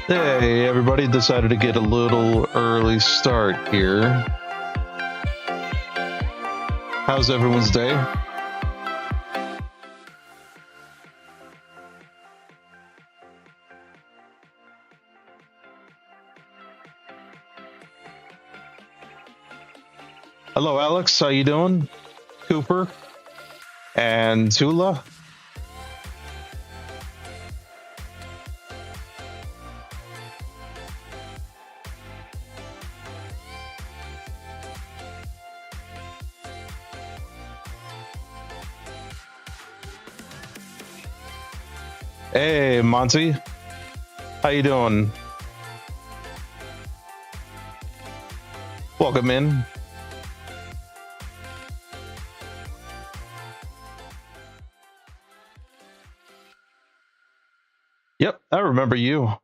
Hey, everybody decided to get a little early start here. How's everyone's day? Hello, Alex. How you doing? Cooper and Tula. Hey, Monty. How you doing? Welcome in. Yep, I remember you.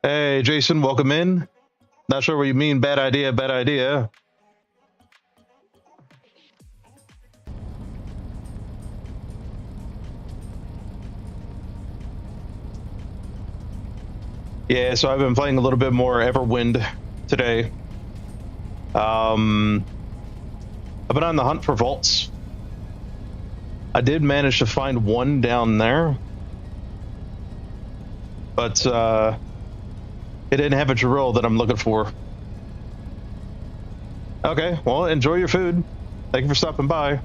Hey, Jason, welcome in. Not sure what you mean, bad idea, bad idea. Yeah, so I've been playing a little bit more Everwind today. I've been on the hunt for vaults. I did manage to find one down there, but it didn't have a drill that I'm looking for. Okay, well, enjoy your food. Thank you for stopping by.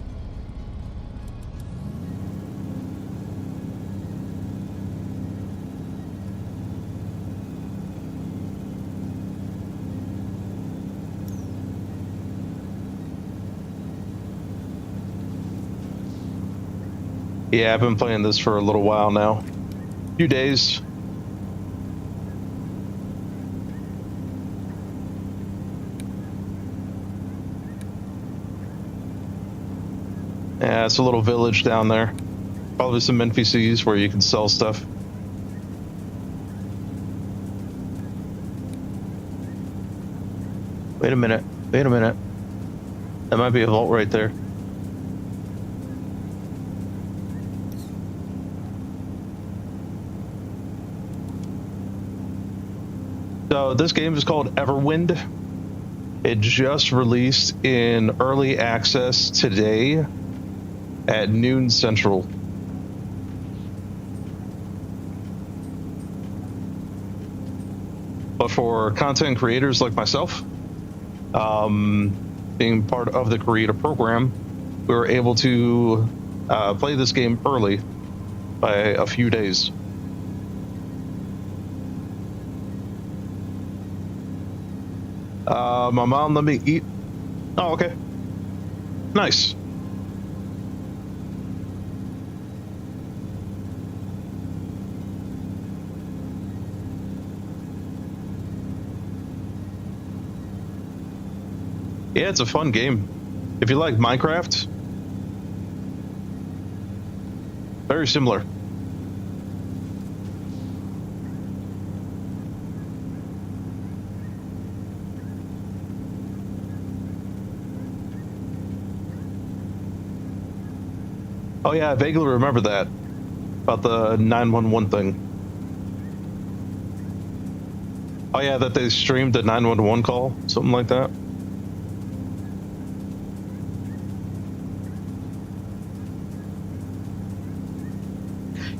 Yeah, I've been playing this for a little while now. A few days. Yeah, it's a little village down there. Probably some NPCs where you can sell stuff. Wait a minute. Wait a minute. That might be a vault right there. So this game is called Everwind. It just released in early access today at noon Central. But for content creators like myself, being part of the creator program, we were able to play this game early by a few days. My mom let me eat. Oh, okay. Nice. Yeah, it's a fun game. If you like Minecraft, very similar. Oh yeah, I vaguely remember that about the 911 thing. Oh yeah, that they streamed a 911 call, something like that.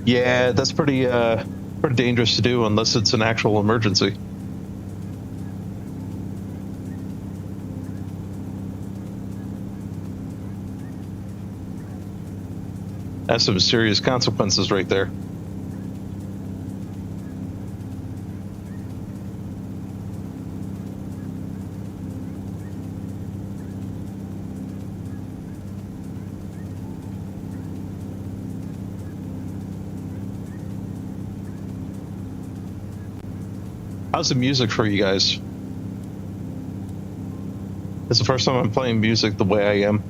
Yeah, that's pretty dangerous to do unless it's an actual emergency. That's some serious consequences right there. How's the music for you guys? It's the first time I'm playing music the way I am.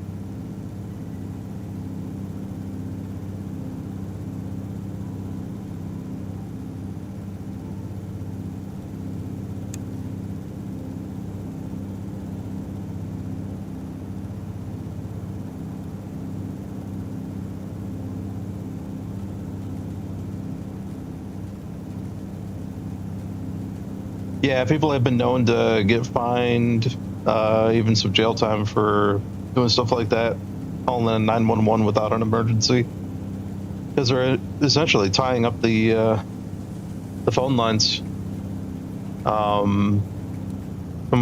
Yeah, people have been known to get fined, even some jail time for doing stuff like that, calling in 911 without an emergency, because they're essentially tying up the phone lines. Someone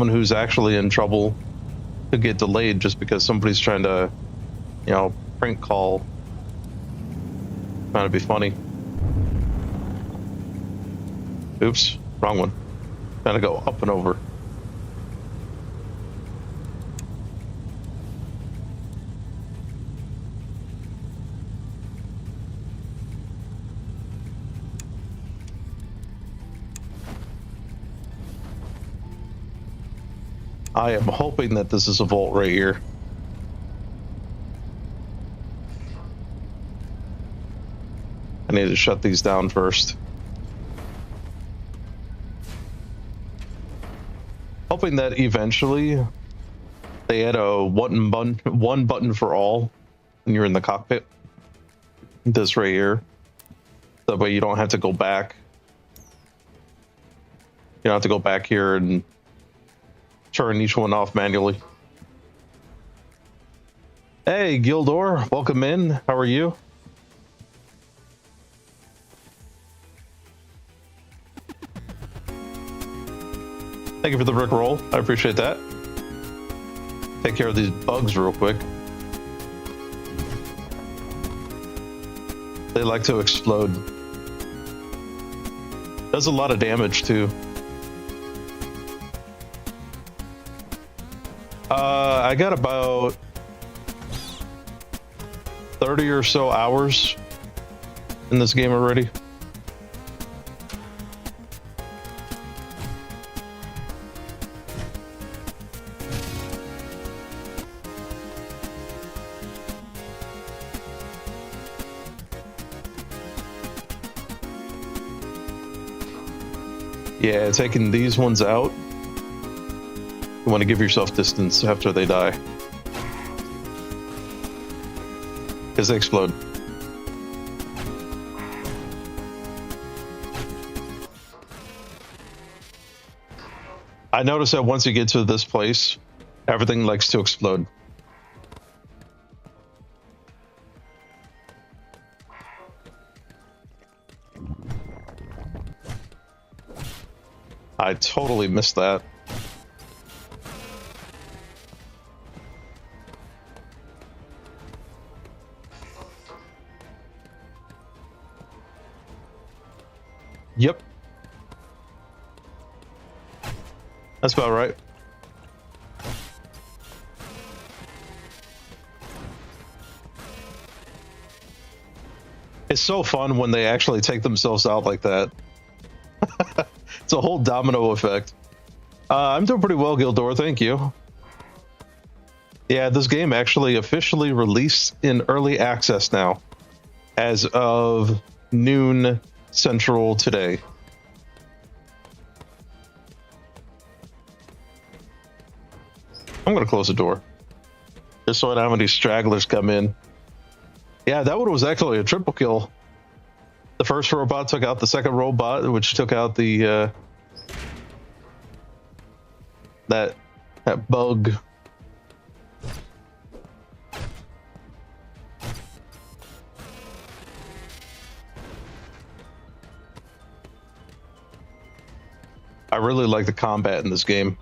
who's actually in trouble could get delayed just because somebody's trying to, prank call, trying to be funny. Oops, wrong one. Gotta go up and over. I am hoping that this is a vault right here. I need to shut these down first. Hoping that eventually they add a one button for all when you're in the cockpit. This right here. That way you don't have to go back. You don't have to go back here and turn each one off manually. Hey, Gildor, welcome in. How are you? Thank you for the Rick roll. I appreciate that. Take care of these bugs real quick. They like to explode. Does a lot of damage too. I got about 30 or so hours in this game already. Yeah, taking these ones out. You want to give yourself distance after they die. Because they explode. I noticed that once you get to this place, everything likes to explode. I totally missed that. Yep. That's about right. It's so fun when they actually take themselves out like that. It's a whole domino effect. I'm doing pretty well, Gildor. Thank you. Yeah, this game actually officially released in early access now, as of noon Central today. I'm gonna close the door, just so I don't have any stragglers come in. Yeah, that one was actually a triple kill. The first robot took out the second robot, which took out the that bug. I really like the combat in this game.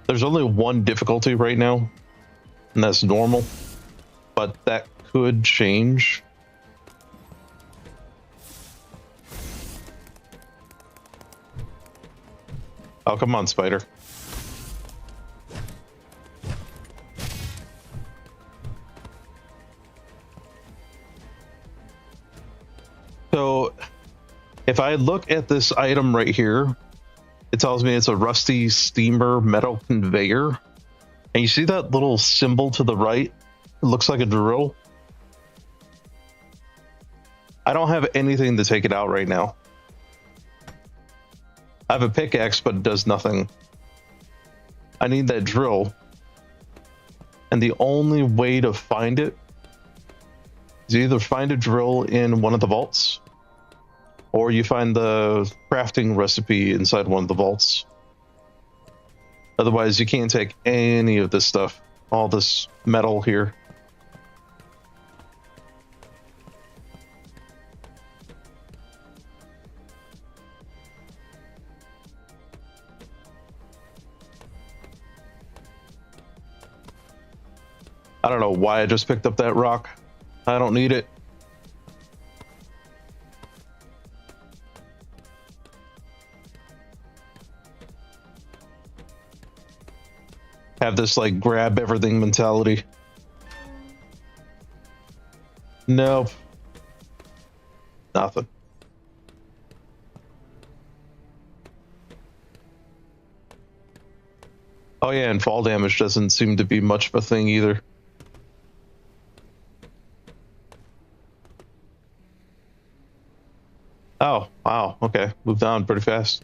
There's only one difficulty right now, and that's normal, but that could change. Oh, come on, spider. So, if I look at this item right here, it tells me it's a rusty steamer metal conveyor. And you see that little symbol to the right? It looks like a drill. I don't have anything to take it out right now. I have a pickaxe, but it does nothing. I need that drill. And the only way to find it is either find a drill in one of the vaults, or you find the crafting recipe inside one of the vaults. Otherwise, you can't take any of this stuff, all this metal here. I don't know why I just picked up that rock. I don't need it. Have this like grab everything mentality. Nope. Nothing. Oh yeah, and fall damage doesn't seem to be much of a thing either. Oh, wow. Okay. Moved on pretty fast.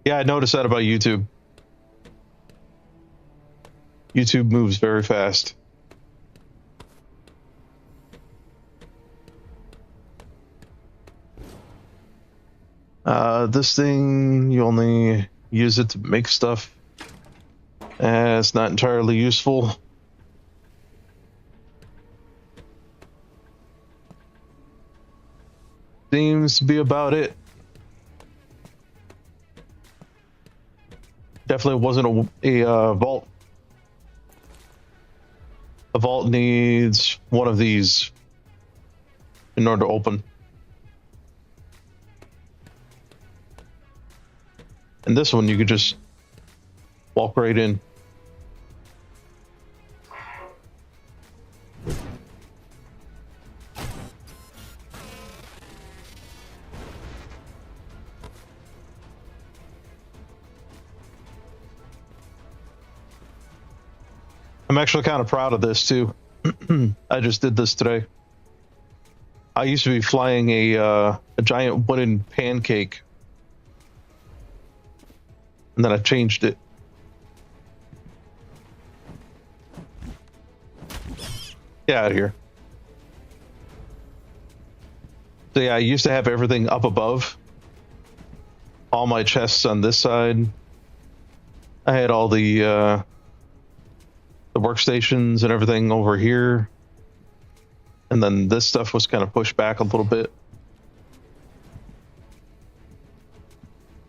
Yeah, I noticed that about YouTube. YouTube moves very fast. This thing, you only use it to make stuff. It's not entirely useful. Seems to be about it. Definitely wasn't a vault. A vault needs one of these in order to open. And this one you could just walk right in. I'm actually kind of proud of this too. I just did this today. I used to be flying a giant wooden pancake, and then I changed it. Get out of here. So yeah, I used to have everything up above. All my chests on this side. I had all the workstations and everything over here. And then this stuff was kind of pushed back a little bit.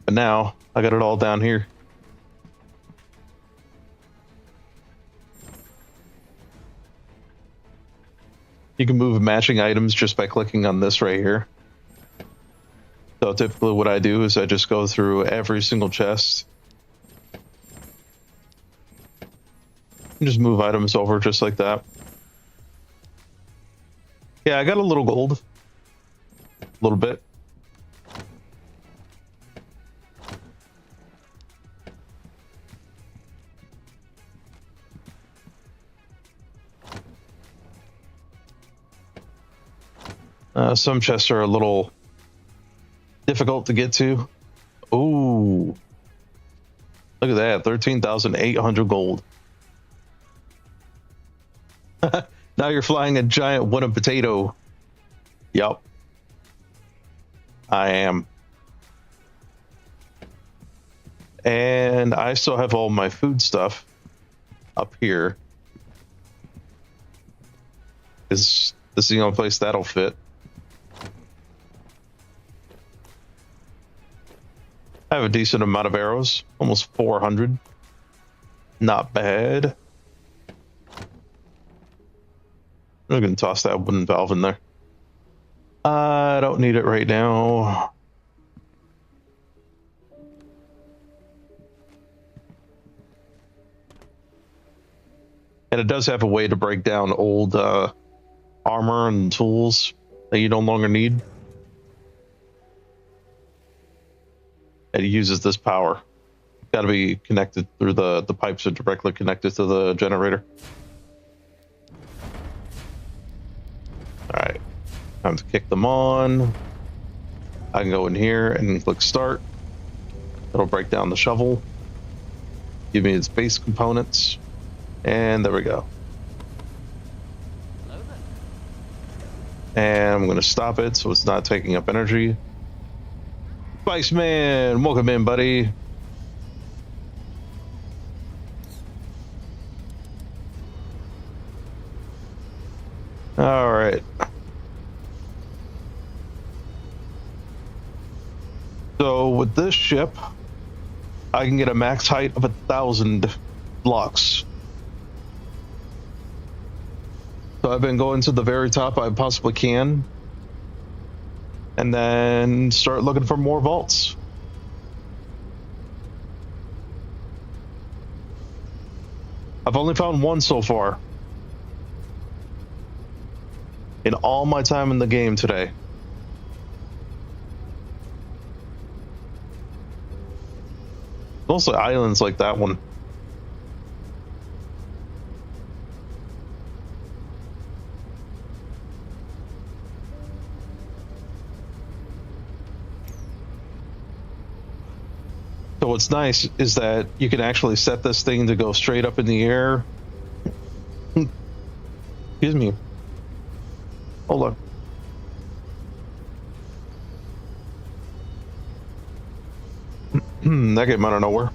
But now I got it all down here. You can move matching items just by clicking on this right here. So typically what I do is I just go through every single chest and just move items over just like that. Yeah, I got a little gold. A little bit. Some chests are a little difficult to get to. Ooh. Look at that, 13,800 gold. Now you're flying a giant wooden potato. Yup. I am. And I still have all my food stuff up here. This is the only place that'll fit. I have a decent amount of arrows, almost 400. Not bad. I'm gonna toss that wooden valve in there. I don't need it right now. And it does have a way to break down old armor and tools that you no longer need. It uses this power. Got to be connected through the pipes are directly connected to the generator. All right, time to kick them on. I can go in here and click start. It'll break down the shovel, give me its base components, and there we go. And I'm going to stop it so it's not taking up energy. Spiceman, welcome in, buddy. All right. So with this ship, I can get a max height of 1,000 blocks. So I've been going to the very top I possibly can, and then start looking for more vaults. I've only found one so far in all my time in the game today. Mostly islands like that one. So what's nice is that you can actually set this thing to go straight up in the air. Excuse me. Hold on. That came out of nowhere.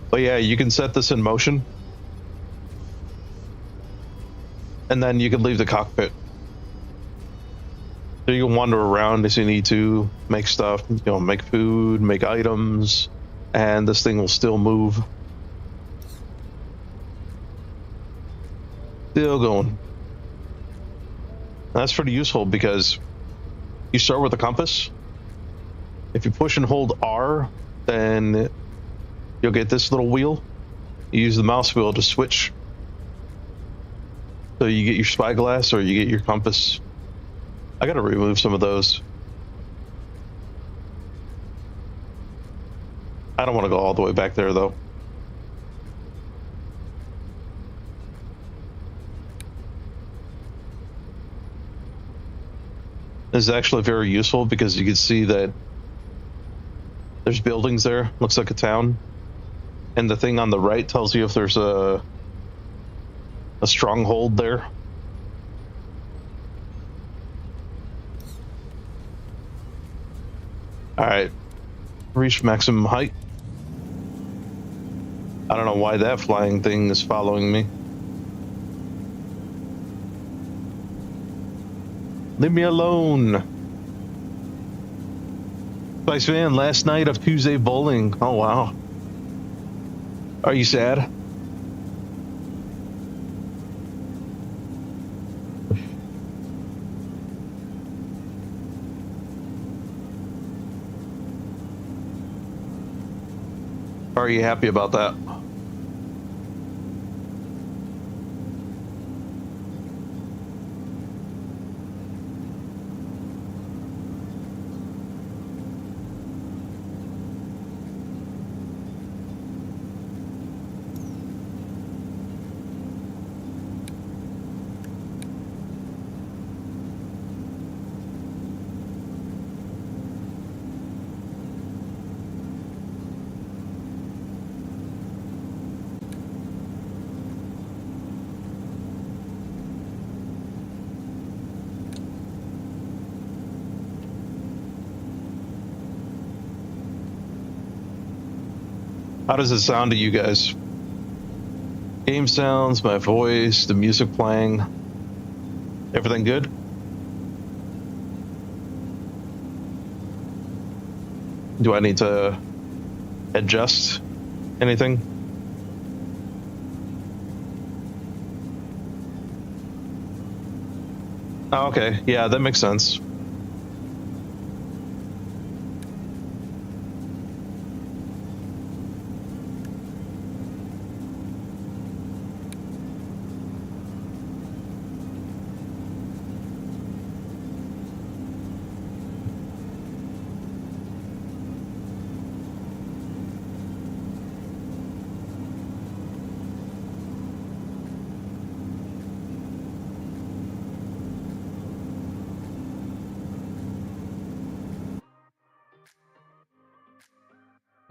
But yeah, you can set this in motion, and then you can leave the cockpit. So you can wander around as you need to, make stuff, make food, make items, and this thing will still move. Still going. That's pretty useful because you start with a compass. If you push and hold R, then you'll get this little wheel. You use the mouse wheel to switch. So you get your spyglass or you get your compass. I gotta remove some of those. I don't want to go all the way back there though. This is actually very useful because you can see that there's buildings there. Looks like a town. And the thing on the right tells you if there's a stronghold there. All right, reach maximum height. I don't know why that flying thing is following me. Leave me alone. Spice Van, last night of Tuesday bowling. Oh, wow. Are you sad? Are you happy about that? How does it sound to you guys? Game sounds, my voice, the music playing. Everything good? Do I need to adjust anything? Oh, okay. Yeah, that makes sense.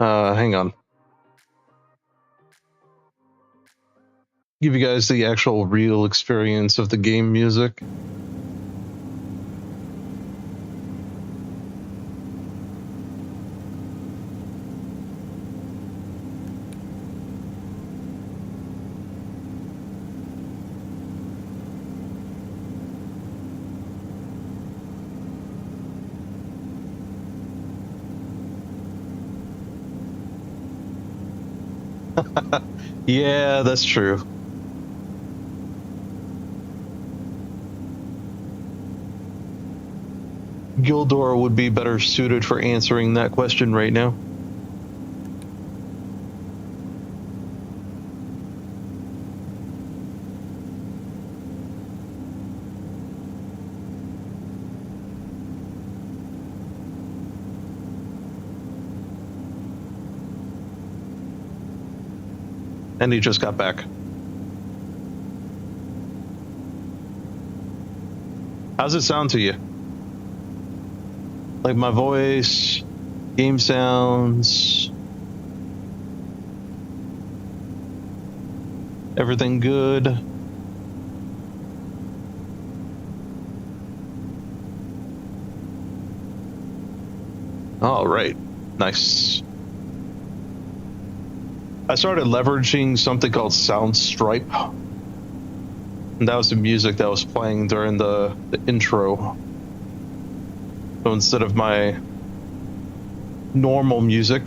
Hang on. Give you guys the actual real experience of the game music. Yeah, that's true. Gildor would be better suited for answering that question right now. And he just got back. How's it sound to you? Like my voice, game sounds, everything good? All right, nice. I started leveraging something called Sound Stripe. And that was the music that was playing during the intro. So instead of my normal music,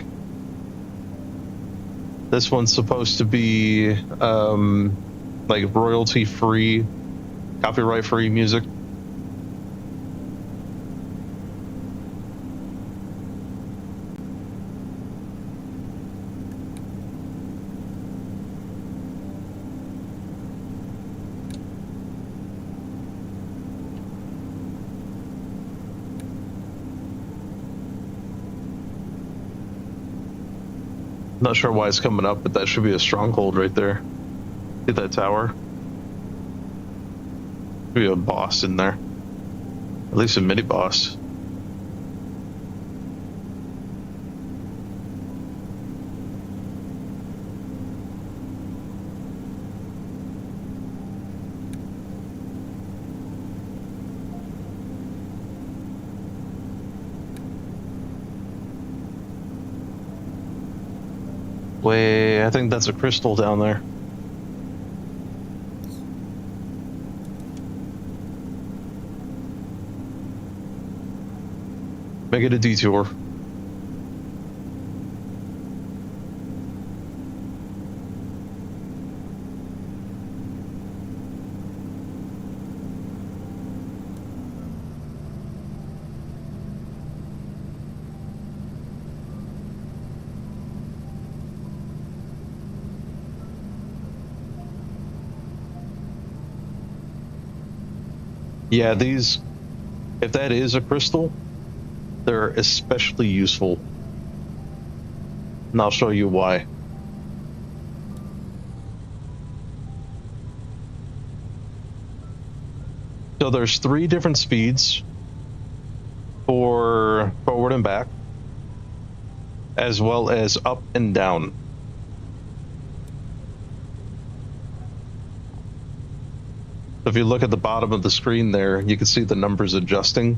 this one's supposed to be like royalty-free, copyright-free music. Not sure why it's coming up, but that should be a stronghold right there. Get that tower. Should be a boss in there. At least a mini boss. Wait, I think that's a crystal down there. Make it a detour. Yeah, these, if that is a crystal, they're especially useful. And I'll show you why. So there's 3 different speeds for forward and back, as well as up and down. So if you look at the bottom of the screen there, you can see the numbers adjusting.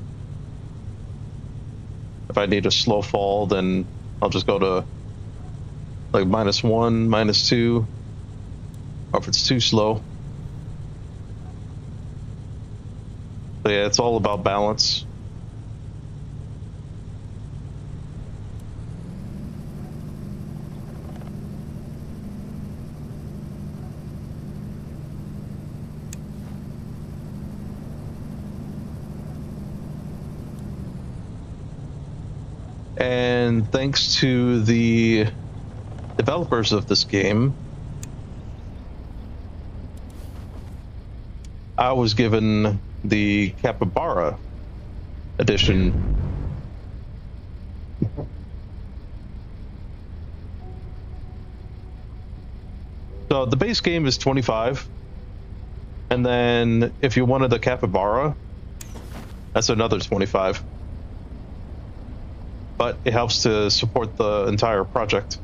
If I need a slow fall, then I'll just go to like -1, -2, or if it's too slow. So yeah, it's all about balance. And thanks to the developers of this game, I was given the Capybara edition. So the base game is 25, and then if you wanted the Capybara, that's another 25. But it helps to support the entire project.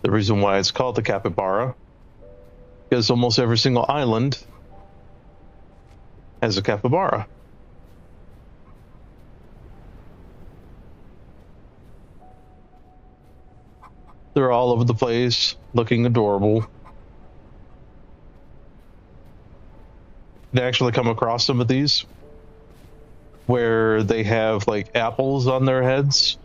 The reason why it's called the Capybara, because almost every single island has a capybara. They're all over the place, looking adorable. You actually come across some of these where they have like apples on their heads.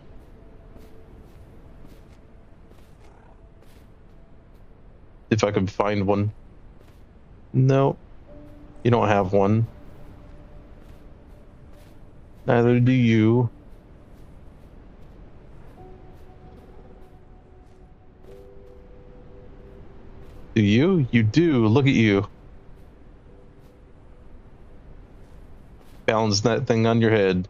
If I can find one. No, you don't have one. Neither do you. Do you? You do. Look at you. Balance that thing on your head.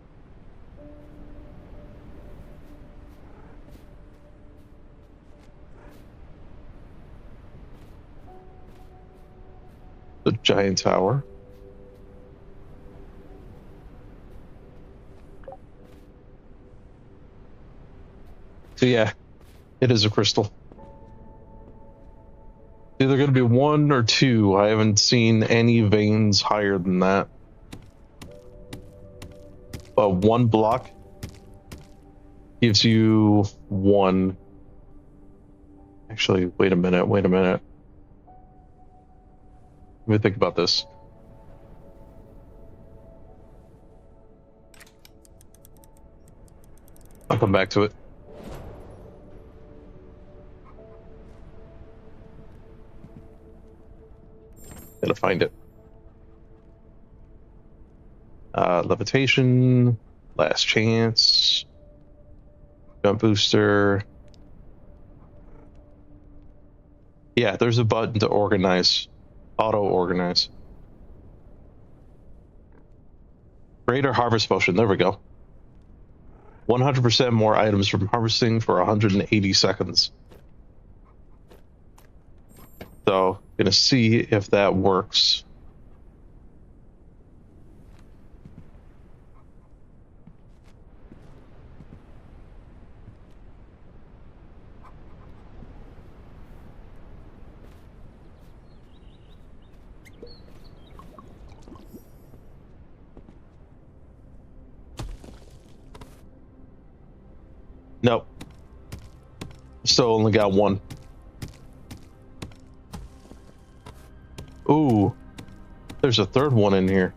The giant tower. So yeah, it is a crystal. Either going to be 1 or 2. I haven't seen any veins higher than that. But 1 block gives you 1. Actually, wait a minute. Let me think about this. I'll come back to it. Gotta find it. Levitation, last chance, jump booster. Yeah, there's a button to organize, auto organize. Greater harvest potion. There we go. 100% more items from harvesting for 180 seconds. So, gonna see if that works. Nope. Still only got 1. Ooh, there's a 3rd one in here.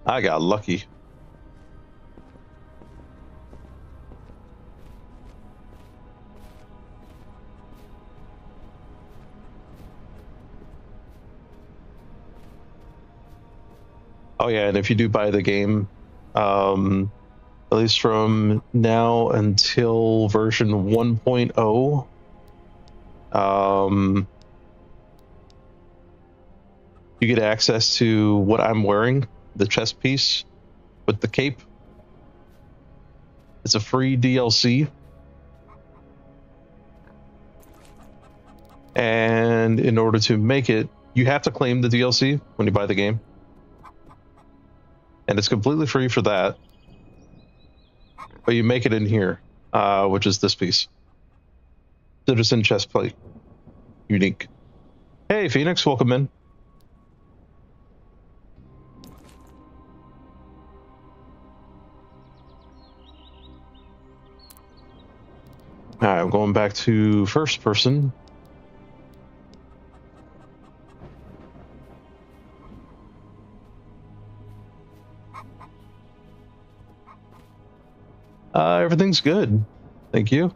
I got lucky. Oh yeah, and if you do buy the game, at least from now until version 1.0, you get access to what I'm wearing, the chest piece with the cape. It's a free DLC. And in order to make it, you have to claim the DLC when you buy the game. And it's completely free for that. But you make it in here, which is this piece. Citizen chest plate. Unique. Hey, Phoenix, welcome in. All right, I'm going back to first person. Everything's good. Thank you.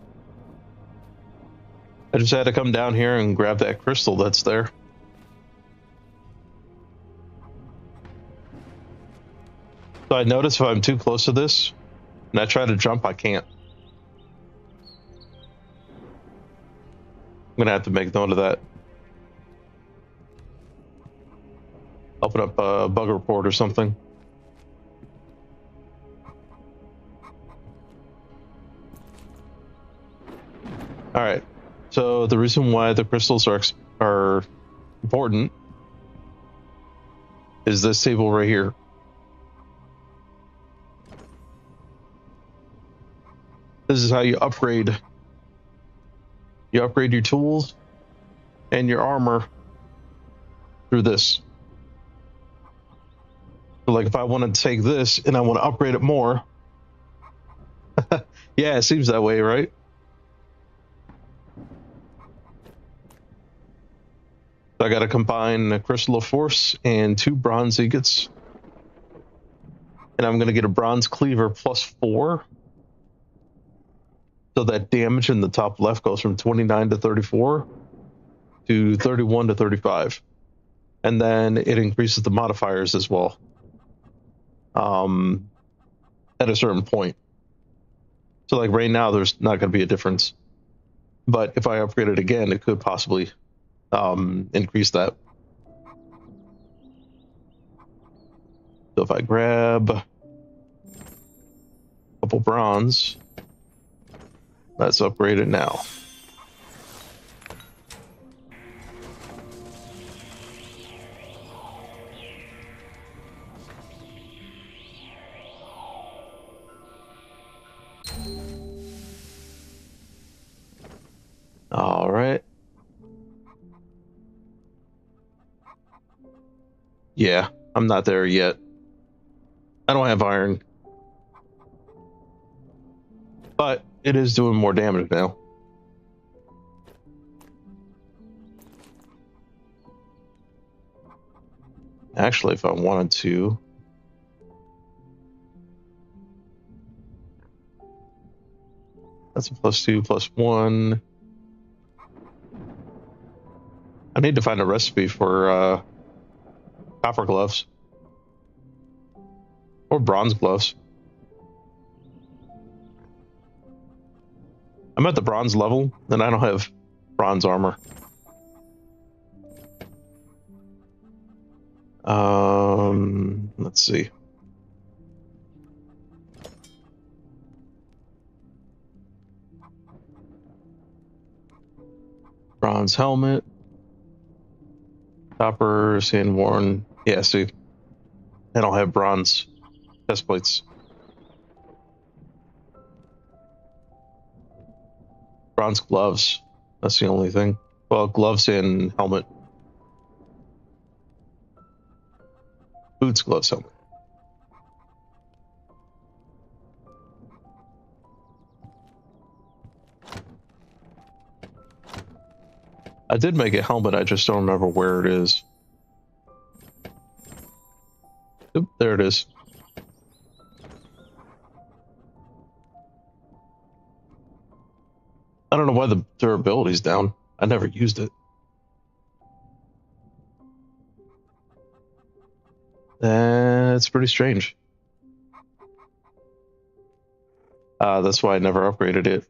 I just had to come down here and grab that crystal that's there. So I notice if I'm too close to this and I try to jump, I can't. I'm gonna have to make note of that. Open up a bug report or something. All right. So the reason why the crystals are important is this table right here. This is how you upgrade. You upgrade your tools and your armor through this. So like if I want to take this and I want to upgrade it more. Yeah, it seems that way, right? So I got to combine a crystal of force and 2 bronze ingots. And I'm going to get a bronze cleaver +4. So that damage in the top left goes from 29 to 34 to 31 to 35. And then it increases the modifiers as well. At a certain point. So like right now, there's not going to be a difference. But if I upgrade it again, it could possibly increase that. So if I grab a couple bronze, let's upgrade it now. Yeah, I'm not there yet. I don't have iron, but it is doing more damage now. Actually, if I wanted to, that's a +2, +1. I need to find a recipe for copper gloves or bronze gloves. I'm at the bronze level, and I don't have bronze armor. Let's see. Bronze helmet, copper, sand worn. Yeah, see, I don't have bronze chest plates. Bronze gloves. That's the only thing. Well, gloves and helmet. Boots, gloves, helmet. I did make a helmet. I just don't remember where it is. Oop, there it is. I don't know why the durability's down. I never used it. That's pretty strange. That's why I never upgraded it.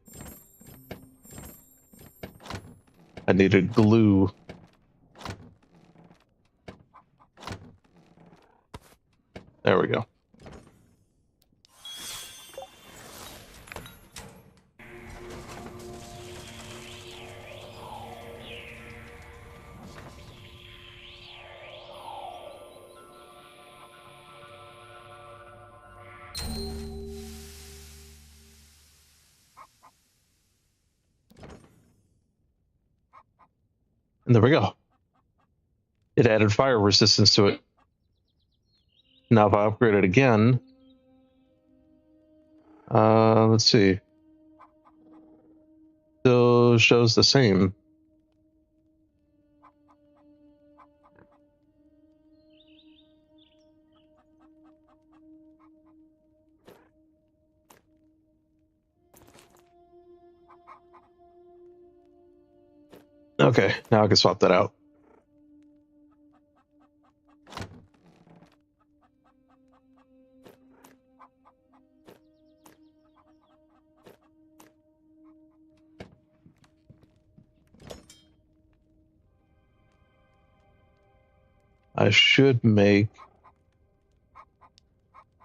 I needed glue. There we go. And there we go. It added fire resistance to it. Now if I upgrade it again, let's see. Still shows the same. Okay, now I can swap that out. I should make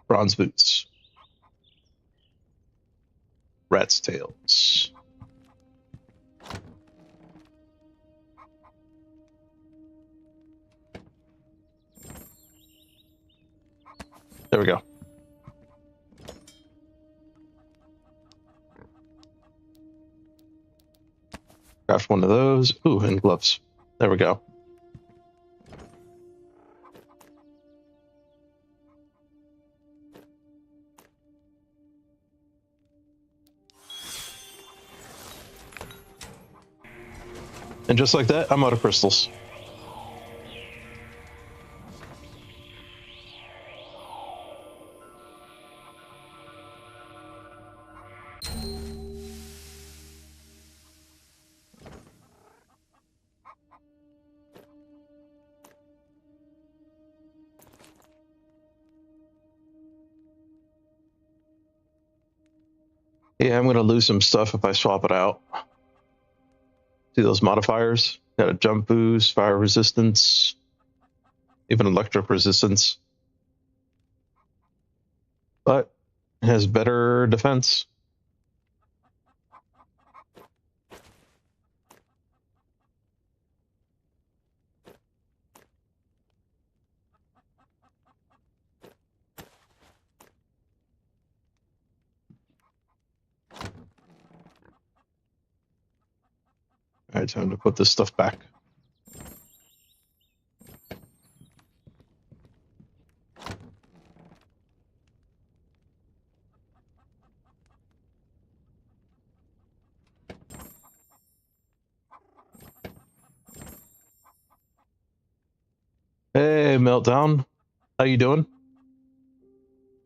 bronze boots. Rat's tails. There we go. Craft one of those. Ooh, and gloves. There we go. And just like that, I'm out of crystals. Yeah, I'm gonna lose some stuff if I swap it out. See those modifiers? Got a jump boost, fire resistance, even electric resistance. But it has better defense. All right, time to put this stuff back. Hey, Meltdown. How you doing?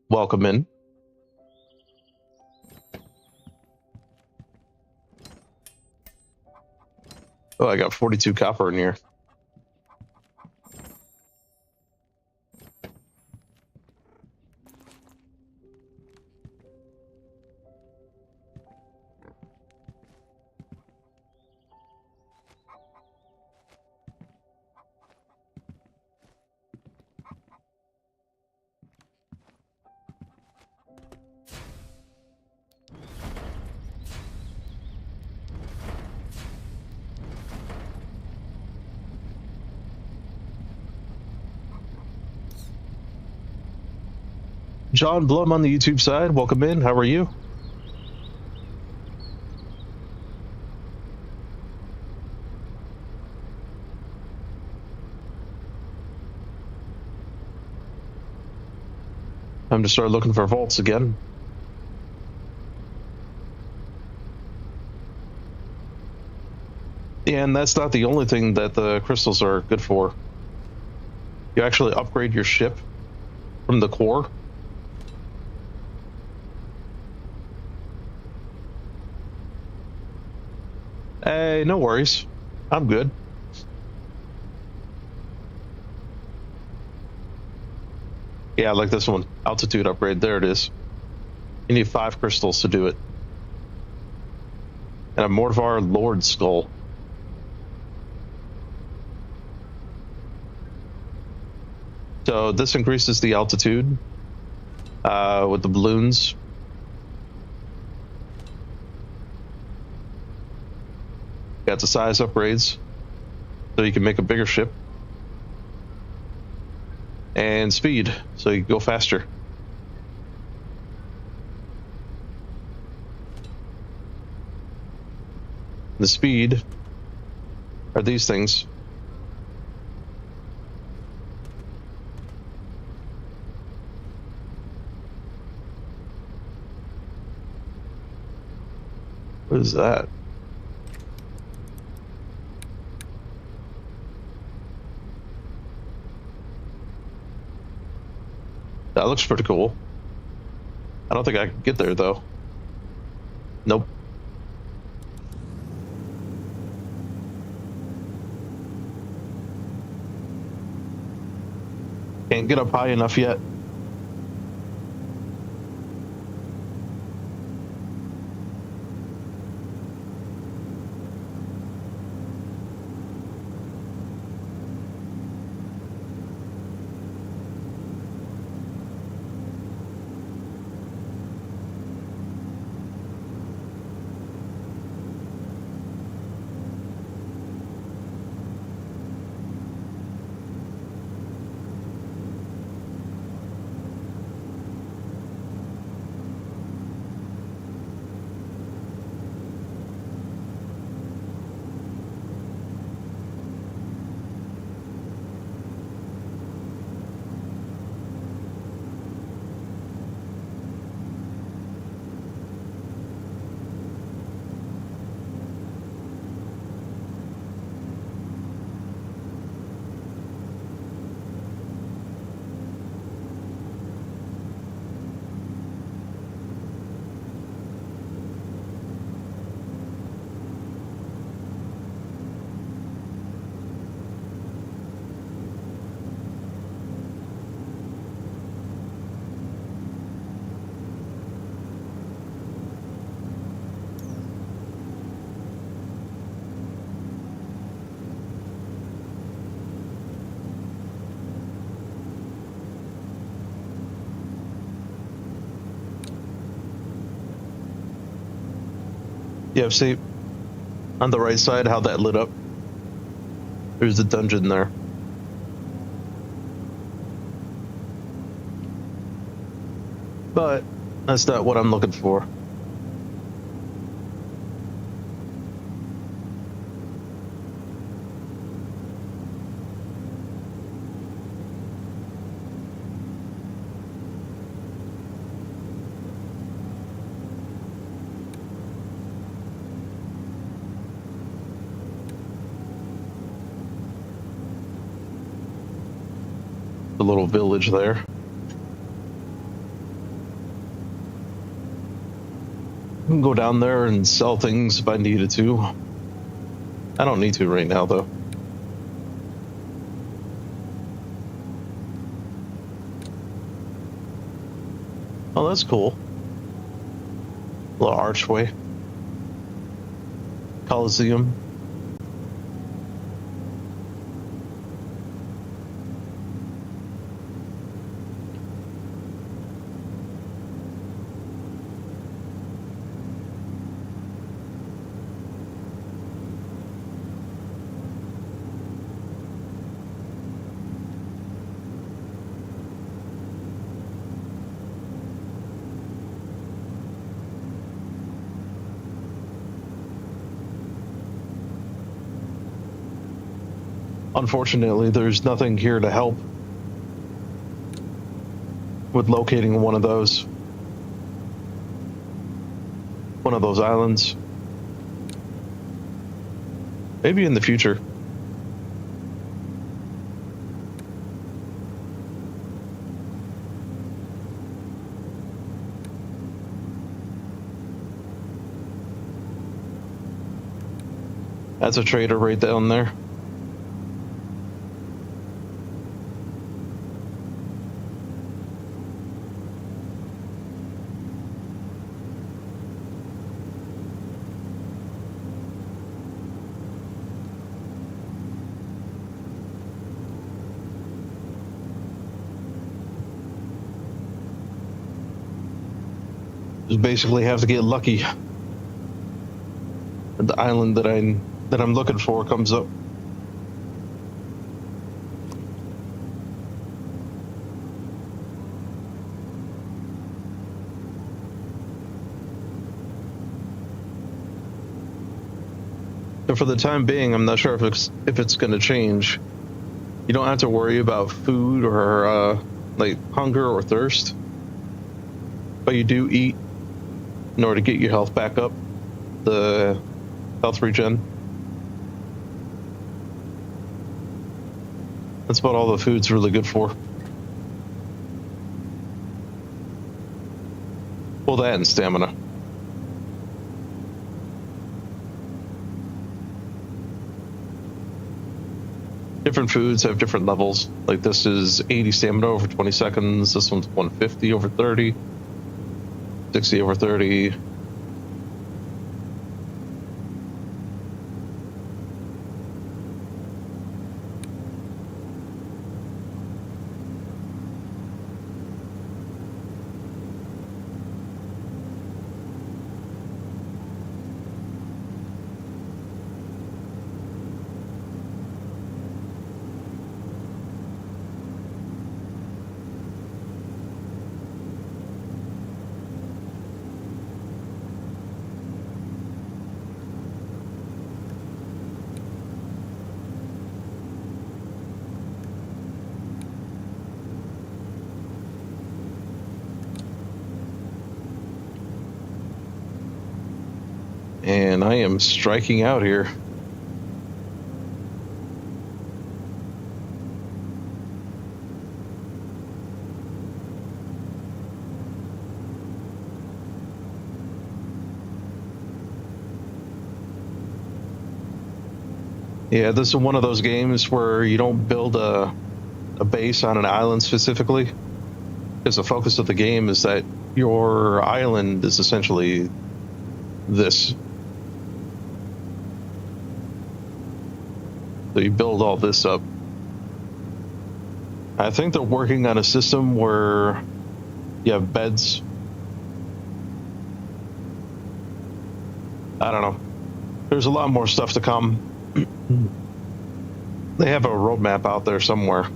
Welcome in. Oh, I got 42 copper in here. John Blum on the YouTube side. Welcome in. How are you? Time to start looking for vaults again. And that's not the only thing that the crystals are good for. You actually upgrade your ship from the core. Hey, no worries. I'm good. Yeah, like this one. Altitude upgrade. There it is. You need 5 crystals to do it. And a Mortivar Lord Skull. So this increases the altitude with the balloons. Got the size upgrades, so you can make a bigger ship. And speed, so you can go faster. The speed are these things. What is that? That looks pretty cool. I don't think I can get there though. Nope. Can't get up high enough yet. Yeah, see on the right side how that lit up. There's the dungeon there. But that's not what I'm looking for. the little village there. I can go down there and sell things if I needed to. I don't need to right now, though. Oh, that's cool. Little archway. Coliseum. Unfortunately, there's nothing here to help with locating one of those islands. Maybe in the future. That's a trader right down there. Just basically have to get lucky. The island that I'm looking for comes up. And for the time being, I'm not sure if it's going to change. You don't have to worry about food or like hunger or thirst, but you do eat in order to get your health back up, the health regen. That's what all the food's really good for. Well, that and stamina. Different foods have different levels. Like this is 80 stamina over 20 seconds. This one's 150 over 30. 60 over 30. And I am striking out here. Yeah, this is one of those games where you don't build a base on an island specifically, because the focus of the game is that your island is essentially this. So you build all this up. I think they're working on a system where you have beds. I don't know. There's a lot more stuff to come. They have a roadmap out there somewhere.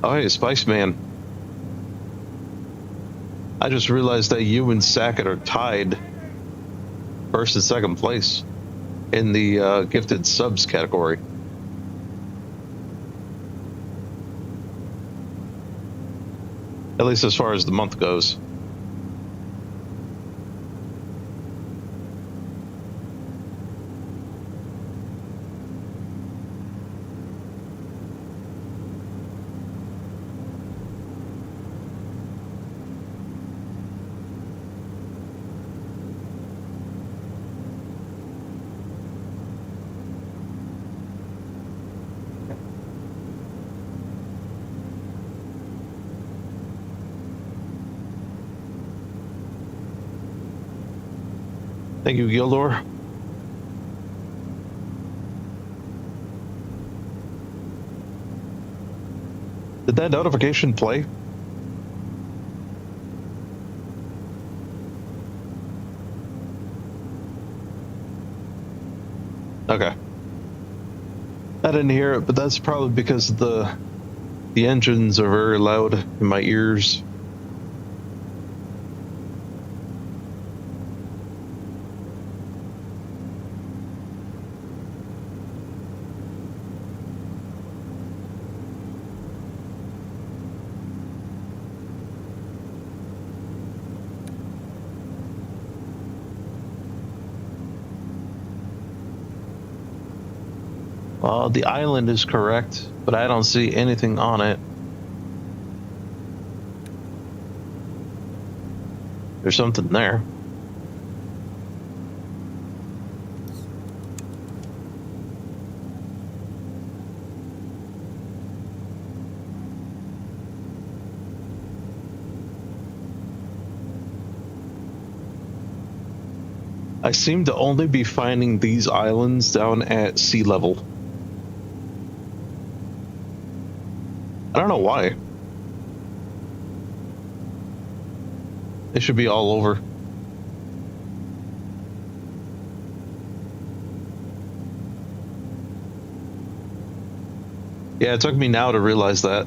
Oh, hey, Spice Man. I just realized that you and Sackett are tied first and second place in the gifted subs category. At least as far as the month goes. Thank you, Gildor. Did that notification play? Okay. I didn't hear it, but that's probably because the engines are very loud in my ears. The island is correct, but I don't see anything on it. There's something there. I seem to only be finding these islands down at sea level. I don't know why. It should be all over. Yeah, it took me now to realize that.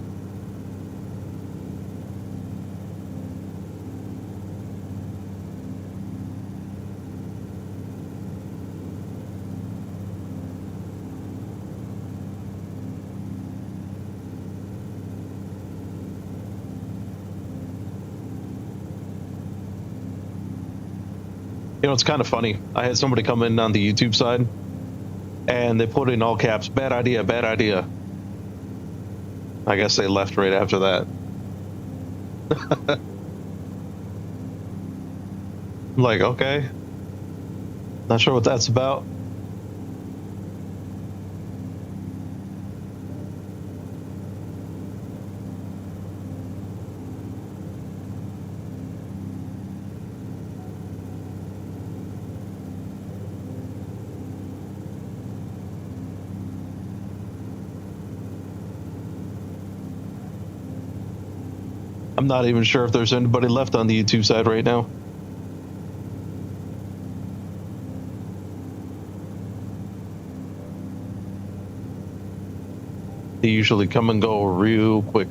You know, it's kind of funny. I had somebody come in on the YouTube side, and they put in all caps, bad idea, bad idea. I guess they left right after that. I'm like, okay. Not sure what that's about. I'm not even sure if there's anybody left on the YouTube side right now. They usually come and go real quick.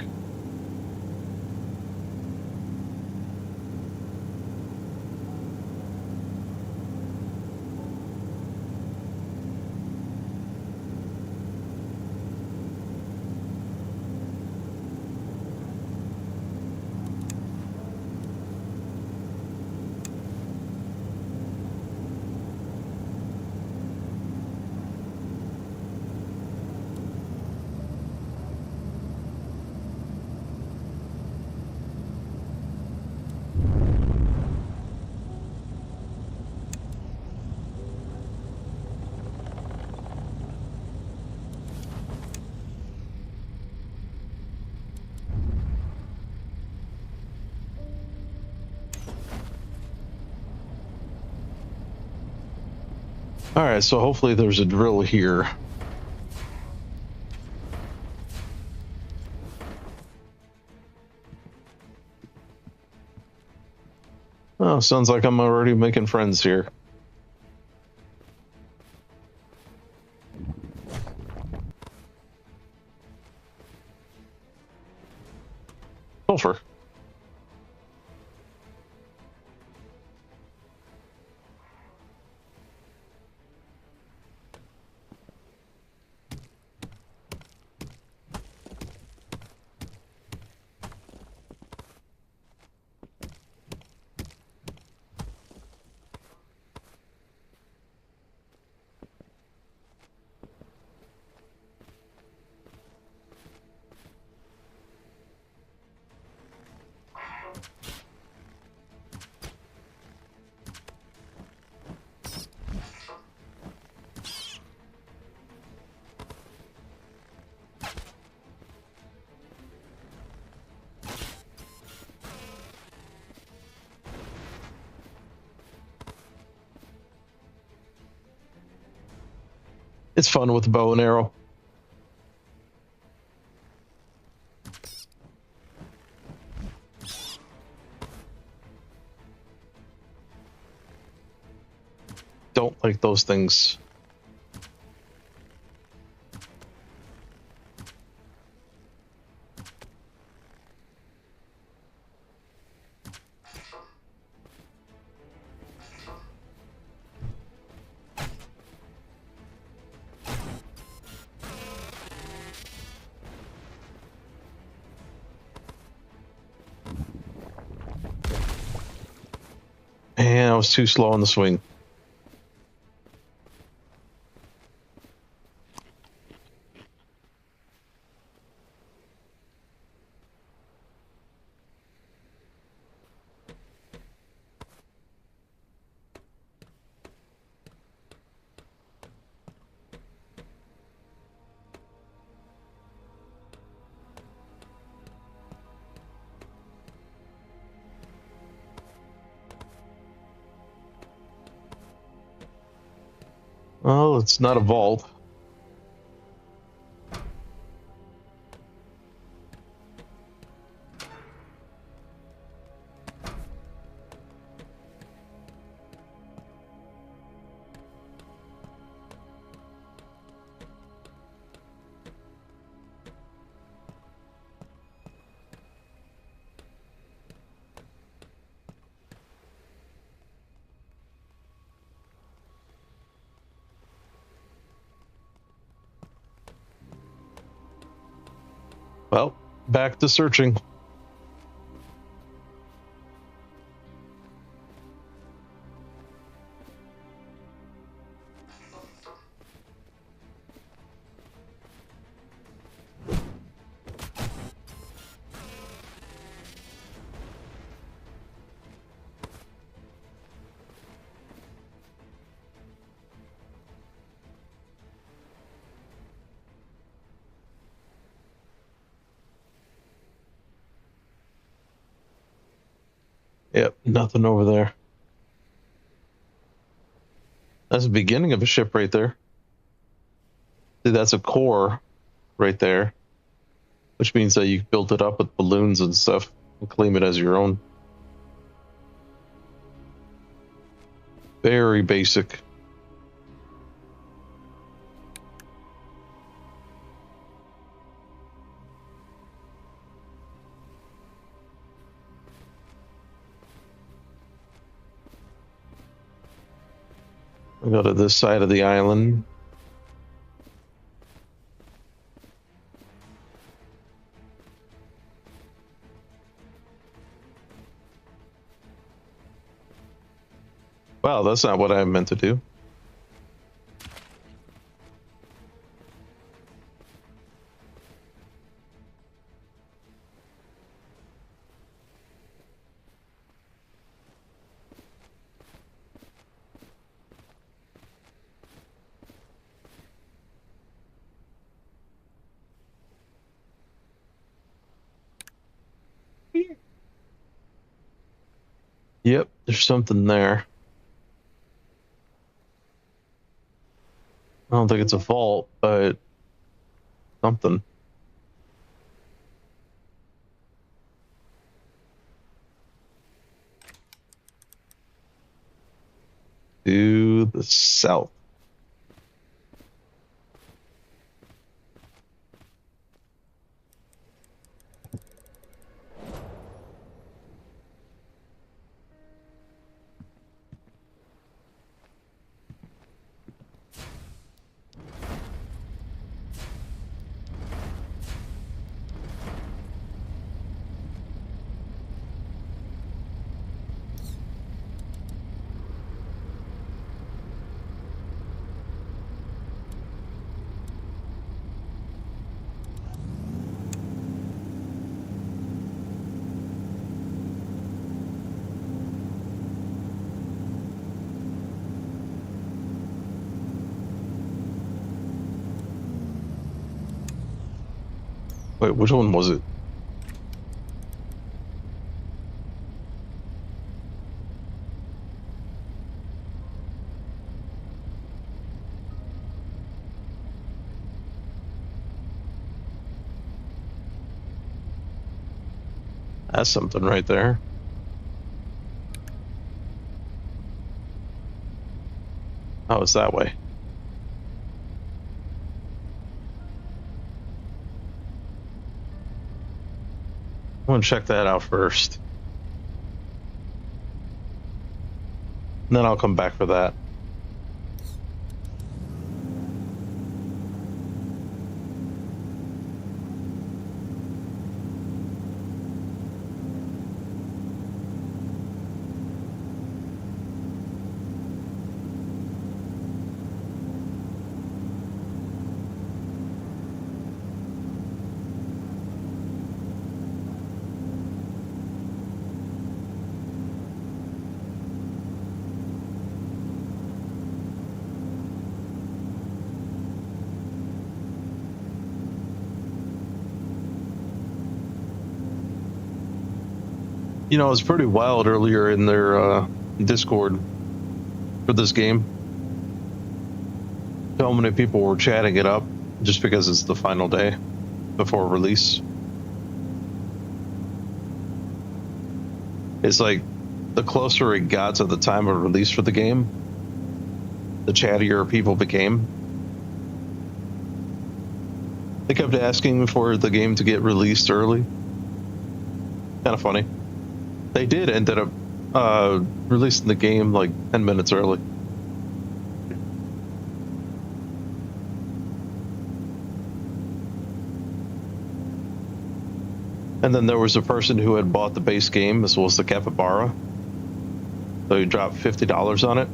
All right, so hopefully there's a drill here. Oh, sounds like I'm already making friends here. Sulfur. It's fun with the bow and arrow. Don't like those things. And I was too slow on the swing. Oh, it's not a vault. Well, back to searching. Yep, nothing over there. That's the beginning of a ship right there. See, that's a core right there, which means that you built it up with balloons and stuff and claim it as your own. Very basic. I go to this side of the island. Wow, that's not what I meant to do. Yep, there's something there. I don't think it's a vault, but something. To the south. Wait, which one was it? That's something right there. Oh, it's that way. I want to check that out first. And then I'll come back for that. You know, it was pretty wild earlier in their Discord for this game. So many people were chatting it up just because it's the final day before release. It's like the closer it got to the time of release for the game, the chattier people became. They kept asking for the game to get released early. Kind of funny. They did ended up releasing the game like 10 minutes early. And then there was a person who had bought the base game as well as the capybara. So he dropped $50 on it.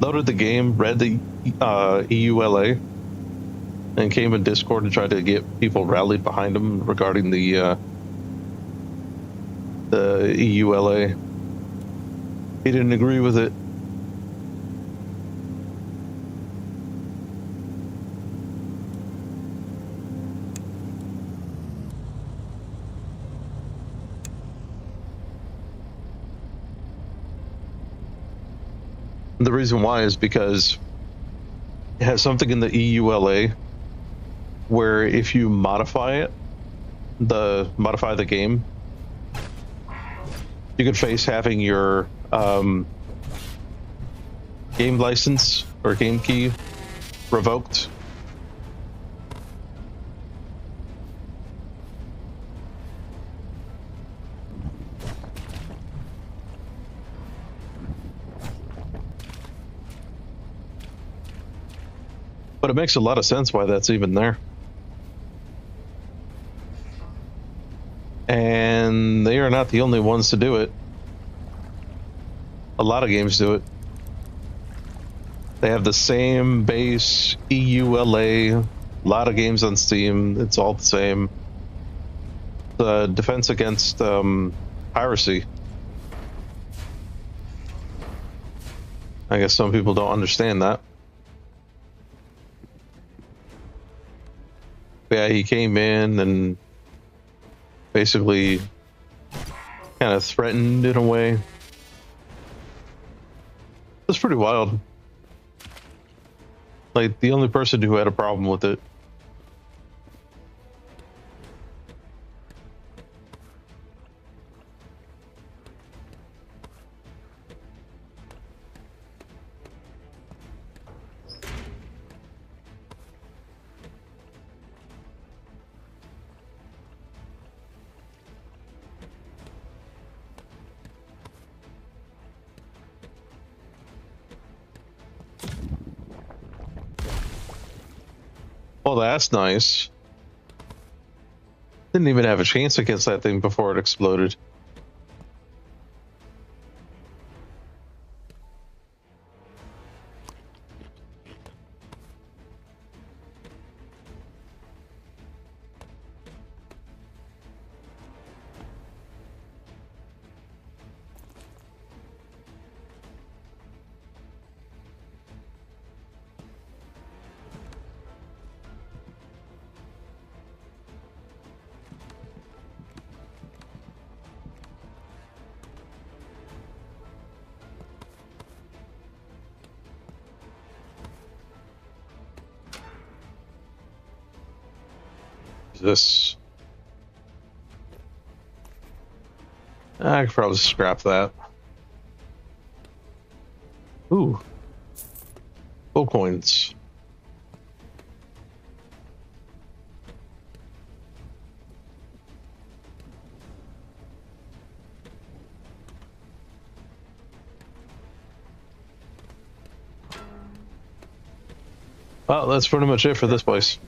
Loaded the game, read the EULA, and came in Discord and tried to get people rallied behind him regarding the EULA. He didn't agree with it. The reason why is because it has something in the EULA where if you modify the game, you could face having your game license or game key revoked. But it makes a lot of sense why that's even there. And they are not the only ones to do it. A lot of games do it. They have the same base EULA. A lot of games on Steam. It's all the same. The defense against piracy. I guess some people don't understand that. Yeah, he came in and basically kind of threatened in a way. It was pretty wild. Like, the only person who had a problem with it. Well, that's nice. Didn't even have a chance against that thing before it exploded. This. I could probably scrap that. Ooh. Gold coins. Well, that's pretty much it for this place.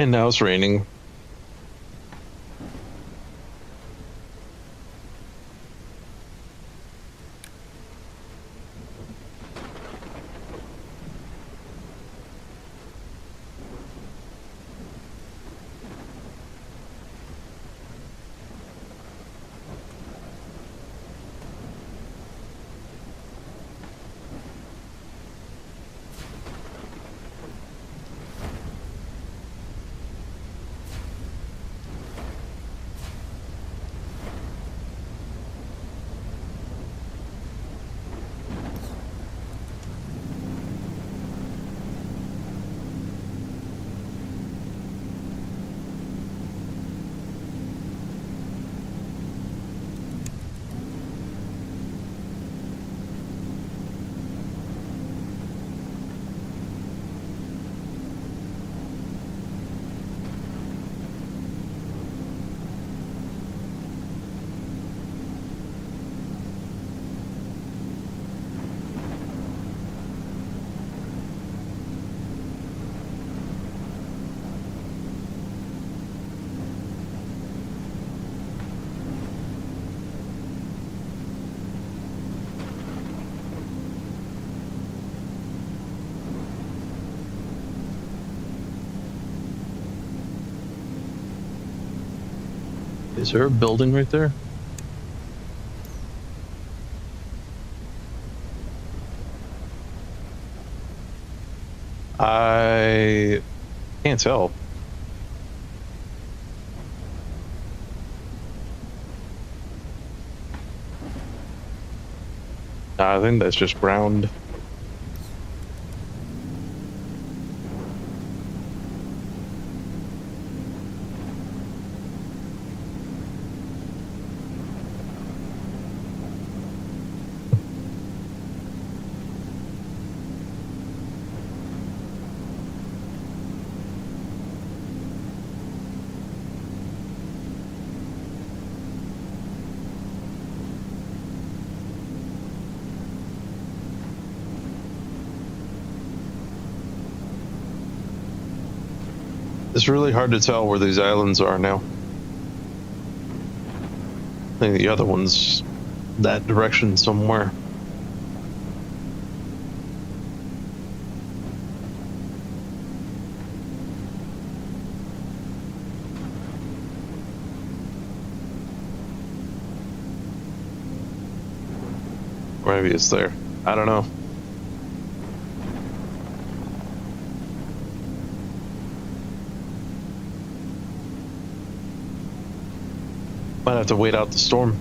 And now it's raining. Is there a building right there? I can't tell. I think that's just ground. It's really hard to tell where these islands are now. I think the other one's that direction somewhere. Or maybe it's there. I don't know. Might have to wait out the storm.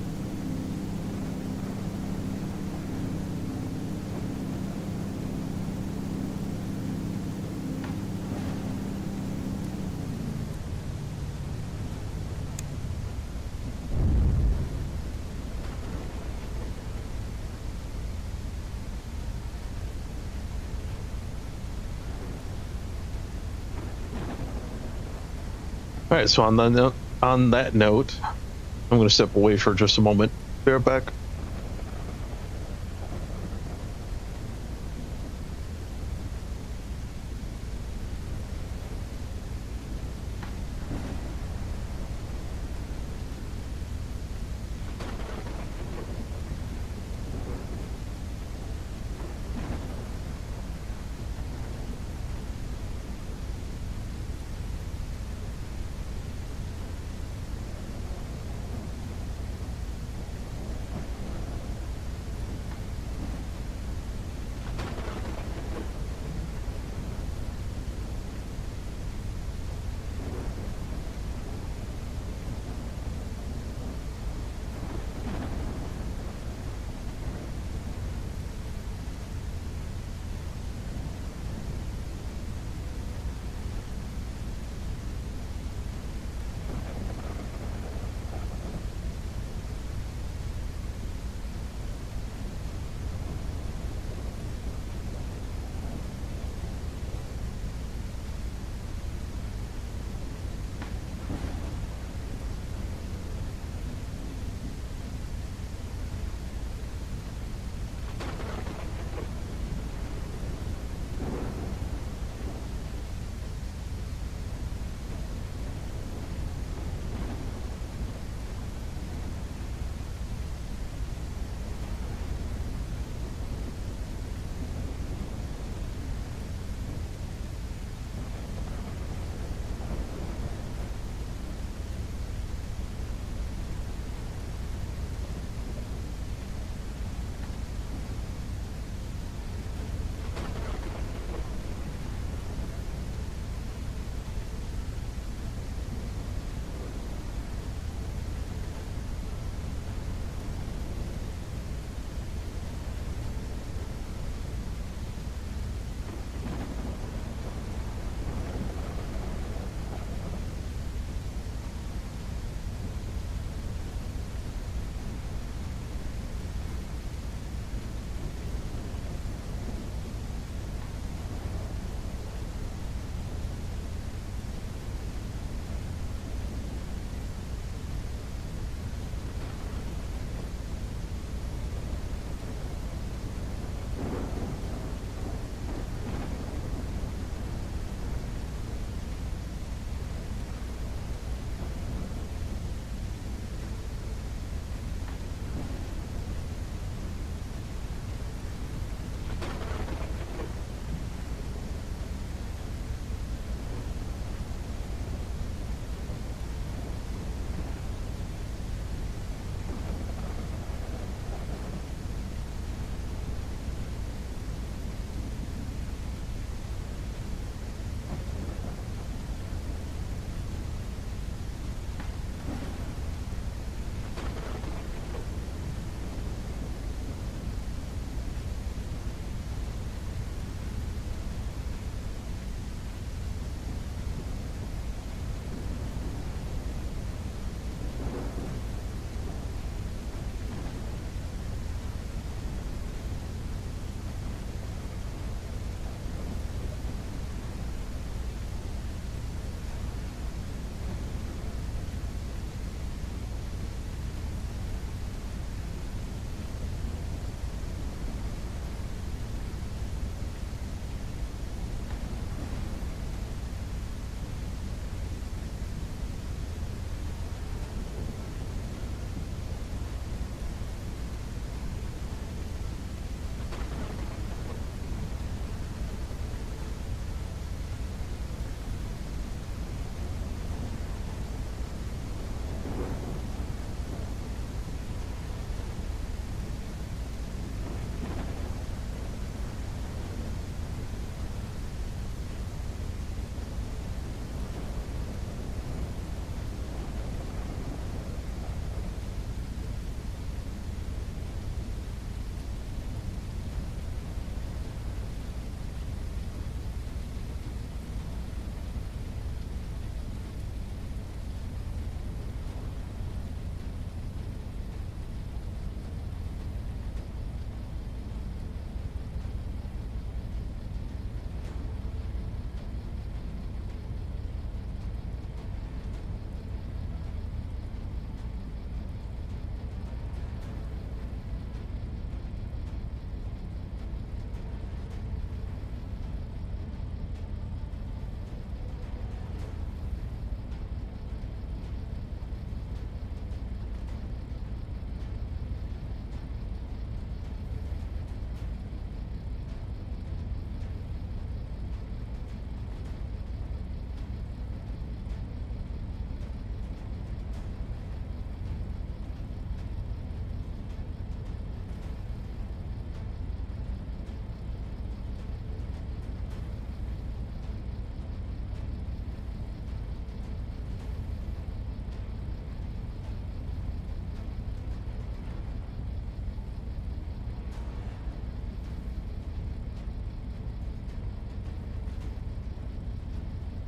All right, so on that note, I'm going to step away for just a moment. Be right back.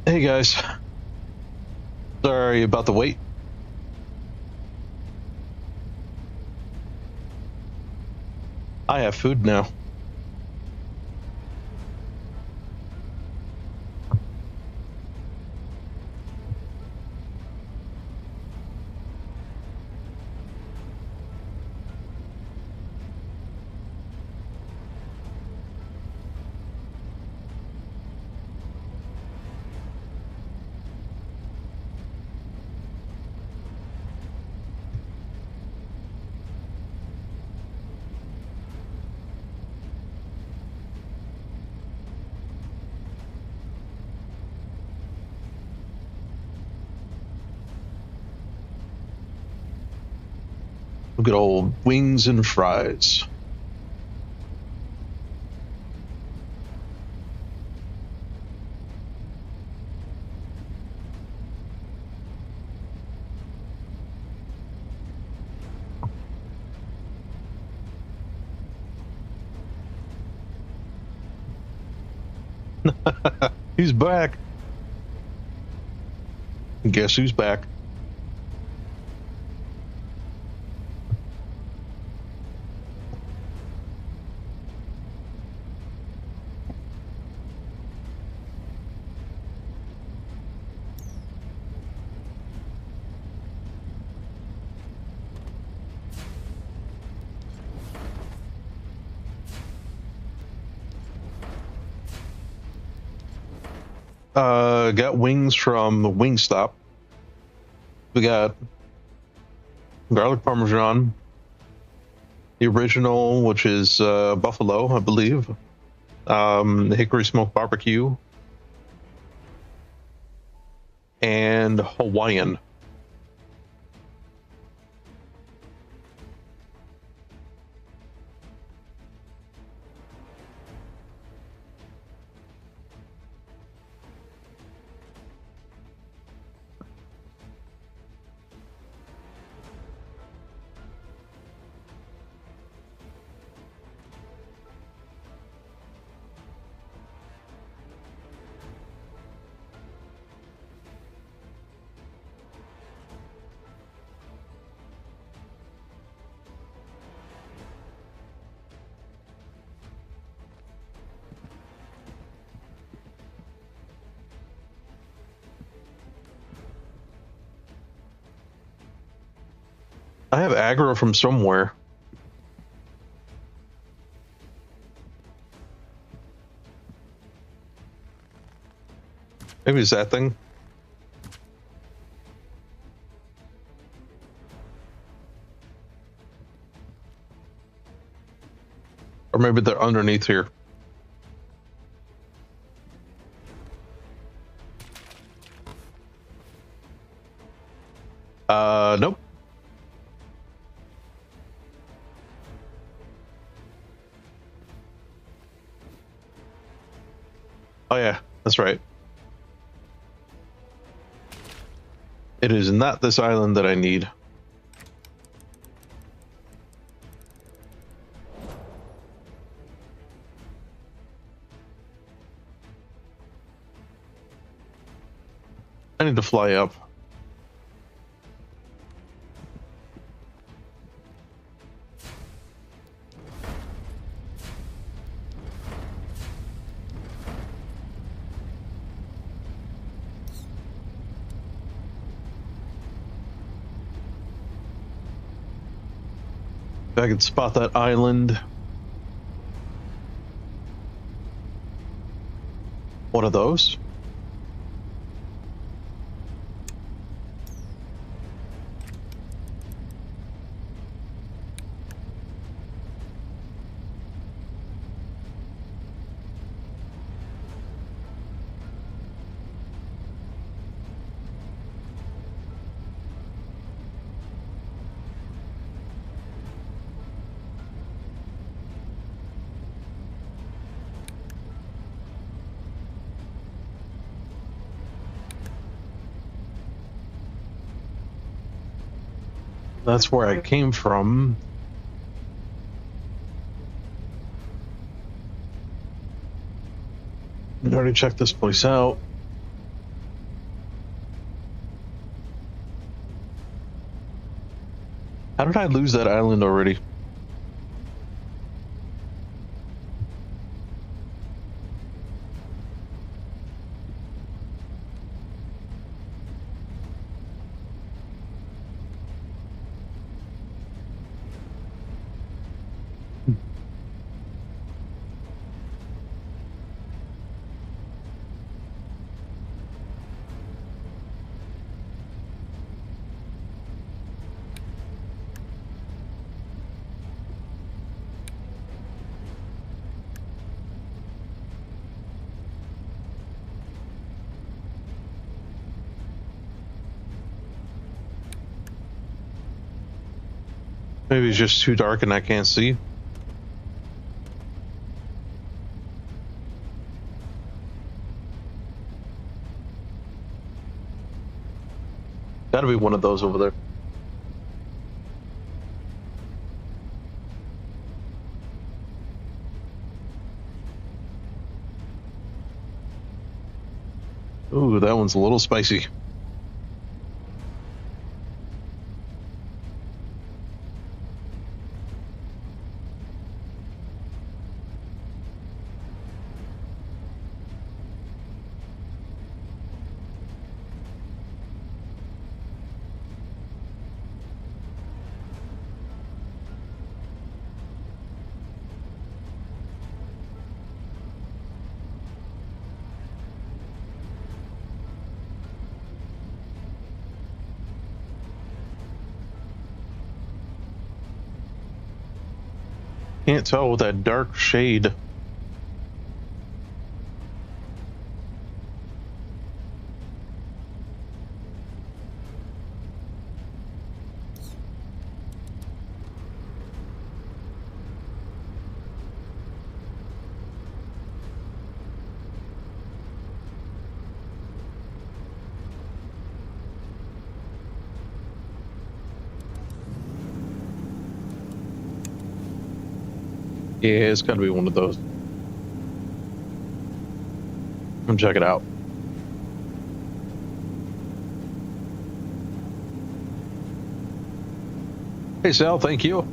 Hey guys, sorry about the wait. I have food now. Good old wings and fries. He's back. Guess who's back? Got wings from Wingstop. We got garlic parmesan, the original, which is buffalo, I believe. Hickory smoked barbecue, and Hawaiian. I have aggro from somewhere. Maybe it's that thing. Or maybe they're underneath here. Nope. Oh yeah, that's right. It is not this island that I need. I need to fly up. If I can spot that island. One of those. That's where I came from. I already checked this place out. How did I lose that island already? Maybe it's just too dark and I can't see. Gotta be one of those over there. Ooh, that one's a little spicy. Can't tell with that dark shade. Yeah, it's gotta be one of those. Come check it out. Hey, Sal, thank you.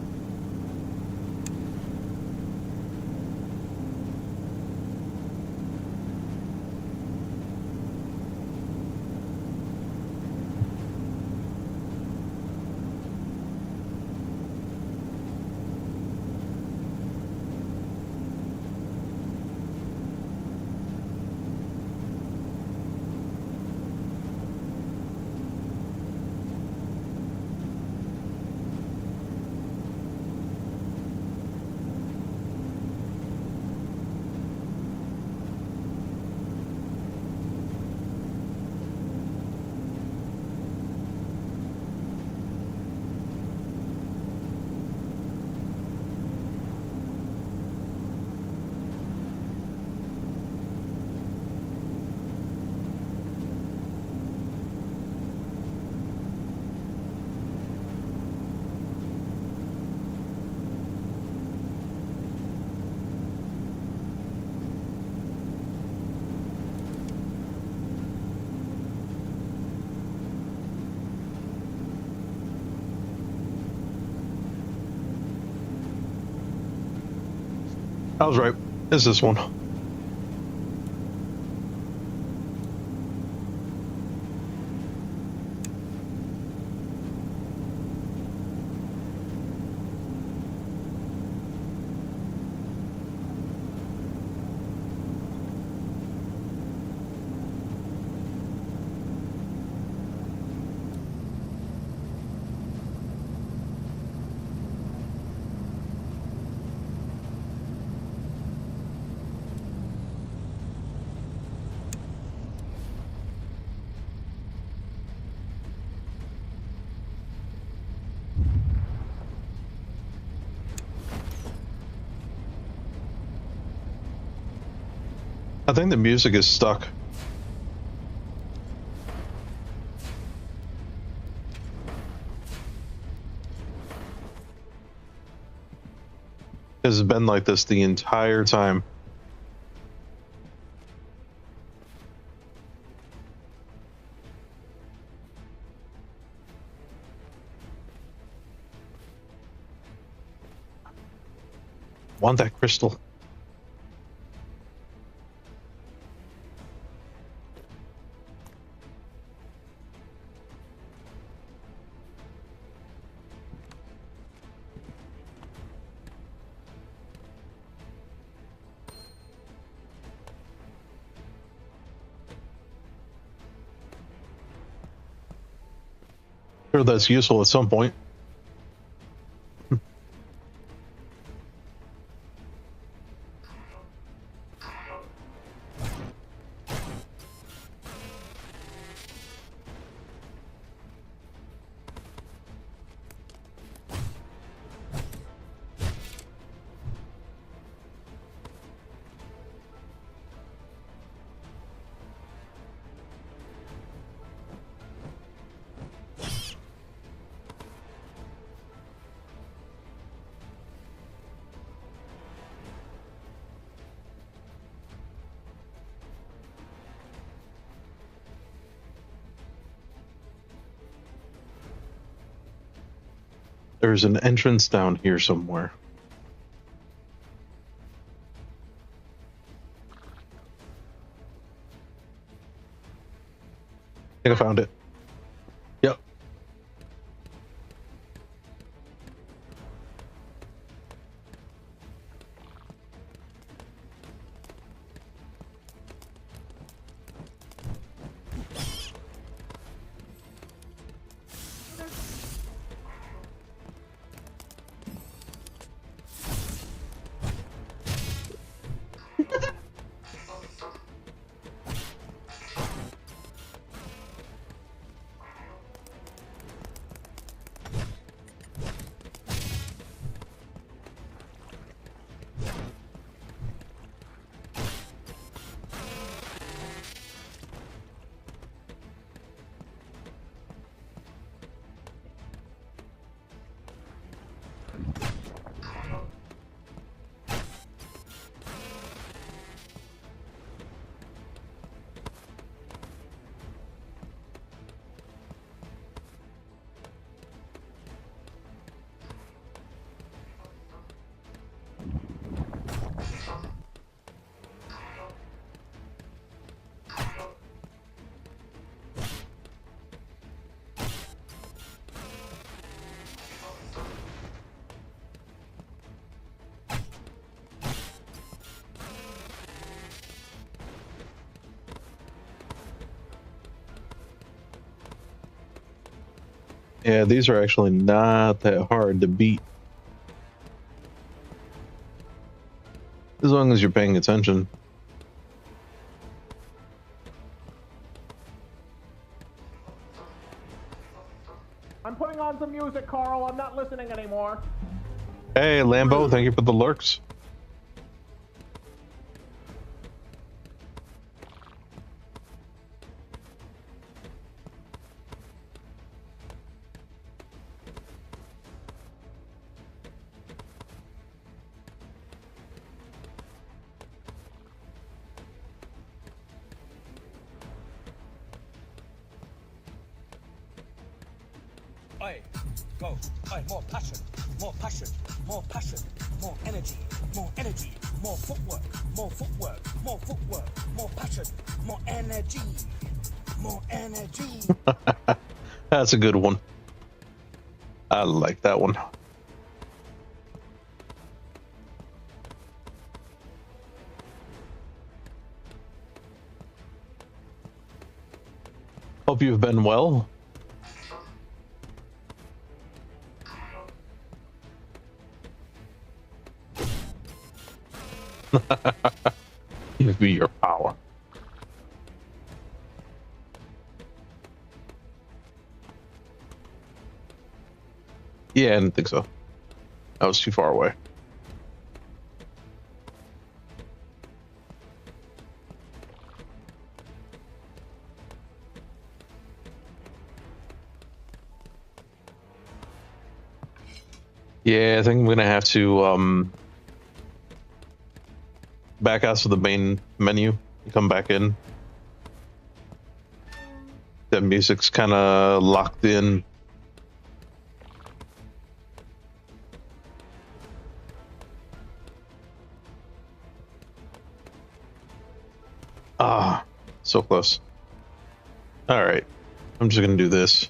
I was right. It's this one. I think the music is stuck. It's been like this the entire time. Want that crystal? Sure, that's useful at some point. There's an entrance down here somewhere. I think I found it. Yep. Yeah, these are actually not that hard to beat. As long as you're paying attention. I'm putting on some music, Carl. I'm not listening anymore. Hey, Lambo, thank you for the lurks. Oi, go. Oi, more passion, more passion, more passion, more energy, more energy, more footwork, more footwork, more footwork, more passion, more energy, more energy. That's a good one. I like that one. Hope you've been well. Give me your power. Yeah, I didn't think so. That was too far away. Yeah, I think I'm gonna have to back out to the main menu and come back in. That music's kind of locked in. so close. All right. I'm just going to do this.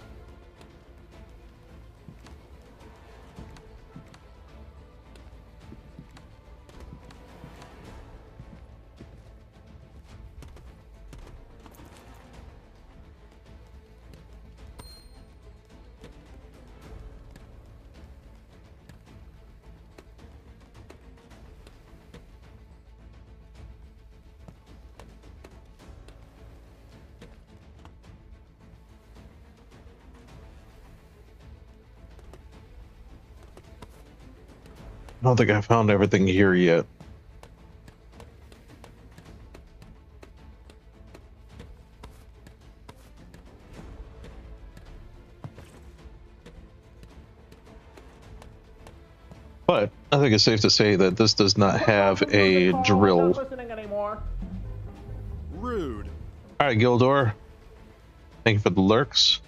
I don't think I found everything here yet. But I think it's safe to say that this does not have a drill. I'm not listening anymore. Rude. All right, Gildor. Thank you for the lurks.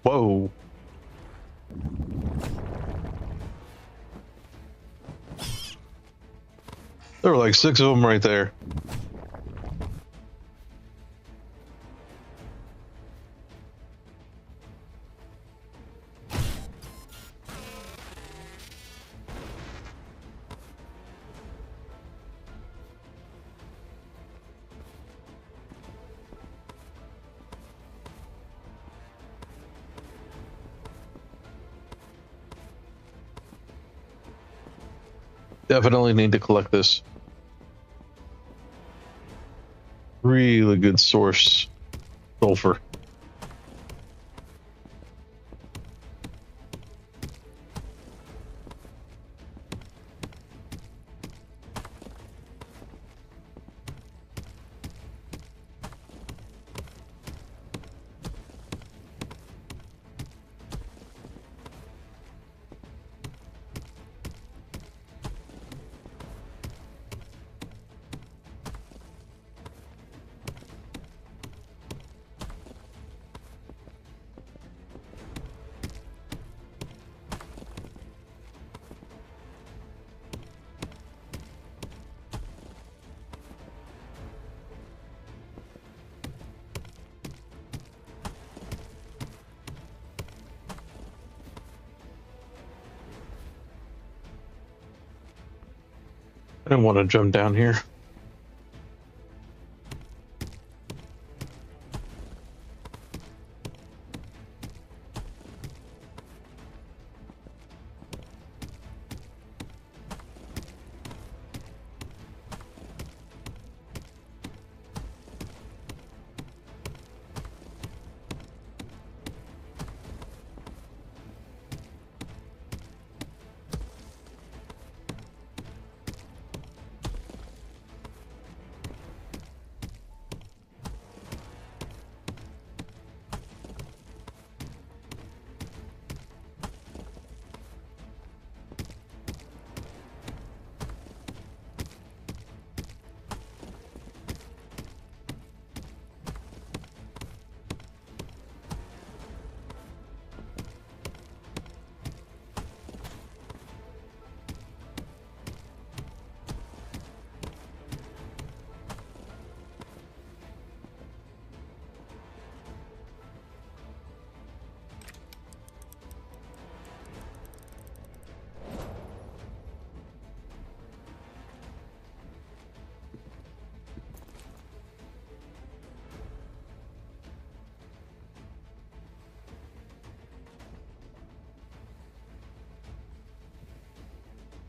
Whoa. There were like 6 of them right there. Definitely need to collect this. Really good source sulfur. I didn't want to jump down here.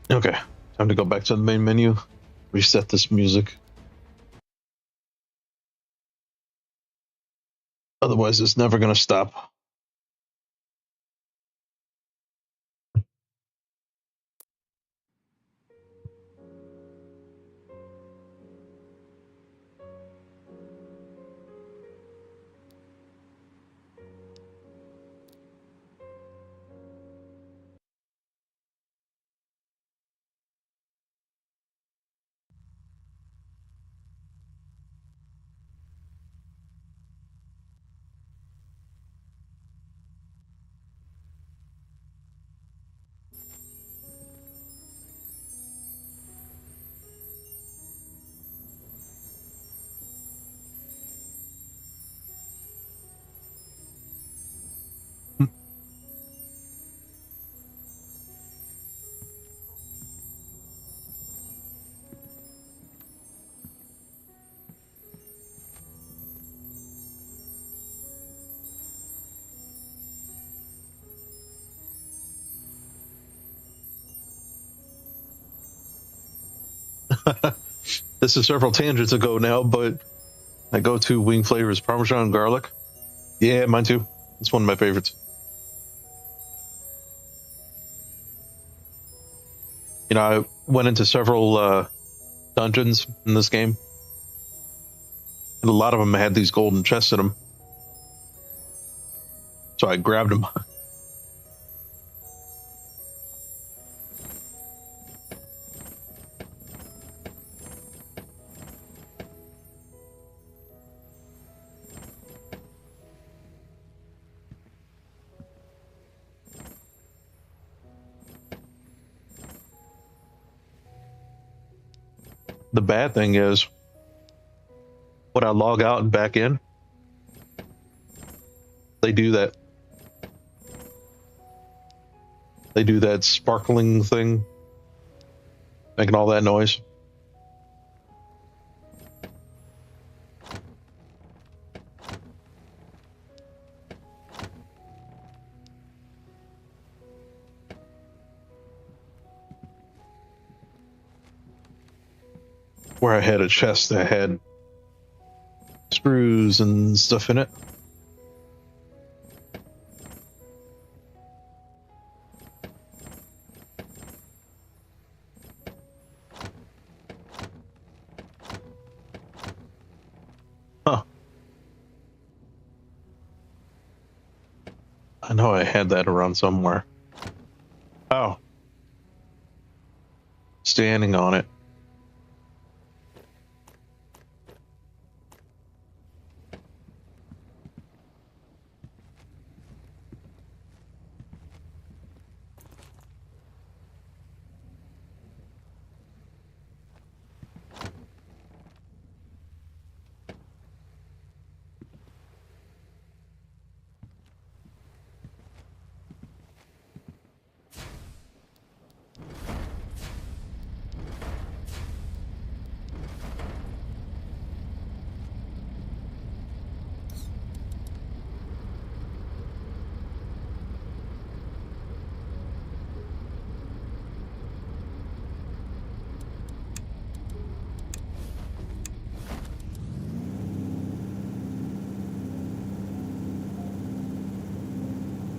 Okay, time to go back to the main menu, reset this music. Otherwise, it's never going to stop. This is several tangents ago now, but my go-to wing flavor is Parmesan and garlic. Yeah, mine too. It's one of my favorites. You know, I went into several dungeons in this game, and a lot of them had these golden chests in them. So I grabbed them. The bad thing is, when I log out and back in, they do that. They do that sparkling thing, making all that noise. Where I had a chest that had screws and stuff in it. Huh. I know I had that around somewhere. Oh. Standing on it.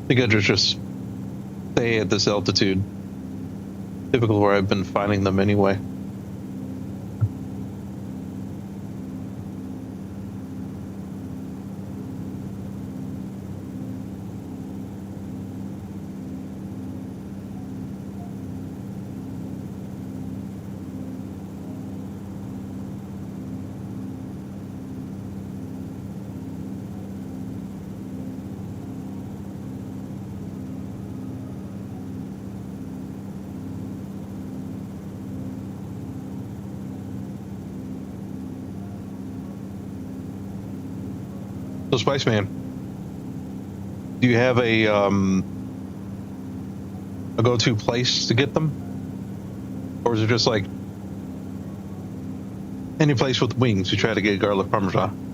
I think I just stay at this altitude. Typical where I've been finding them anyway. So, Spiceman, do you have a go-to place to get them, or is it just like any place with wings? You try to get garlic parmesan.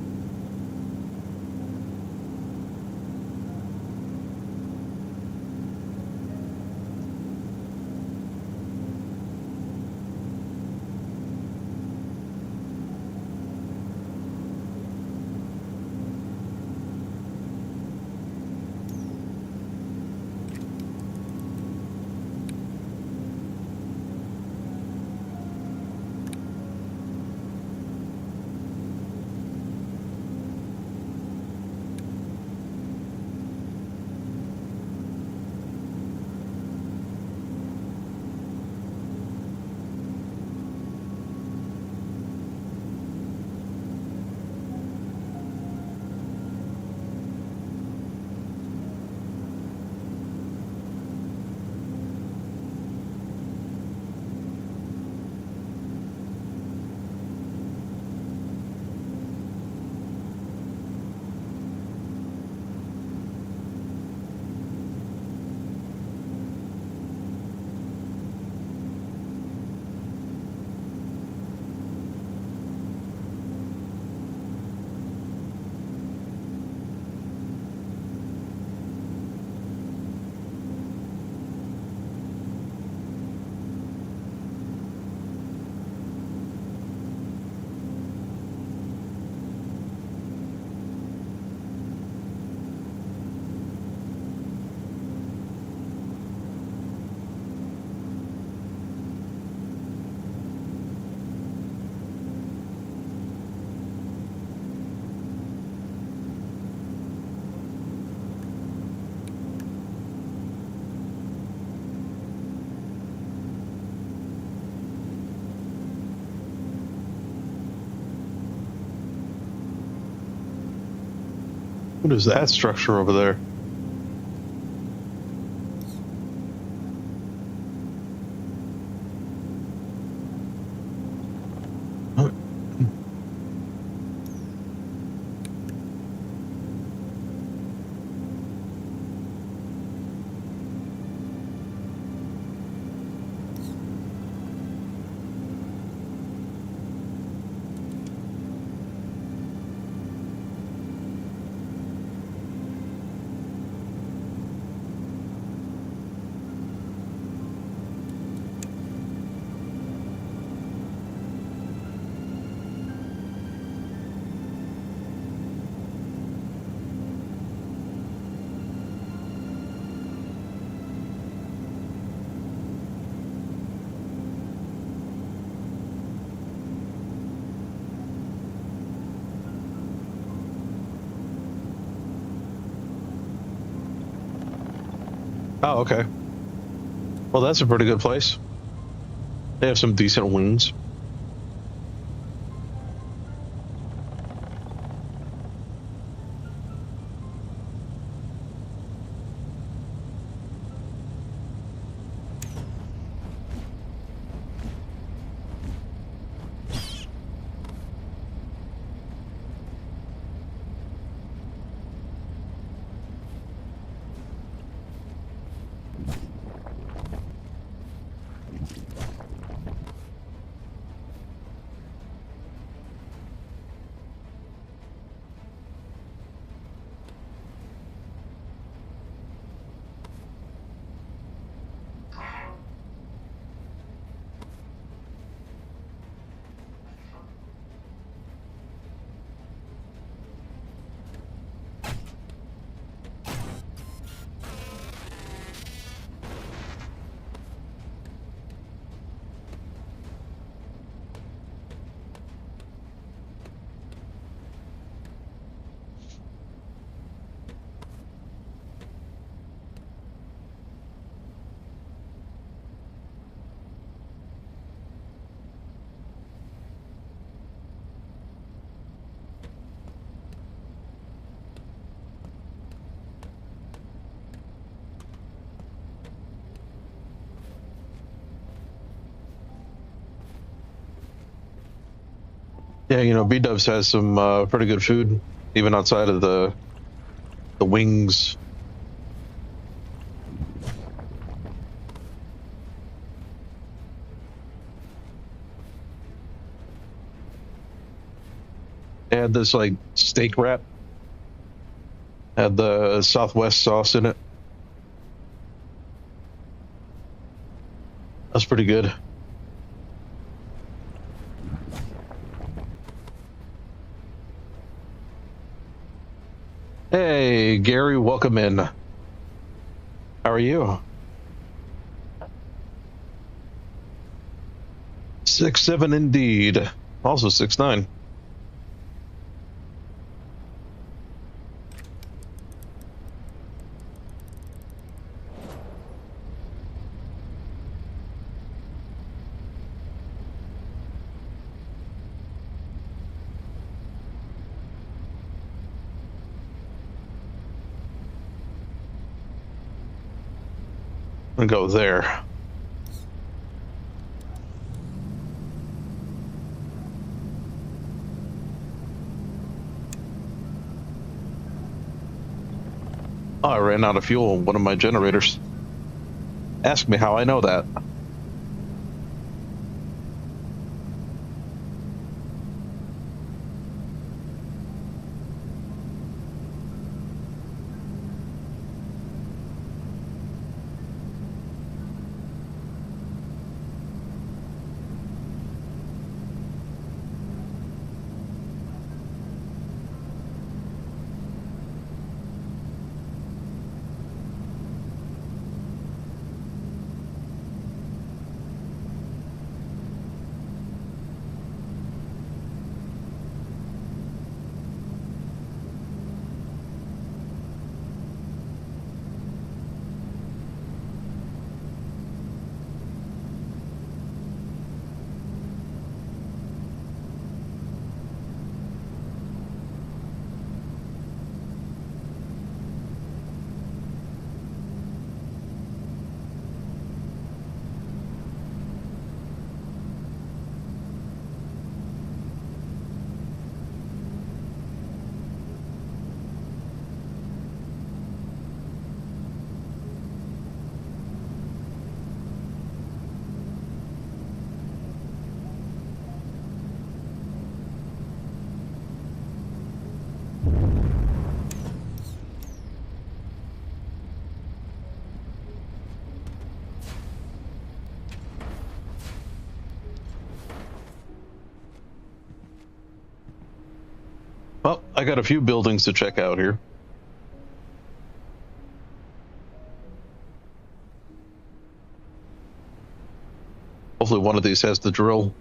What is that structure over there? Oh, okay. Well, that's a pretty good place. They have some decent wings. Yeah, you know, B-Dubs has some pretty good food, even outside of the wings. They had this like steak wrap, had the Southwest sauce in it. That's pretty good. Hey, Gary, welcome in. How are you? 6'7" indeed. Also 6'9". And go there. Oh, I ran out of fuel in one of my generators. Ask me how I know that. Well, I got a few buildings to check out here. Hopefully one of these has the drill.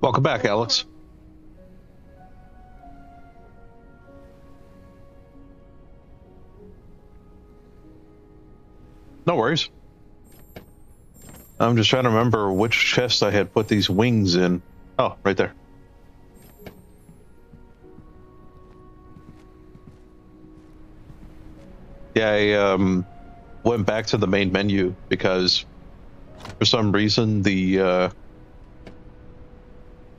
Welcome back, Alex. No worries. I'm just trying to remember which chest I had put these wings in. Oh, right there. Yeah, I went back to the main menu because for some reason the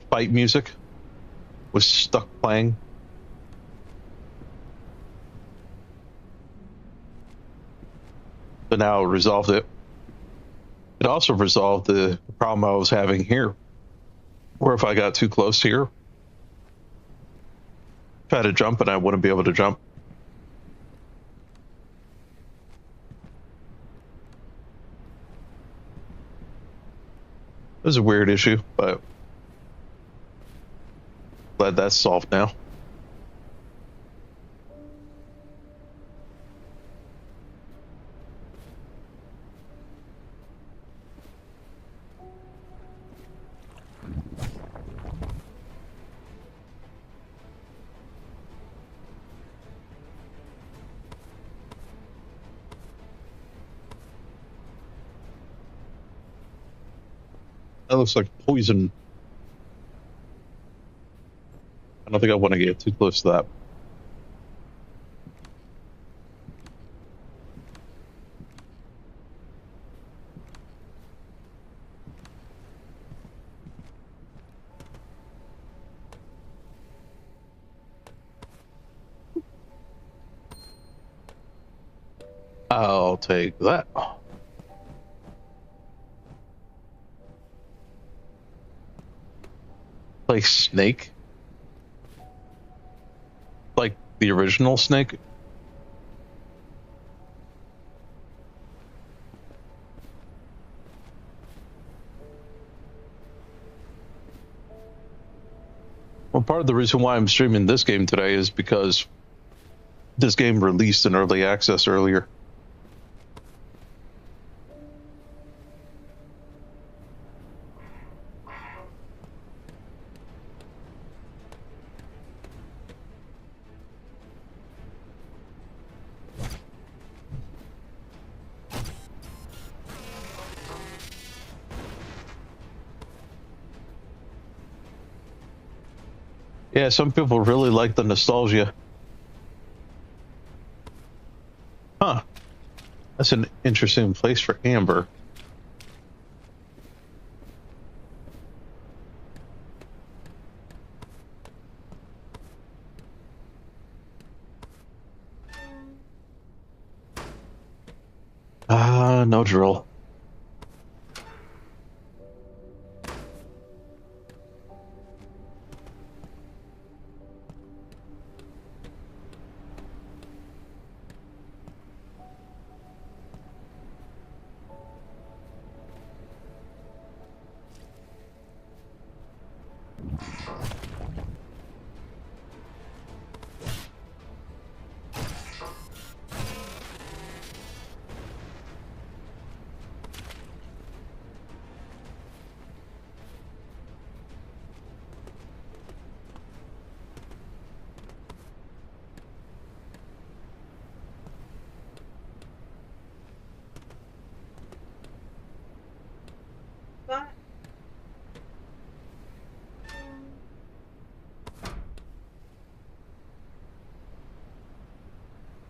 fight music was stuck playing. But now it resolved it. It also resolved the problem I was having here, where if I got too close here, try to jump and I wouldn't be able to jump. It was a weird issue, but glad that's solved now. That looks like poison. I don't think I want to get too close to that. I'll take that. Like Snake? Like the original Snake? Well, part of the reason why I'm streaming this game today is because this game released in early access earlier. Yeah, some people really like the nostalgia. Huh. That's an interesting place for Amber. No drill.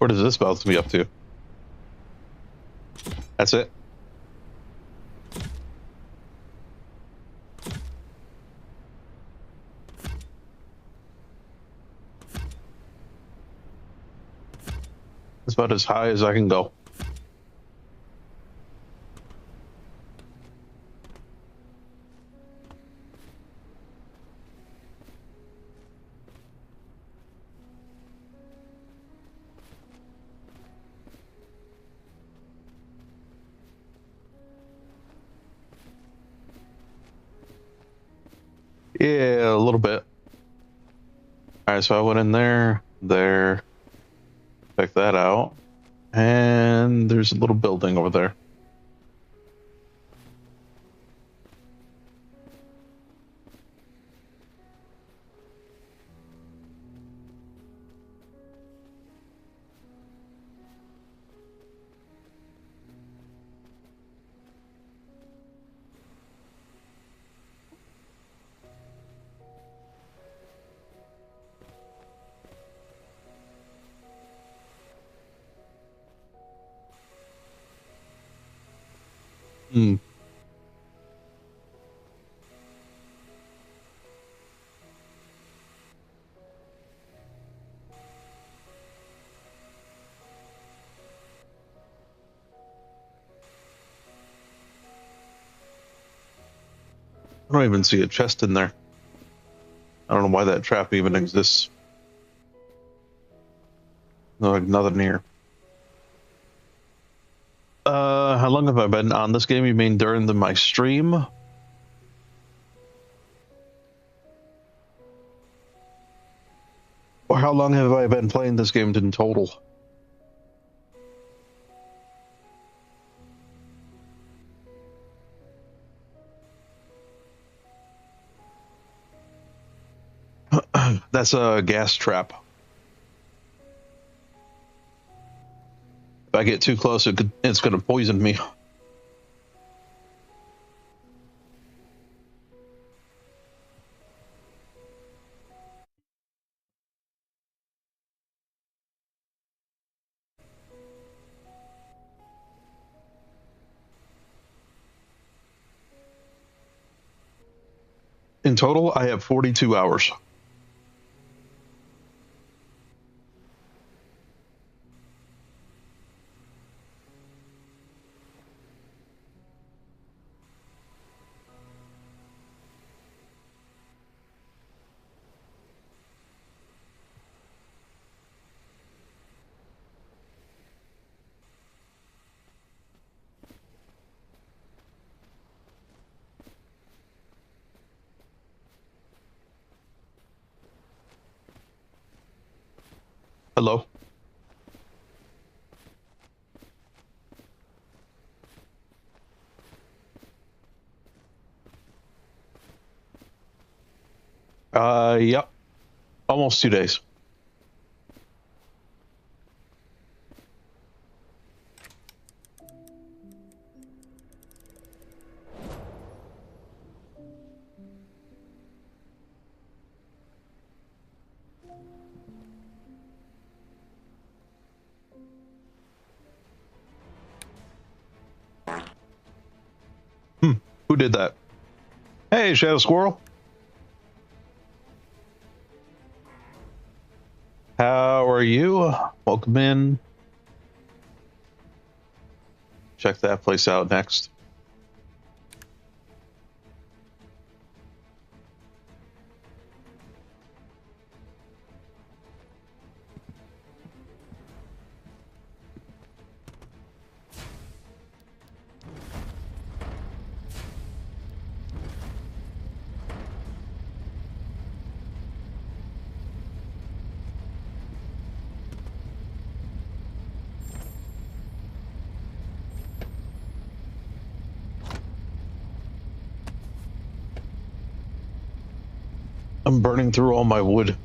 What is this about to be up to? That's it. It's about as high as I can go. Yeah, a little bit. All right, so I went in there, check that out, and there's a little building over there. Hmm. I don't even see a chest in there. I don't know why that trap even exists. No, like nothing here. How long have I been on this game? You mean during my stream? Or how long have I been playing this game in total? That's a gas trap. If I get too close, it's going to poison me. In total, I have 42 hours. Hello? Yep. Almost 2 days. Who did that? Hey, Shadow Squirrel. How are you? Welcome in. Check that place out next. I'm burning through all my wood.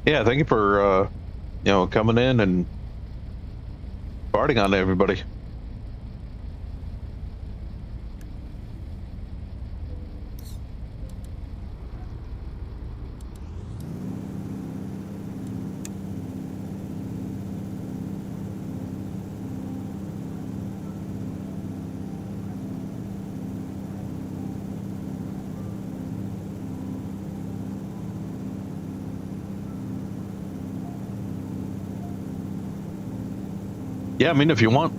Yeah, thank you for coming in and farting on everybody. Yeah, I mean, if you want.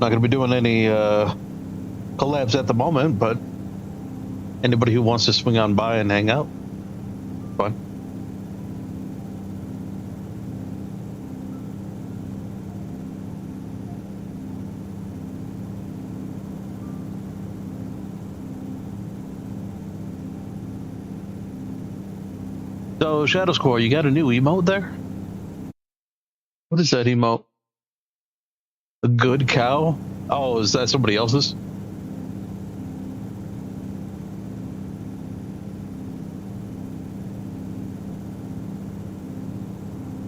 Not going to be doing any collabs at the moment, but anybody who wants to swing on by and hang out, fine. So, Shadow Square, you got a new emote there? What is that emote? A good cow? Oh, is that somebody else's?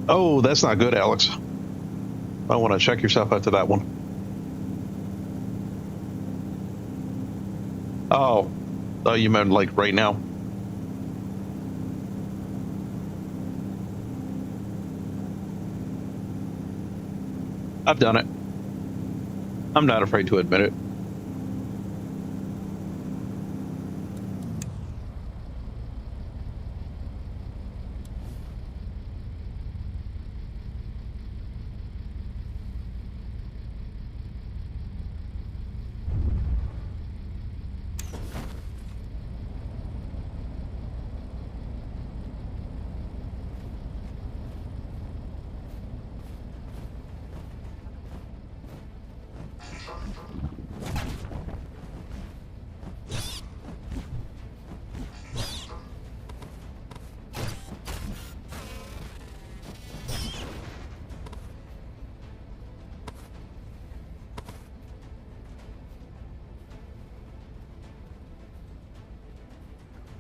Oh, that's not good, Alex. I want to check yourself after that one. Oh, you meant like right now. I've done it. I'm not afraid to admit it.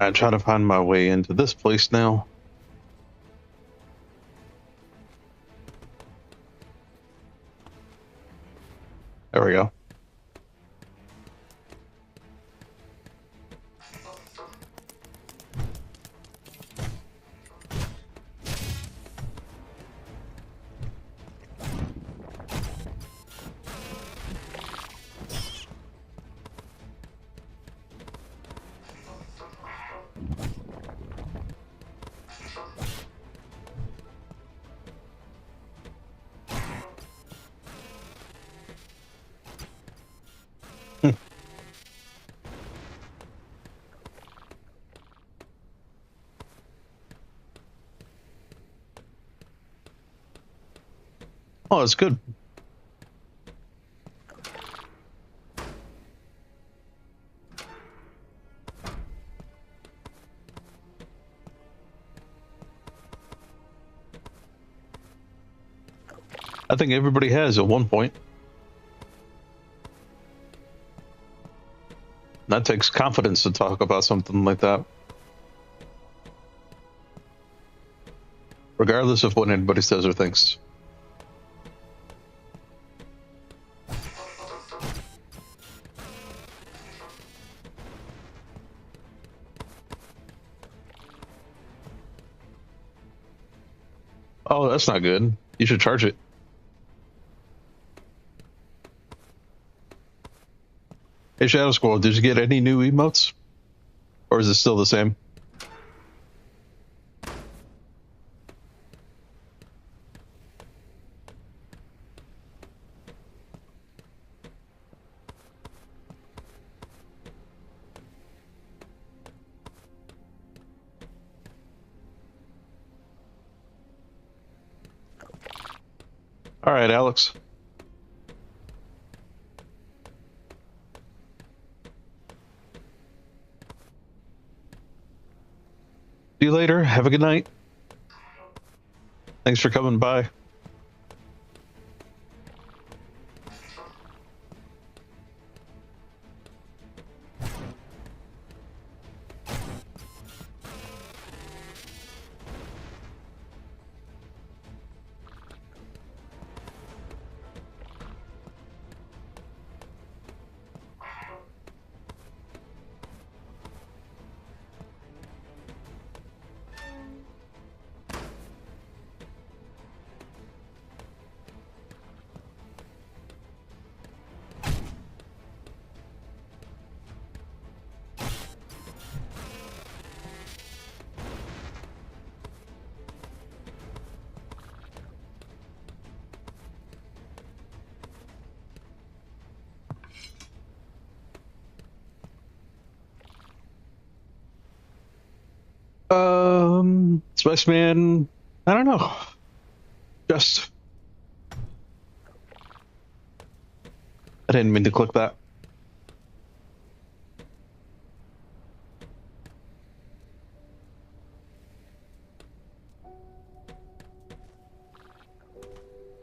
I'm trying to find my way into this place now. There we go. Oh, it's good. I think everybody has at one point. That takes confidence to talk about something like that. Regardless of what anybody says or thinks. Oh, that's not good. You should charge it. Hey, Shadow Squirrel, did you get any new emotes? Or is it still the same? All right, Alex. See you later. Have a good night. Thanks for coming by. Spaceman, I don't know. Just. I didn't mean to click that.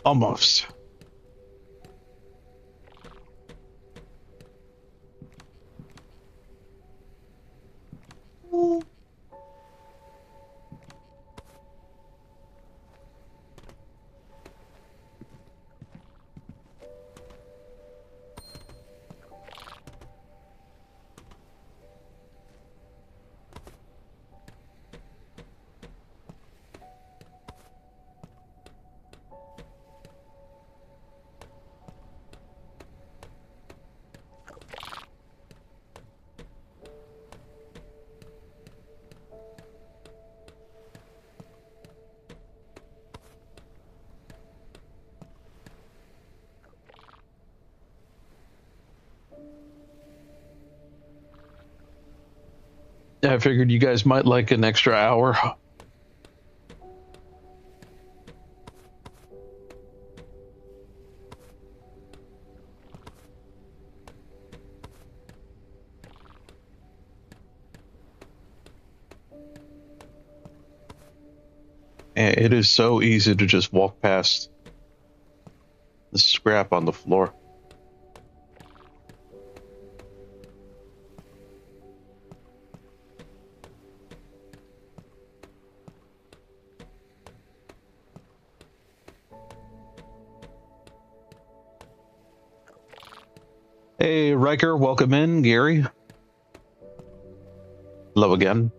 Almost. Yeah, I figured you guys might like an extra hour. And it is so easy to just walk past the scrap on the floor. Hey, Riker, welcome in. Gary. Hello again.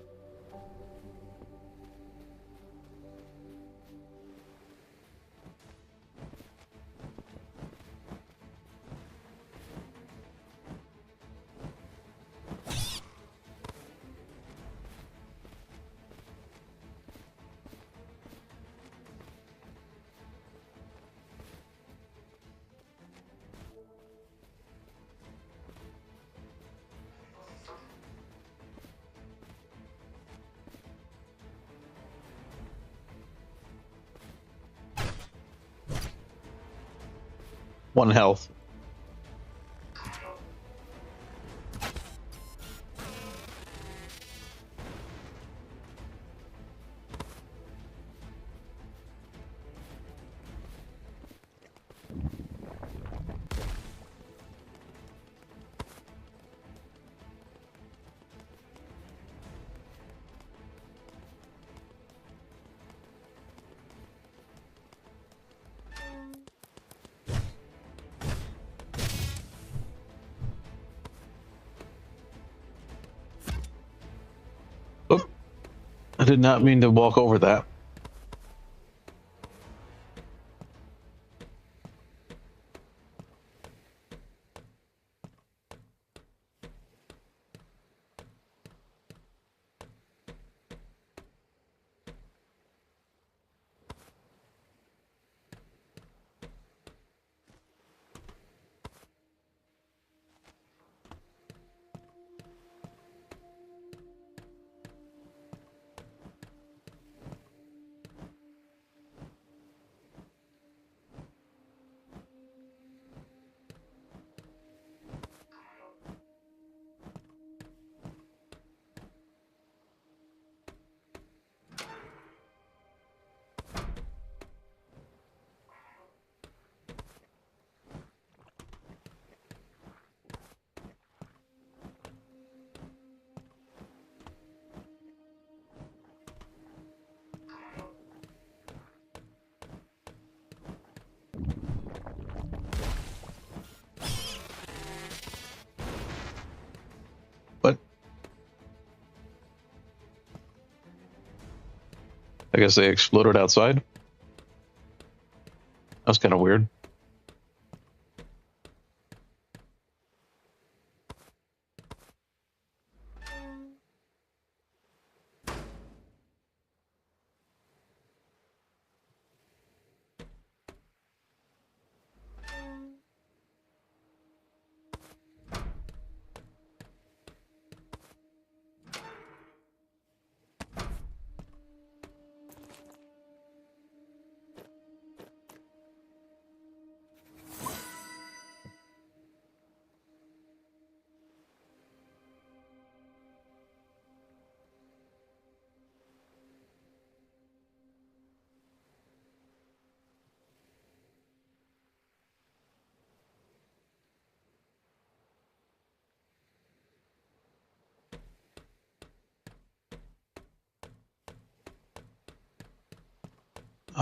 One health. Oh, I did not mean to walk over that. But I guess they exploded outside. That was kind of weird.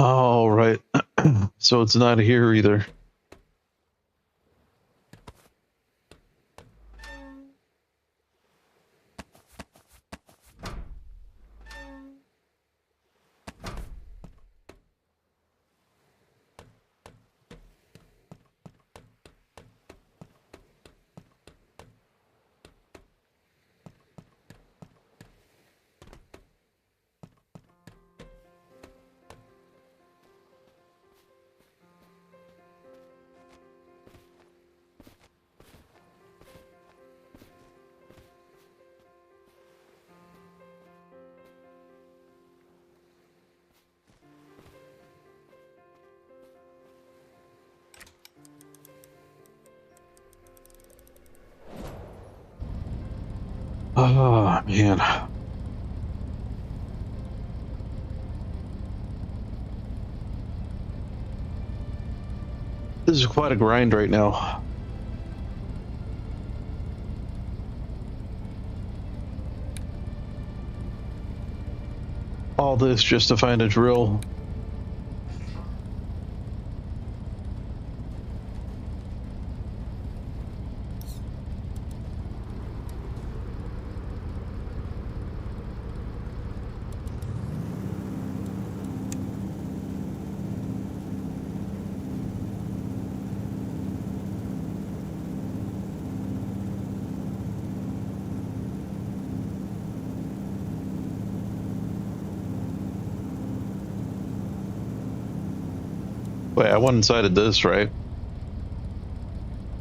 Oh, right. So it's not here either. Oh, man. This is quite a grind right now. All this just to find a drill. Wait, I went inside of this, right?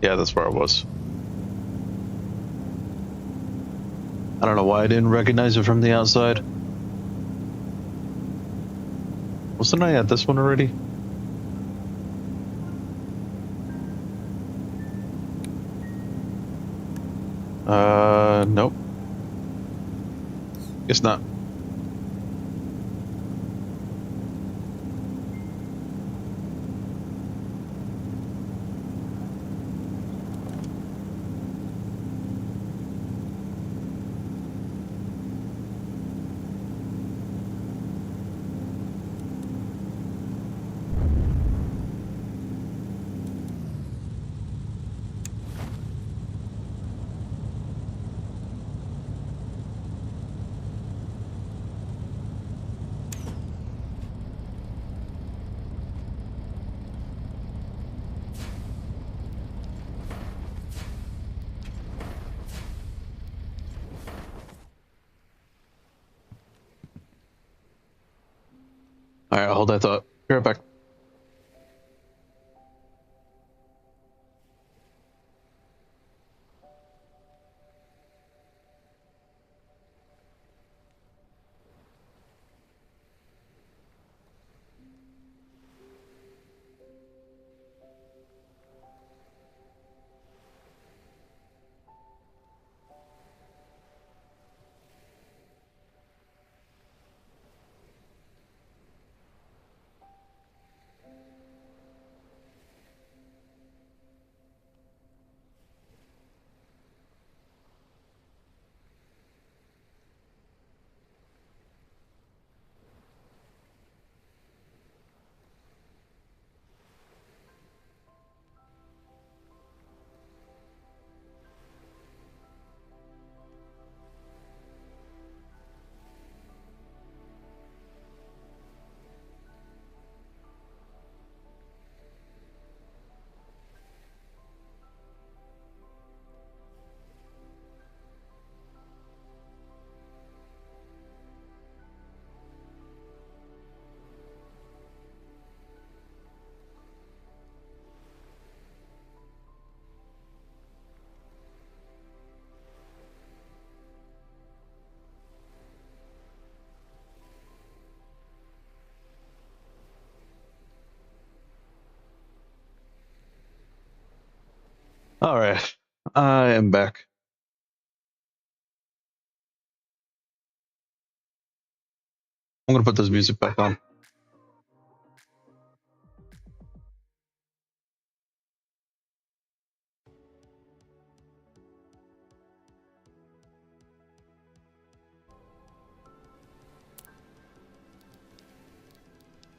Yeah, that's where I was. I don't know why I didn't recognize it from the outside. Wasn't I at this one already? Nope. Guess not. All right, hold that thought. Be right back. All right, I am back. I'm gonna put this music back on.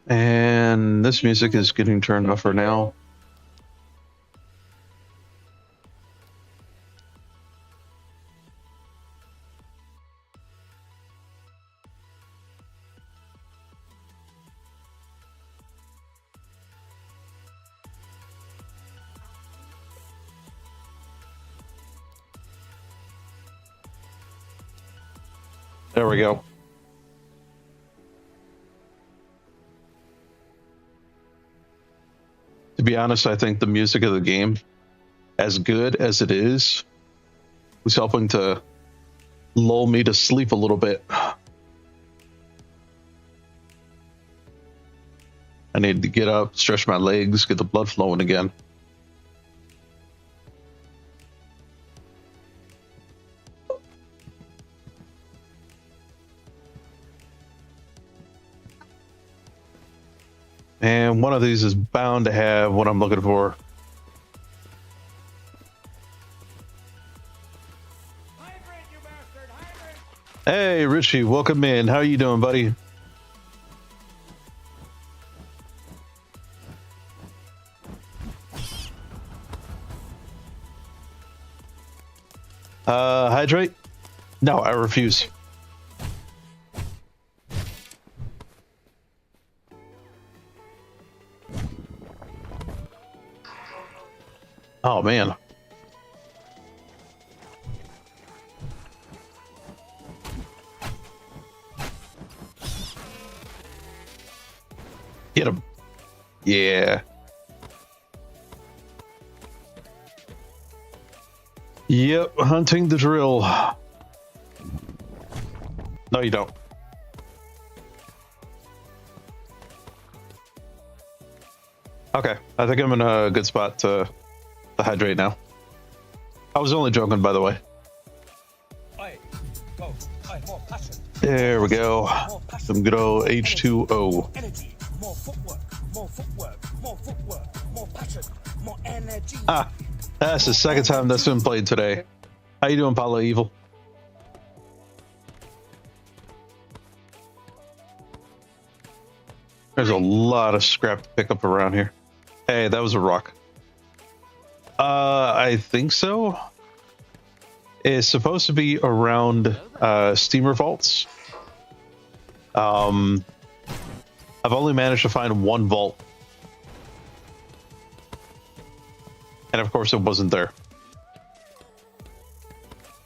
And this music is getting turned off for now. There we go. To be honest, I think the music of the game, as good as it is, was helping to lull me to sleep a little bit. I needed to get up, stretch my legs, get the blood flowing again. And one of these is bound to have what I'm looking for. Hydrate, you bastard! Hydrate! Hey, Richie, welcome in. How you doing, buddy? Hydrate? No, I refuse. Oh, man. Get him. Yeah. Yep, hunting the drill. No, you don't. Okay, I think I'm in a good spot to hydrate now. I was only joking, by the way. Oi, go. Oi, more passion. There we go. More passion. Some good old H2O. Energy, more footwork, more footwork, more footwork, more passion, more energy. Ah, that's the second time that's been played today. How you doing, Paulo Evil? There's a lot of scrap to pick up around here. Hey, that was a rock. I think so. It's supposed to be around steamer vaults. I've only managed to find one vault. And of course it wasn't there.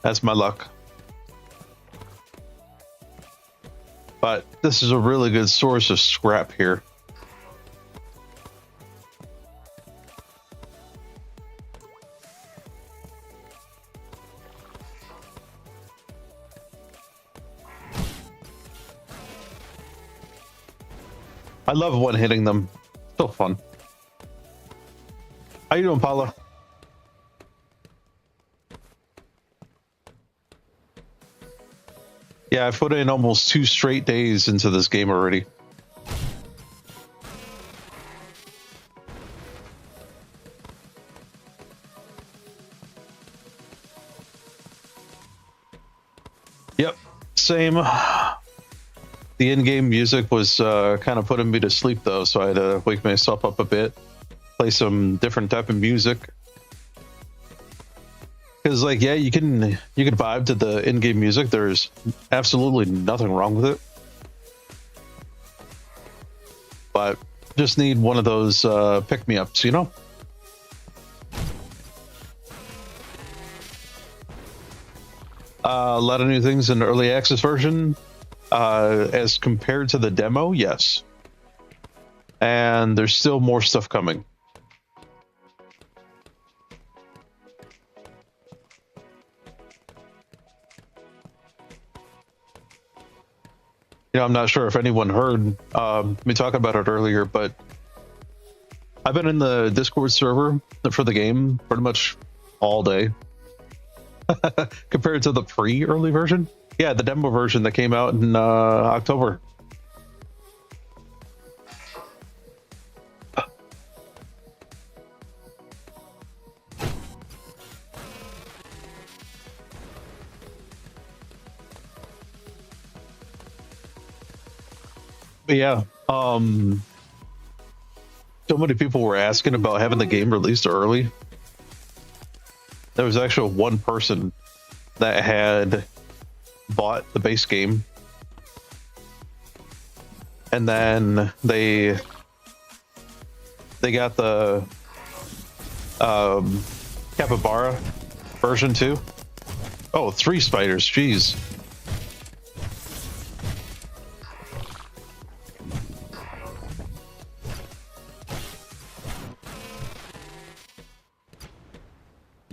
That's my luck. But this is a really good source of scrap here. I love one-hitting them. Still fun. How you doing, Paula? Yeah, I've put in almost 2 straight days into this game already. Yep, same. The in-game music was kind of putting me to sleep though, so I had to wake myself up a bit, play some different type of music. Because like, yeah, you can vibe to the in-game music. There's absolutely nothing wrong with it, but just need one of those pick-me-ups, you know. A lot of new things in the early access version. As compared to the demo, yes. And there's still more stuff coming. You know, I'm not sure if anyone heard me talk about it earlier, but I've been in the Discord server for the game pretty much all day. Compared to the pre-early version. Yeah, the demo version that came out in October. But yeah, so many people were asking about having the game released early. There was actually one person that had bought the base game, and then they got the capybara version too. Oh, 3 spiders, jeez.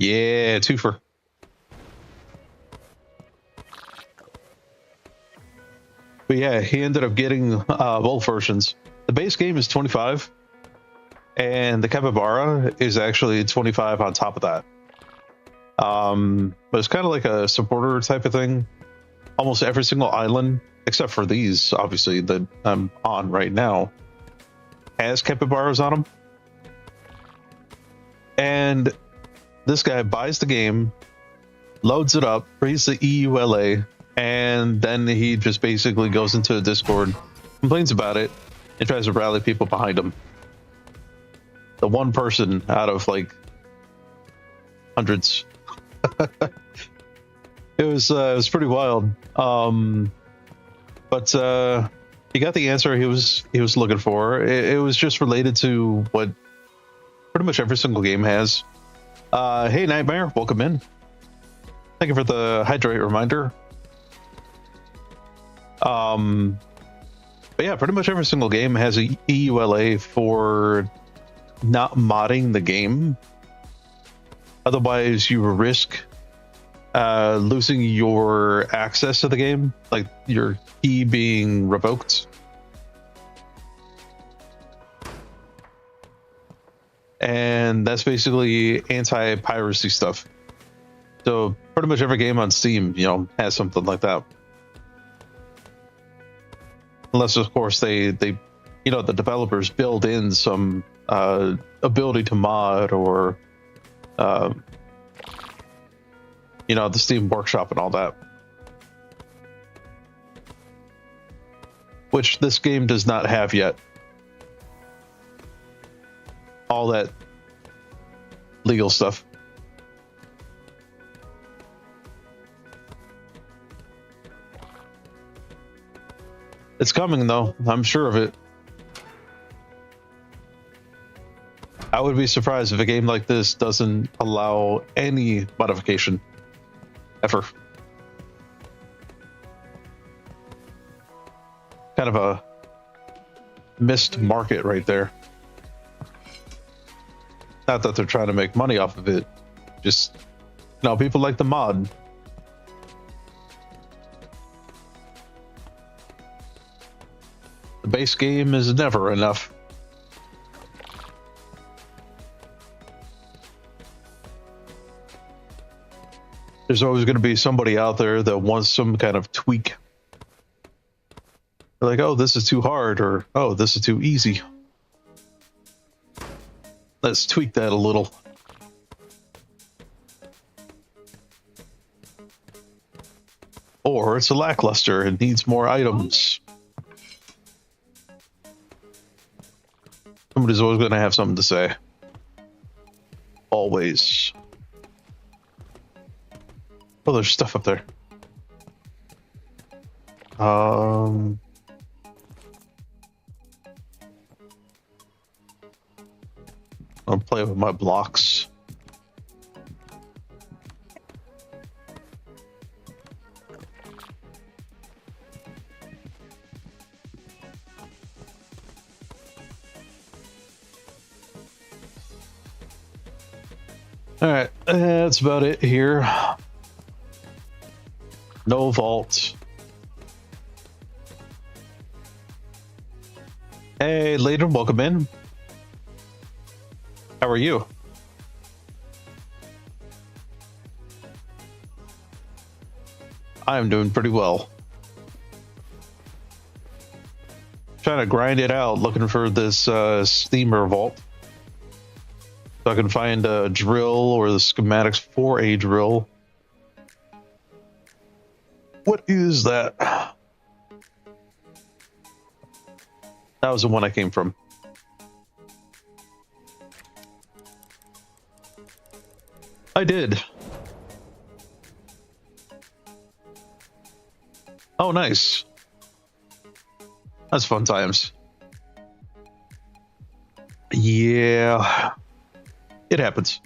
Yeah, twofer. But yeah, he ended up getting both versions. The base game is 25, and the capybara is actually 25 on top of that. But it's kind of like a supporter type of thing. Almost every single island, except for these, obviously, that I'm on right now, has capybaras on them. And this guy buys the game, loads it up, reads the EULA, and then he just basically goes into the Discord, complains about it, and tries to rally people behind him. The one person out of like hundreds. It was pretty wild. But he got the answer he was looking for. It was just related to what pretty much every single game has. Hey Nightmare, welcome in. Thank you for the hydrate reminder. But yeah, pretty much every single game has a EULA for not modding the game. Otherwise, you risk losing your access to the game, like your key being revoked. And that's basically anti-piracy stuff. So pretty much every game on Steam, has something like that. Unless, of course, they the developers build in some ability to mod, or the Steam Workshop and all that, which this game does not have yet. All that legal stuff. It's coming, though. I'm sure of it. I would be surprised if a game like this doesn't allow any modification ever. Kind of a missed market right there. Not that they're trying to make money off of it. Just, people like the mod. The base game is never enough. There's always going to be somebody out there that wants some kind of tweak. They're like, oh, this is too hard, or oh, this is too easy. Let's tweak that a little. Or it's a lackluster and needs more items. Somebody's always going to have something to say. Always. Oh, there's stuff up there. I'll play with my blocks. All right, that's about it here. No vault. Hey, Layden, welcome in. How are you? I'm doing pretty well. Trying to grind it out, looking for this steamer vault. So I can find a drill or the schematics for a drill. What is that? That was the one I came from. I did. Oh, nice. That's fun times. Yeah, it happens.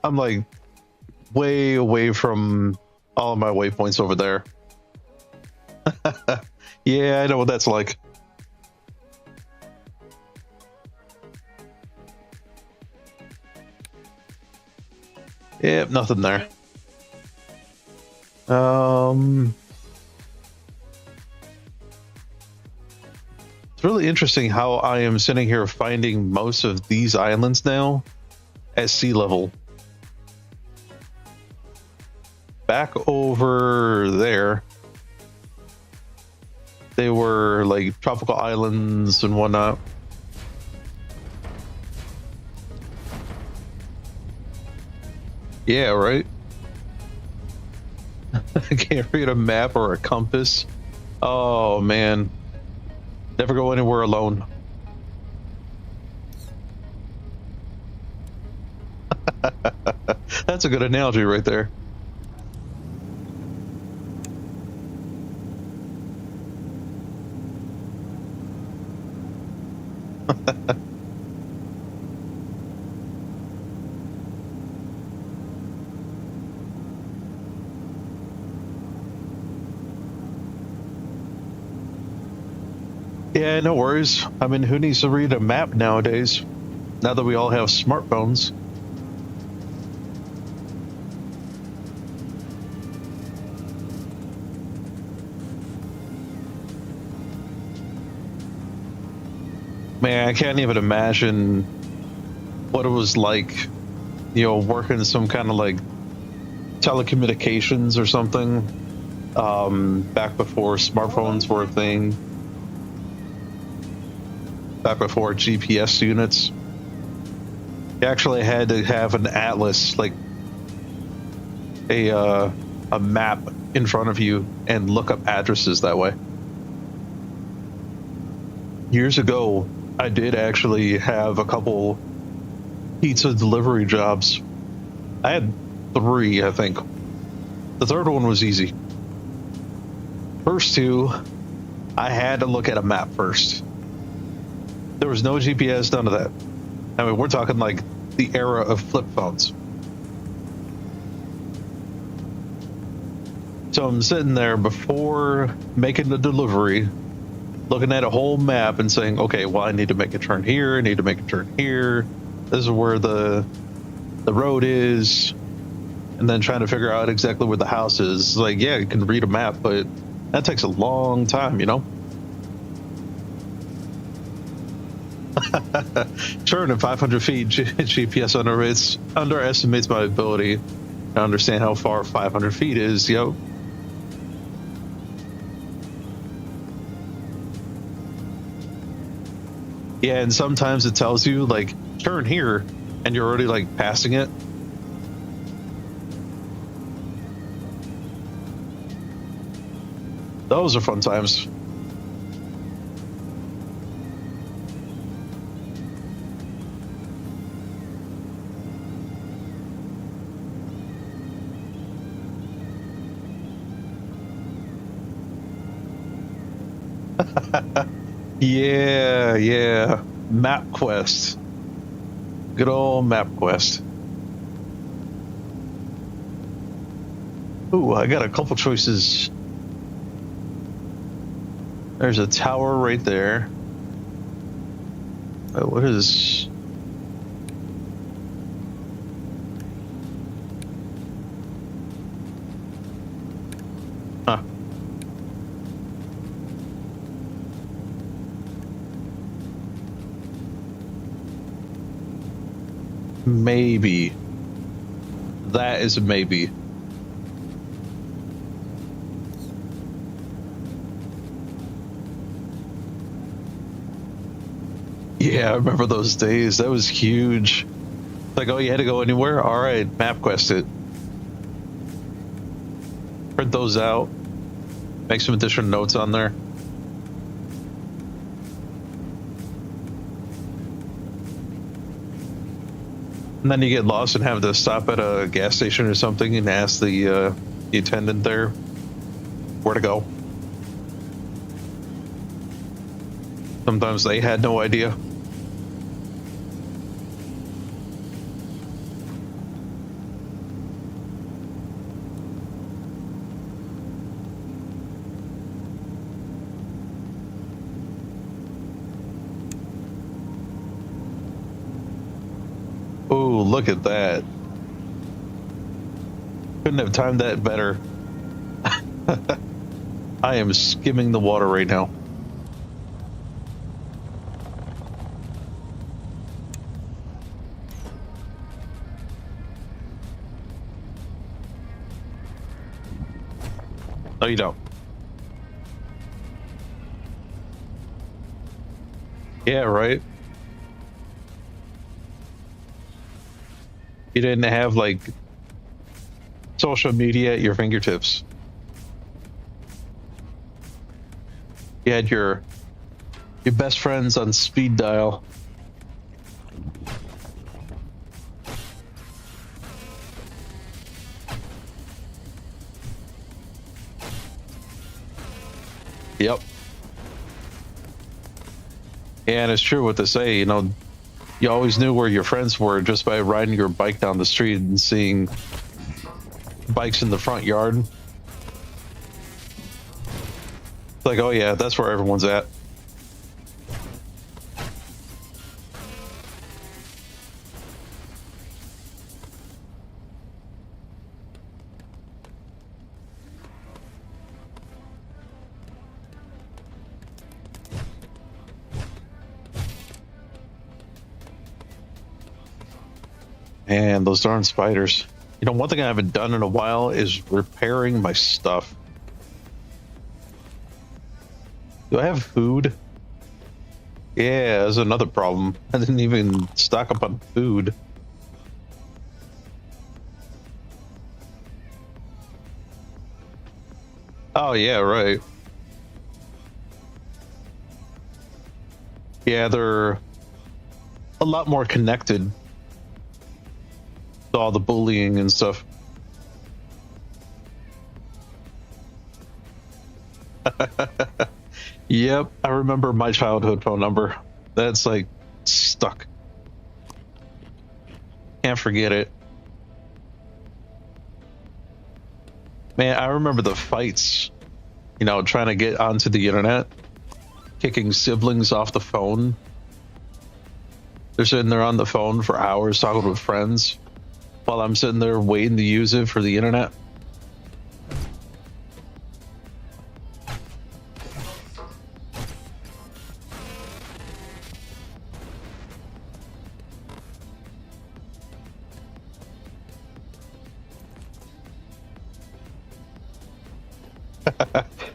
I'm like way away from all of my waypoints over there. Yeah, I know what that's like. Yep, nothing there. It's really interesting how I am sitting here finding most of these islands now at sea level. Back over there, they were like tropical islands and whatnot. Yeah, right? I can't read a map or a compass. Oh, man. Never go anywhere alone. That's a good analogy right there. Yeah, no worries. I mean, who needs to read a map nowadays? Now that we all have smartphones. Man, I can't even imagine what it was like, you know, working some kind of like telecommunications or something, back before smartphones were a thing, back before GPS units. You actually had to have an atlas, like a map in front of you, and look up addresses that way. Years ago, I did actually have a couple pizza delivery jobs. I had 3, I think. The third one was easy. First 2, I had to look at a map first. There was no GPS, none of that. I mean, we're talking like the era of flip phones. So I'm sitting there before making the delivery, looking at a whole map and saying, okay, well, I need to make a turn here, I need to make a turn here. This is where the road is. And then trying to figure out exactly where the house is. Like, yeah, you can read a map, but that takes a long time, you know? Sure, at 500 feet, GPS underestimates my ability to understand how far 500 feet is, yo. Yeah, and sometimes it tells you, like, turn here, and you're already, like, passing it. Those are fun times. Yeah. MapQuest. Good old MapQuest. Ooh, I got a couple choices. There's a tower right there. What is... Huh. Maybe. That is a maybe. Yeah, I remember those days. That was huge. Like, oh, you had to go anywhere? All right, MapQuest it. Print those out. Make some additional notes on there. And then you get lost and have to stop at a gas station or something and ask the attendant there where to go. Sometimes they had no idea. Oh, look at that. Couldn't have timed that better. I am skimming the water right now. No, you don't. Yeah, right. You didn't have like social media at your fingertips. You had your best friends on speed dial. Yep. And it's true what they say, you know, you always knew where your friends were just by riding your bike down the street and seeing bikes in the front yard. It's like, oh yeah, that's where everyone's at. And those darn spiders. You know, one thing I haven't done in a while is repairing my stuff. Do I have food? Yeah, that's another problem. I didn't even stock up on food. Oh, yeah, right. Yeah, they're a lot more connected to all the bullying and stuff. Yep, I remember my childhood phone number. That's like stuck. Can't forget it. Man, I remember the fights, you know, trying to get onto the internet, kicking siblings off the phone. They're sitting there on the phone for hours talking with friends while I'm sitting there waiting to use it for the internet.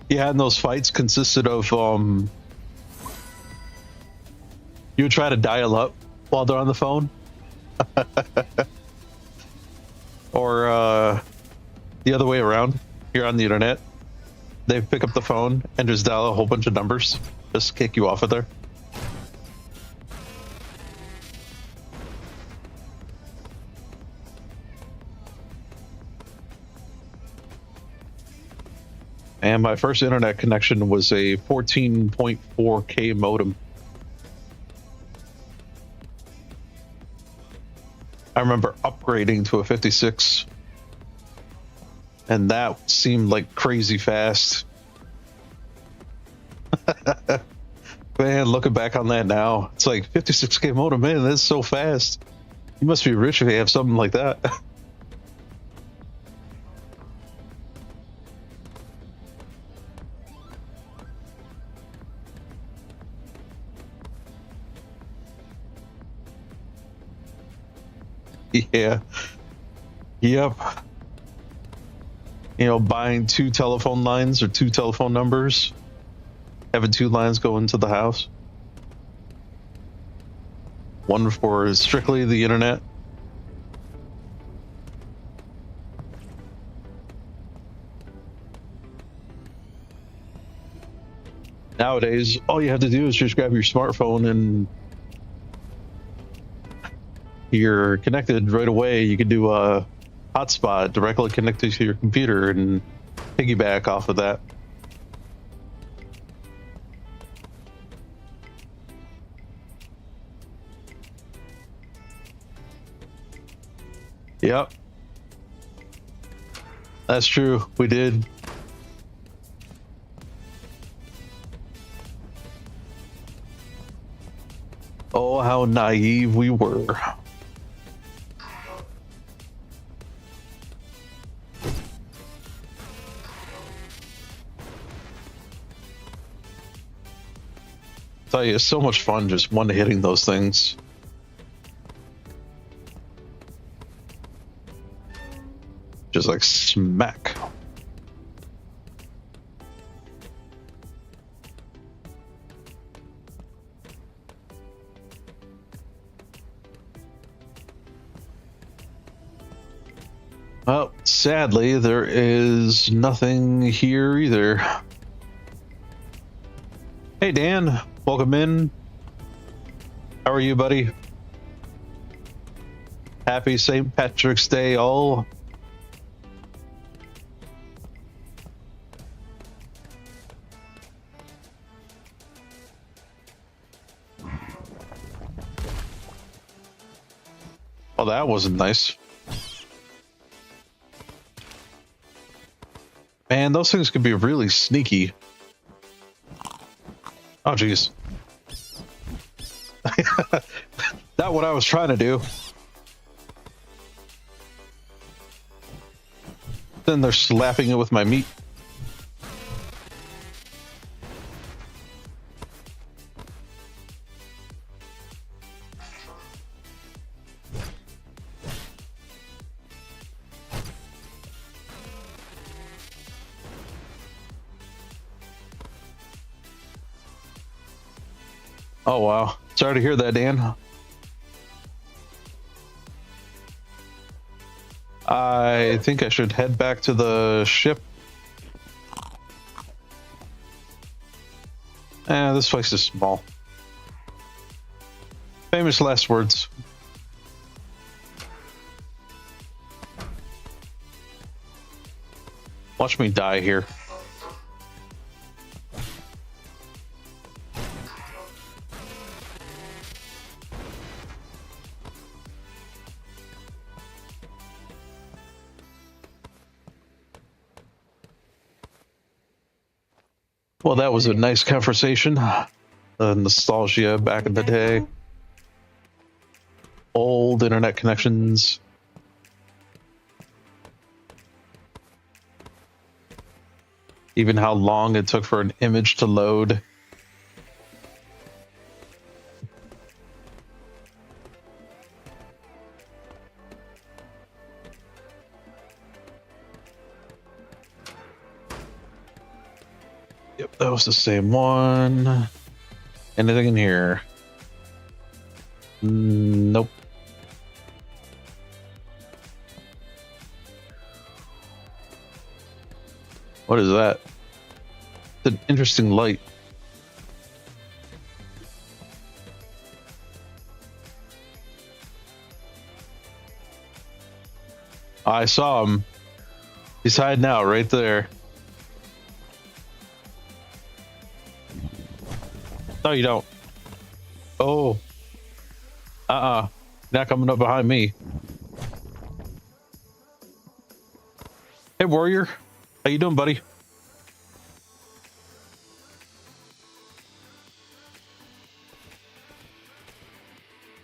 Yeah, and those fights consisted of you would try to dial up while they're on the phone. Or the other way around. You're on the internet. They pick up the phone and just dial a whole bunch of numbers. Just kick you off of there. And my first internet connection was a 14.4K modem. I remember upgrading to a 56, and that seemed like crazy fast. Man, looking back on that now, it's like 56K modem, man, that's so fast. You must be rich if you have something like that. Yeah. Yep. You know, buying 2 telephone lines or 2 telephone numbers, having 2 lines go into the house. One for strictly the internet. Nowadays, all you have to do is just grab your smartphone and you're connected right away, you can do a hotspot directly connected to your computer and piggyback off of that. Yep. That's true. We did. Oh, how naive we were. Tell you, it's so much fun just one-hitting those things. Just like smack. Well, sadly, there is nothing here either. Hey, Dan. Welcome in. How are you, buddy? Happy St. Patrick's Day, all. Oh, that wasn't nice. Man, those things can be really sneaky. Oh, geez. Not what I was trying to do. Then they're slapping it with my meat. Oh, wow. Sorry to hear that, Dan. I think I should head back to the ship. This place is small. Famous last words. Watch me die here. Well, that was a nice conversation. Nostalgia back in the day. Old internet connections. Even how long it took for an image to load. Yep, that was the same one. Anything in here? Nope. What is that? It's an interesting light. I saw him. He's hiding out right there. No, you don't. Oh. Not coming up behind me. Hey, warrior. How you doing, buddy?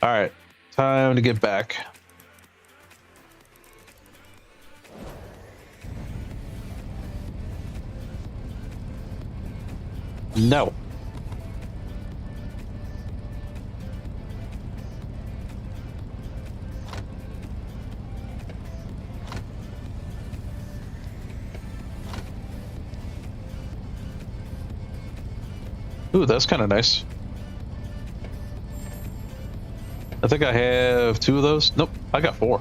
All right. Time to get back. No. Ooh, that's kind of nice. I think I have 2 of those. Nope, I got 4.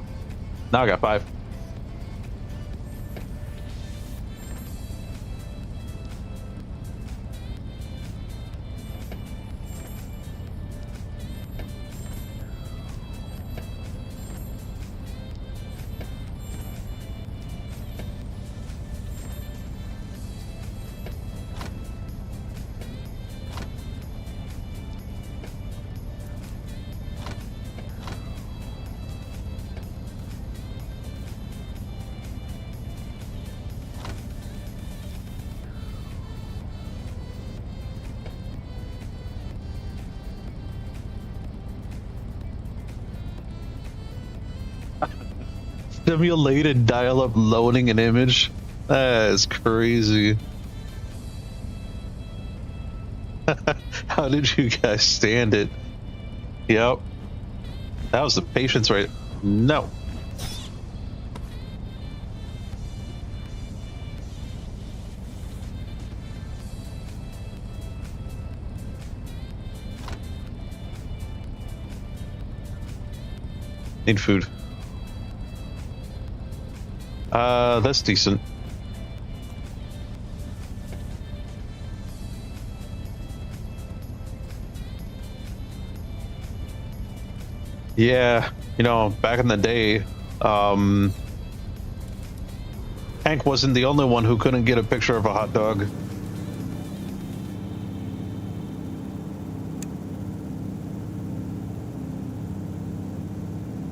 Now I got 5. Simulated dial-up loading an image. That is crazy. How did you guys stand it? Yep. That was the patience right. No. Need food. That's decent. Yeah, you know, back in the day, Hank wasn't the only one who couldn't get a picture of a hot dog.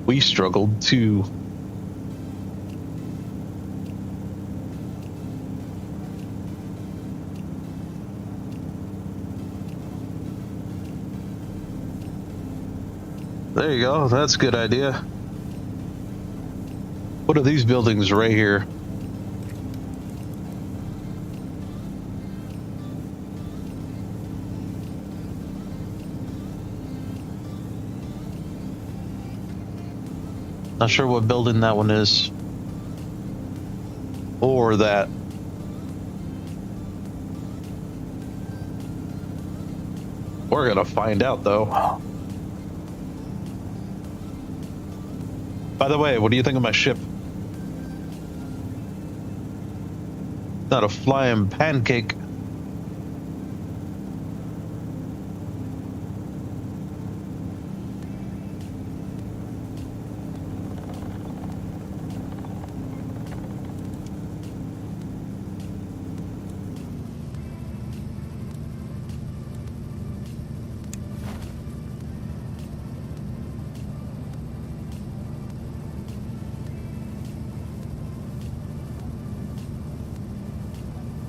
We struggled too. There you go. That's a good idea. What are these buildings right here? Not sure what building that one is. Or that. We're gonna find out though. By the way, what do you think of my ship? Not a flying pancake.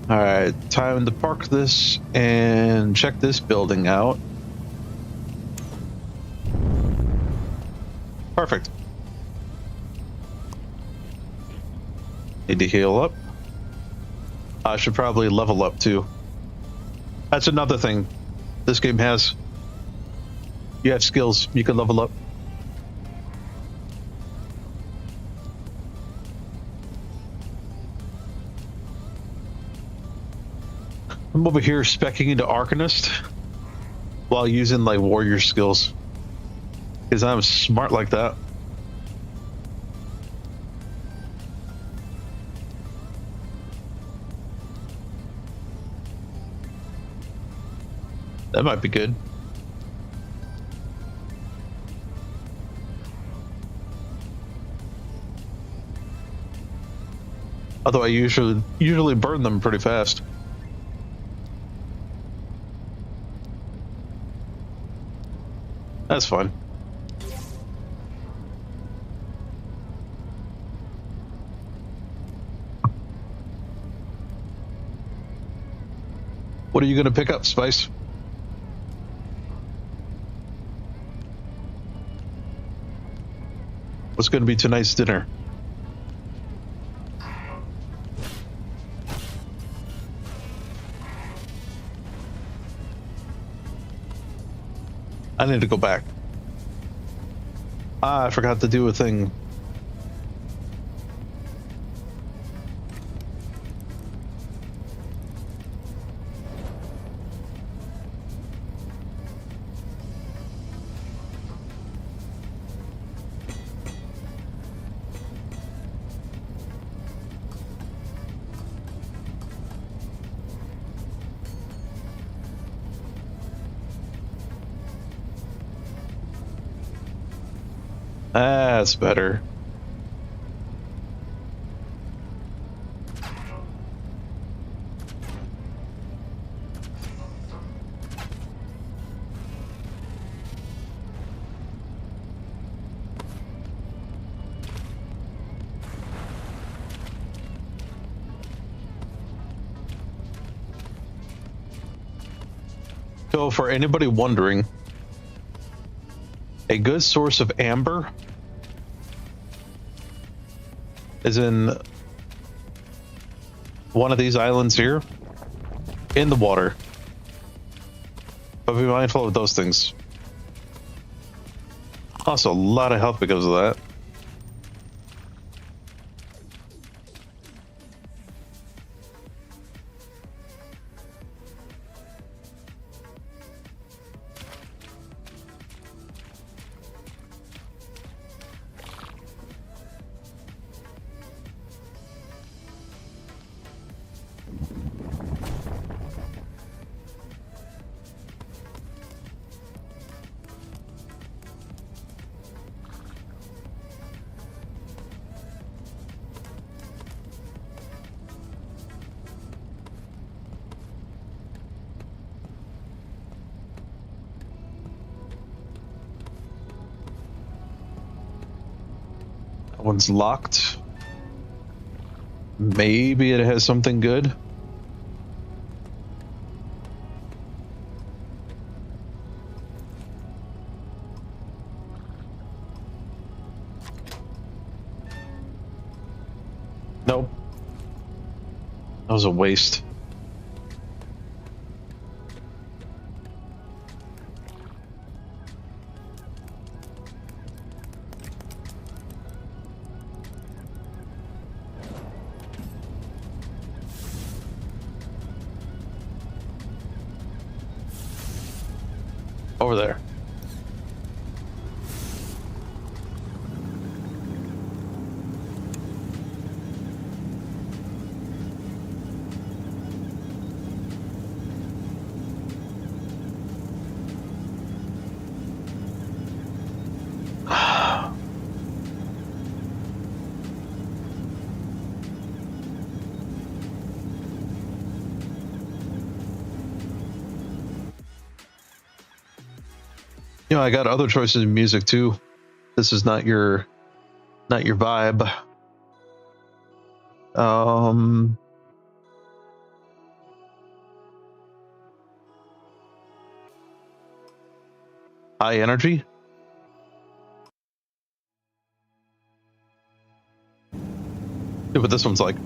All right, time to park this and check this building out. Perfect. Need to heal up. I should probably level up too. That's another thing this game has. You have skills, you can level up. I'm over here speccing into Arcanist while using like warrior skills because I'm smart like that. That might be good. Although I usually burn them pretty fast. That's fine. What are you gonna pick up, Spice? What's gonna be tonight's dinner? I need to go back. I forgot to do a thing. That's better. So for anybody wondering, a good source of amber is in one of these islands here in the water. But be mindful of those things. Also, a lot of health because of that. That one's locked. Maybe it has something good. Nope. That was a waste. Over there. You know, I got other choices in music too. This is not your vibe. High energy. See what this one's like.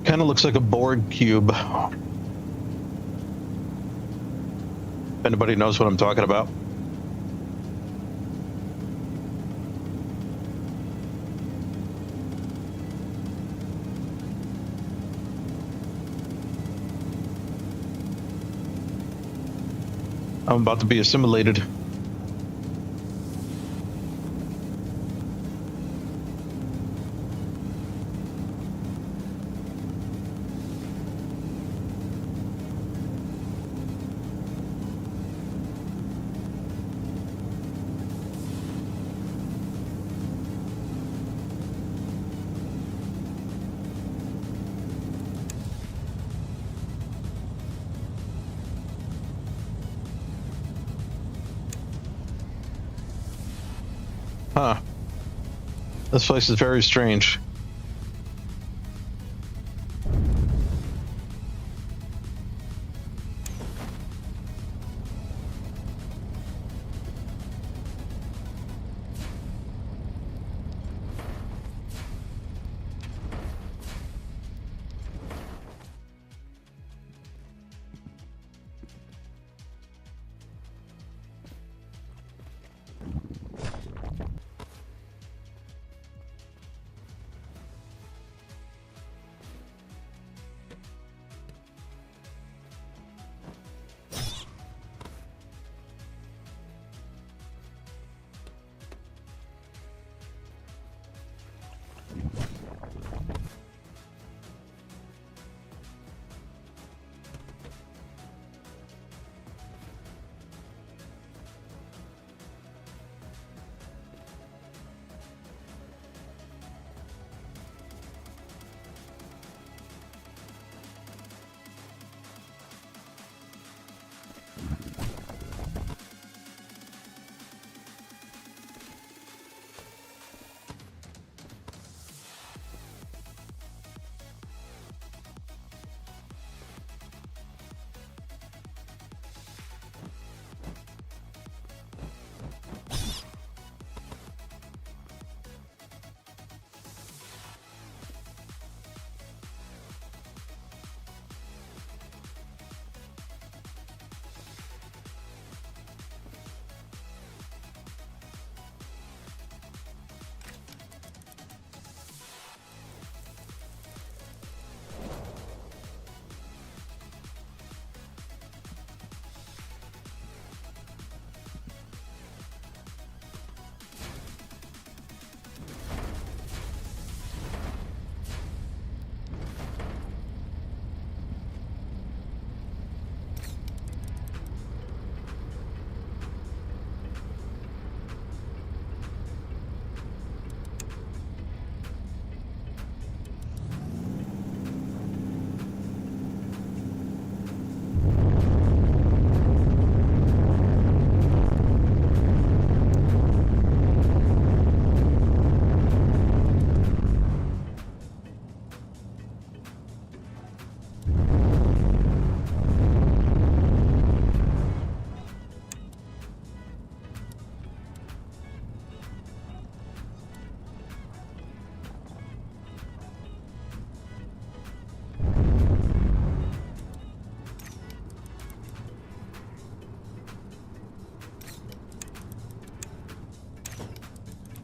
Kind of looks like a Borg cube. If anybody knows what I'm talking about. I'm about to be assimilated. Huh. This place is very strange.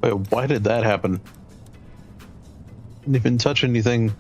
Wait, why did that happen? Didn't even touch anything.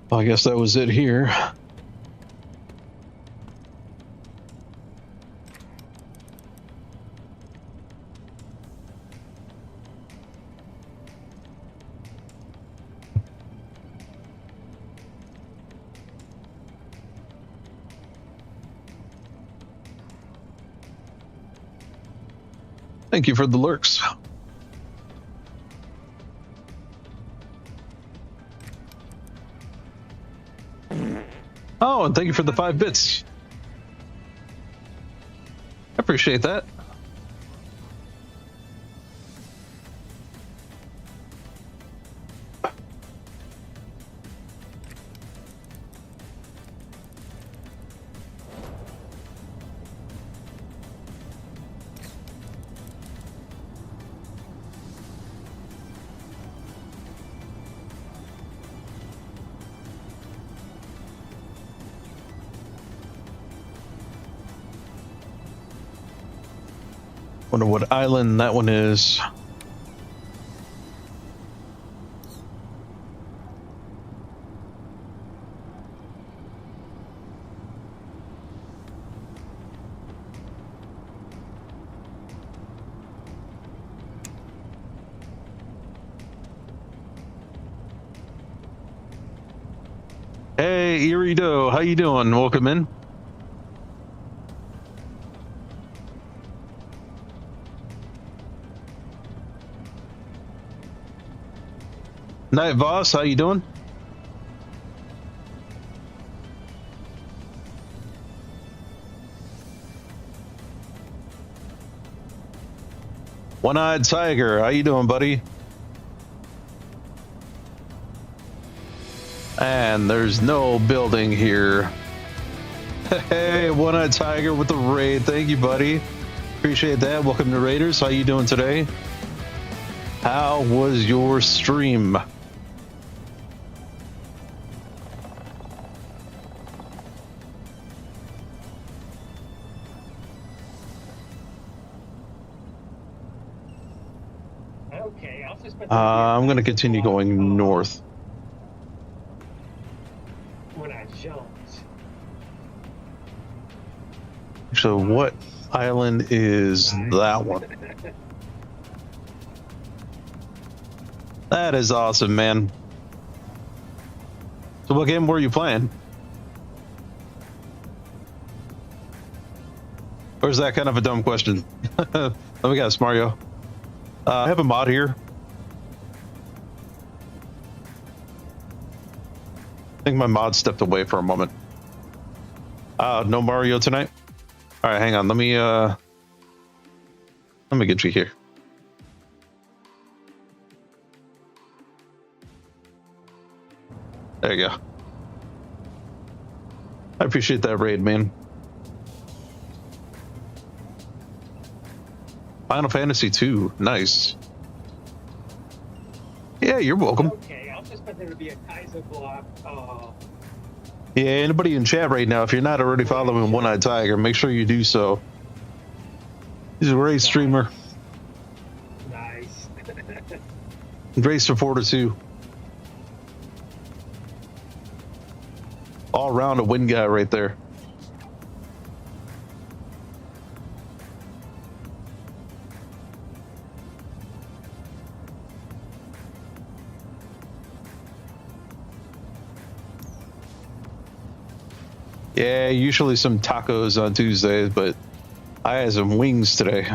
Well, I guess that was it here. Thank you for the lurks. Oh, and thank you for the 5 bits. I appreciate that. Wonder what island that one is. Hey, Erie Doe, how you doing? Welcome in. Night Voss, how you doing? One-Eyed Tiger, how you doing, buddy? And there's no building here. Hey, One-Eyed Tiger with the raid. Thank you, buddy. Appreciate that. Welcome to Raiders. How you doing today? How was your stream? I'm going to continue going north. When I jumped. So what island is that one? That is awesome, man. So what game were you playing? Or is that kind of a dumb question? Let me guess, Mario. I have a mod here. I think my mod stepped away for a moment. No Mario tonight? All right, hang on. Let me get you here. There you go. I appreciate that raid, man. Final Fantasy 2, nice. Yeah, you're welcome. Okay, I was expecting there to be a Kaiser block. Yeah, anybody in chat right now, if you're not already following One-Eyed Tiger, make sure you do so. He's a great streamer. Nice. Great supporter too. All around a win guy right there. Yeah, usually some tacos on Tuesdays, but I had some wings today.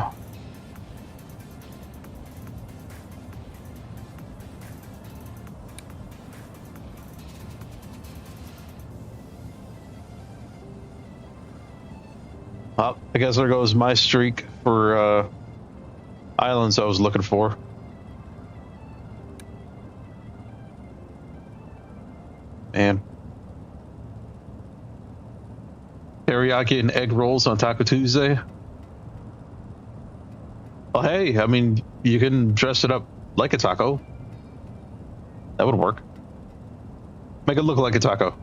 Well, I guess there goes my streak for islands I was looking for. Man. Teriyaki and egg rolls on Taco Tuesday. Well, hey, I mean, you can dress it up like a taco. That would work. Make it look like a taco.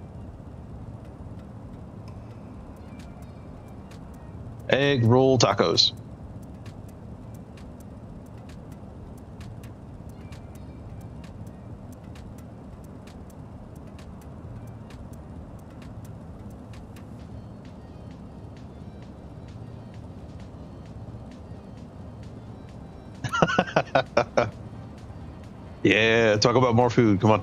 Egg roll tacos. Yeah, talk about more food. Come on.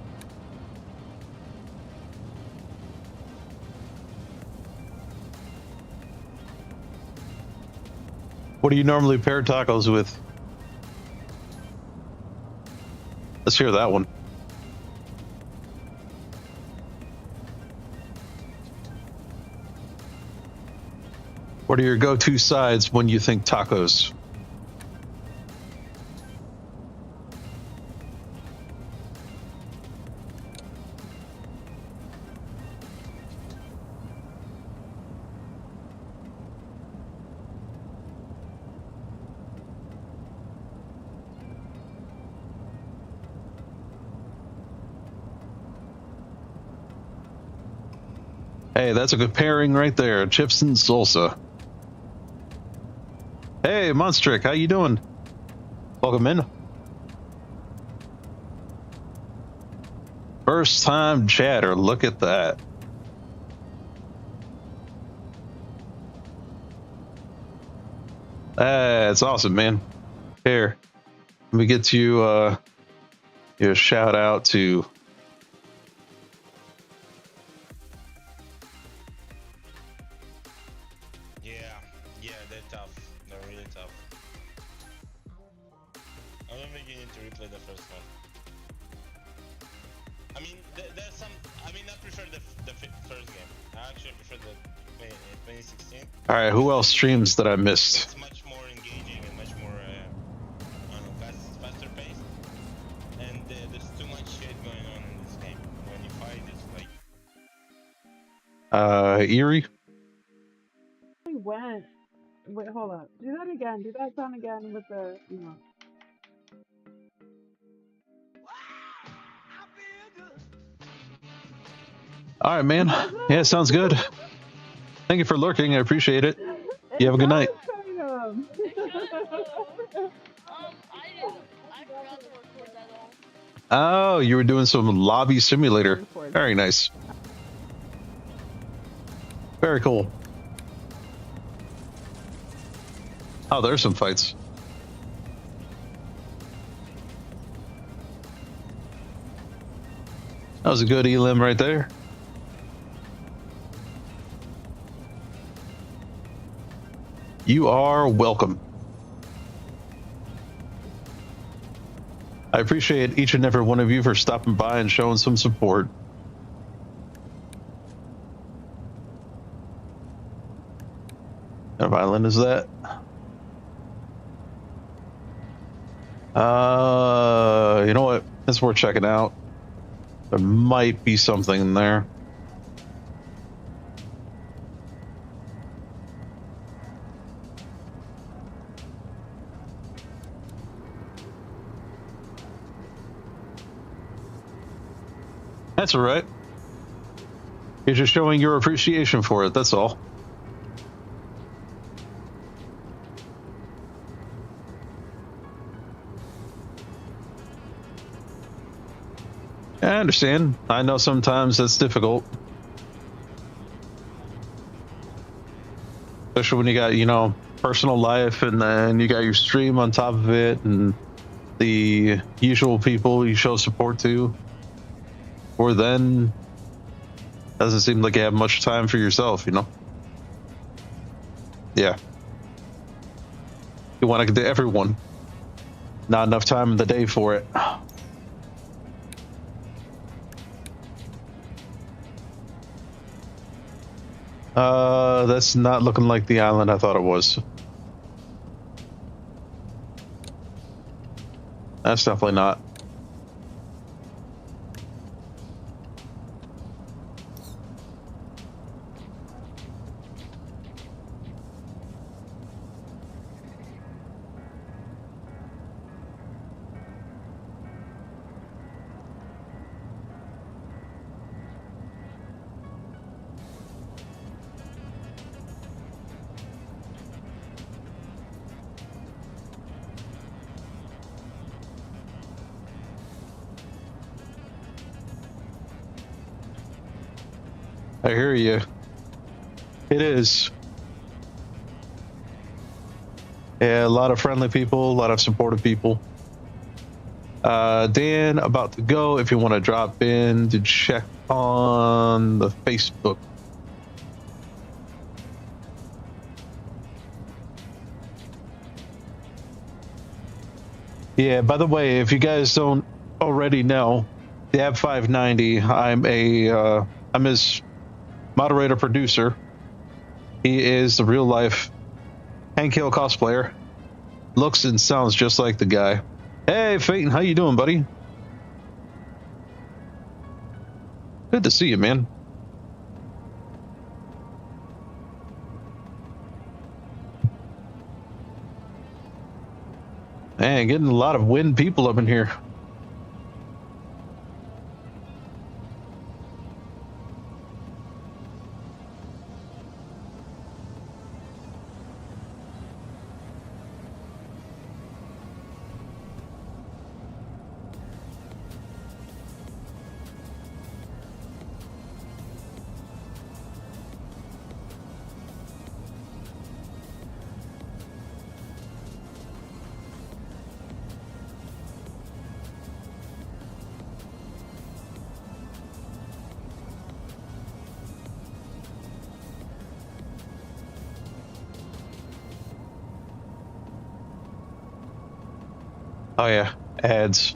What do you normally pair tacos with? Let's hear that one. What are your go-to sides when you think tacos? Hey, that's a good pairing right there. Chips and salsa. Hey, Monstric, how you doing? Welcome in. First time chatter. Look at that. That's awesome, man. Here, let me get you a shout out to. Yeah, they're tough. They're really tough. I don't think you need to replay the first one. I mean, there's some. I mean, I prefer the first game. I actually prefer the 2016. All right, who else streams that I missed? It's much more engaging and much more, I don't know, faster paced. And there's too much shit going on in this game. When you fight, it's like. Eerie. We went. Wait, hold up. Do that again. Do that sound again with the, you know. All right, man. Yeah, sounds good. Thank you for lurking. I appreciate it. You have a good night. Kind of. I forgot to record that all. Oh, you were doing some lobby simulator. Very nice. Very cool. Oh, there's some fights. That was a good elim right there. You are welcome. I appreciate each and every one of you for stopping by and showing some support. What island is that? You know what? It's worth checking out. There might be something in there. That's all right. You're just showing your appreciation for it, that's all. I understand. I know sometimes that's difficult. Especially when you got, you know, personal life and then you got your stream on top of it and the usual people you show support to. Or then Doesn't seem like you have much time for yourself, you know? Yeah. You want to get to everyone. Not enough time in the day for it. That's not looking like the island I thought it was. That's definitely not. I hear you. It is. Yeah, a lot of friendly people, a lot of supportive people. Dan, about to go. If you want to drop in to check on the Facebook. Yeah, by the way, if you guys don't already know, Dab590, I'm his moderator producer. He is the real life Hank Hill cosplayer. Looks and sounds just like the guy. Hey, Phaeton, how you doing, buddy? Good to see you, man. Man, getting a lot of wind people up in here. Oh yeah, ads.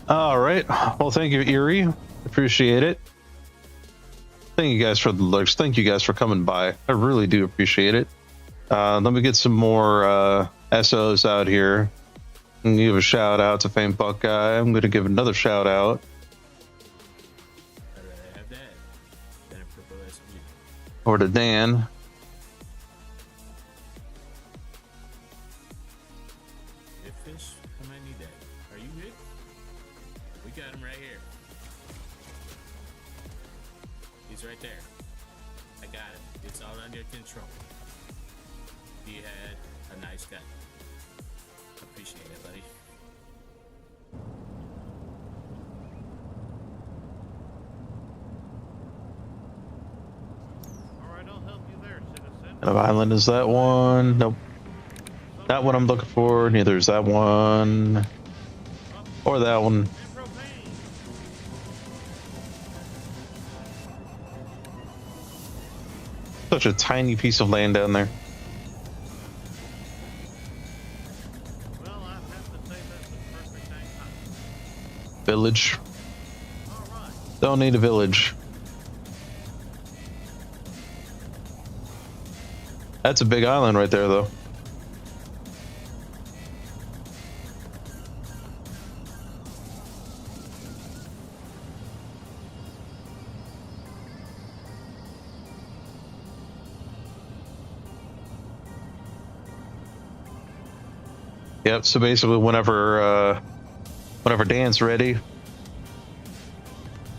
All right. Well, thank you, Erie. Appreciate it. Thank you guys for the lurks. Thank you guys for coming by. I really do appreciate it. Let me get some more SOs out here. I'm gonna give a shout out to Fame Buckeye. I'm gonna give another shout out. Or to Dan. Right there. I got it. It's all under control. He had a nice guy. Appreciate it, buddy. Alright, I'll help you there, citizen. What island is that one? Nope. Not what I'm looking for. Neither is that one. Or that one. Such a tiny piece of land down there. Well, I have to say that's a perfect time. Village. Alright. Don't need a village. That's a big island right there, though. Yep. So basically, whenever Dan's ready,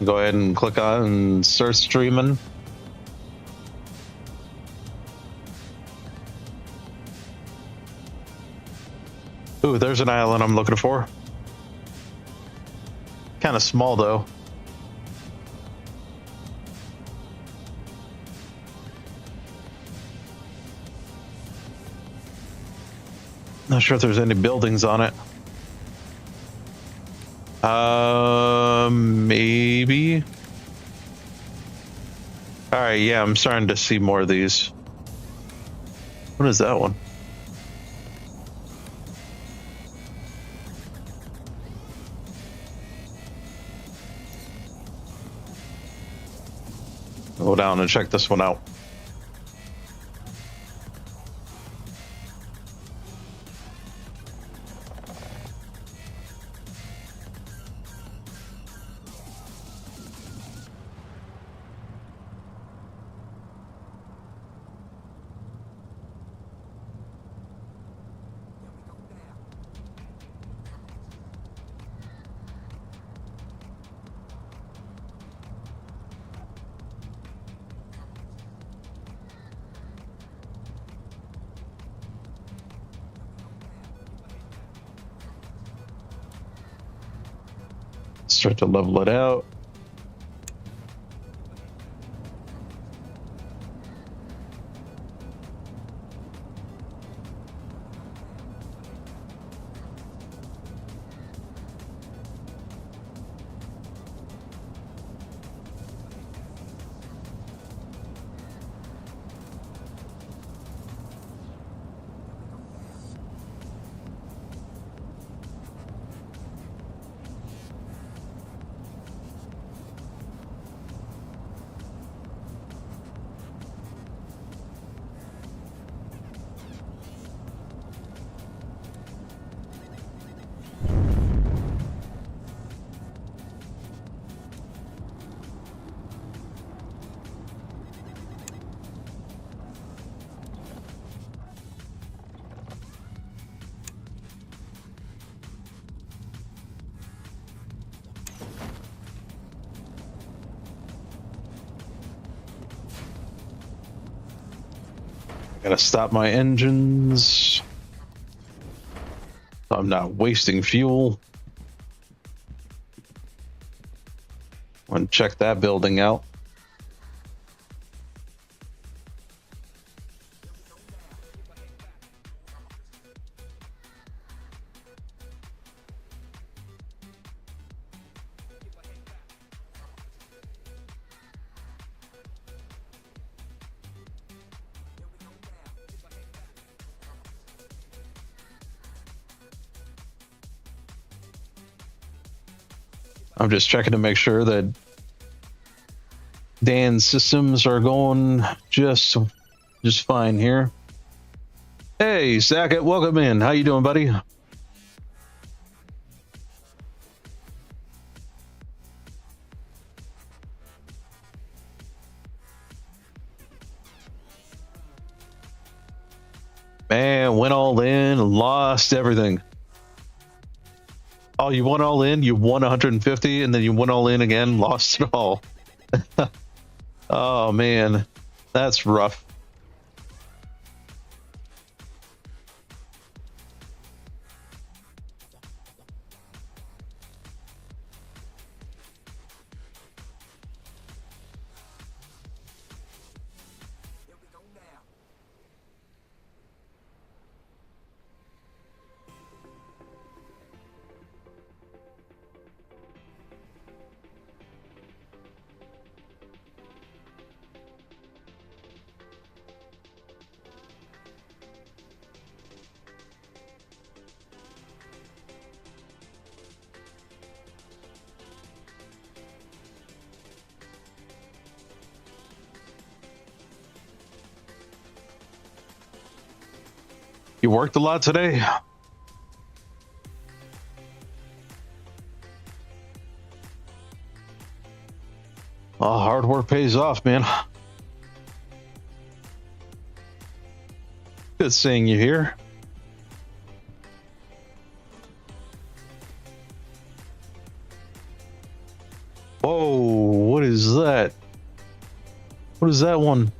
go ahead and click on and start streaming. Ooh, there's an island I'm looking for. Kind of small though. Not sure if there's any buildings on it. Maybe. All right, yeah, I'm starting to see more of these. What is that one? Go down and check this one out. Start to level it out. Gotta stop my engines. So I'm not wasting fuel. Want to check that building out. I'm just checking to make sure that Dan's systems are going just fine here. Hey, Sackett, welcome in. How you doing, buddy? Man, went all in, lost everything. Oh, you went all in, you won 150, and then you went all in again, lost it all. Oh, man, that's rough. You worked a lot today? Oh, hard work pays off, man. Good seeing you here. Whoa, what is that? What is that one?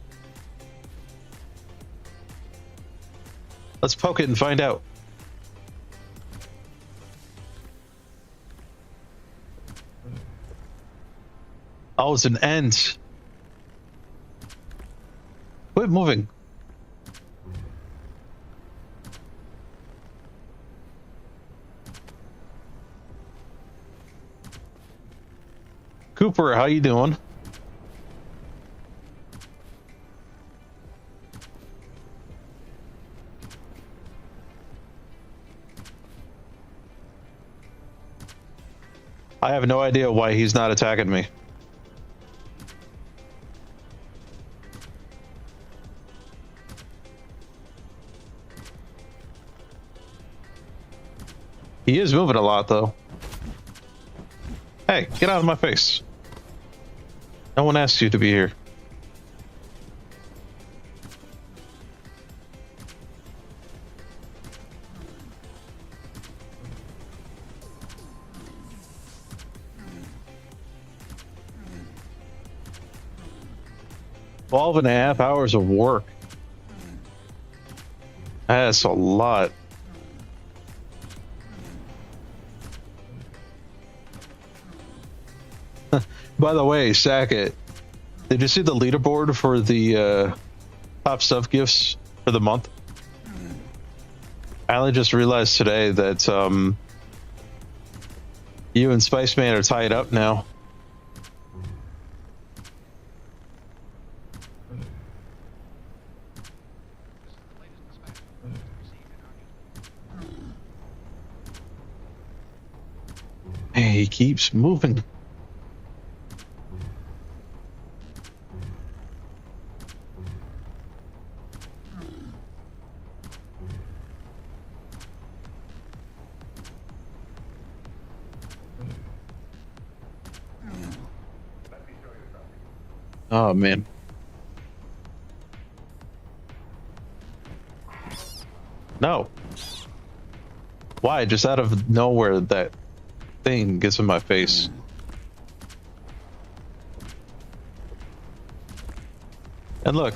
Let's poke it and find out. Oh, it's an ant. Quit moving. Cooper, how you doing? I have no idea why he's not attacking me. He is moving a lot, though. Hey, get out of my face. No one asked you to be here. Twelve and a half hours of work. That's a lot. By the way, Sackett, did you see the leaderboard for the top stuff gifts for the month? I only just realized today that you and Spiceman are tied up now. Hey, he keeps moving. Oh man. No. Why? Just out of nowhere that thing gets in my face. And look.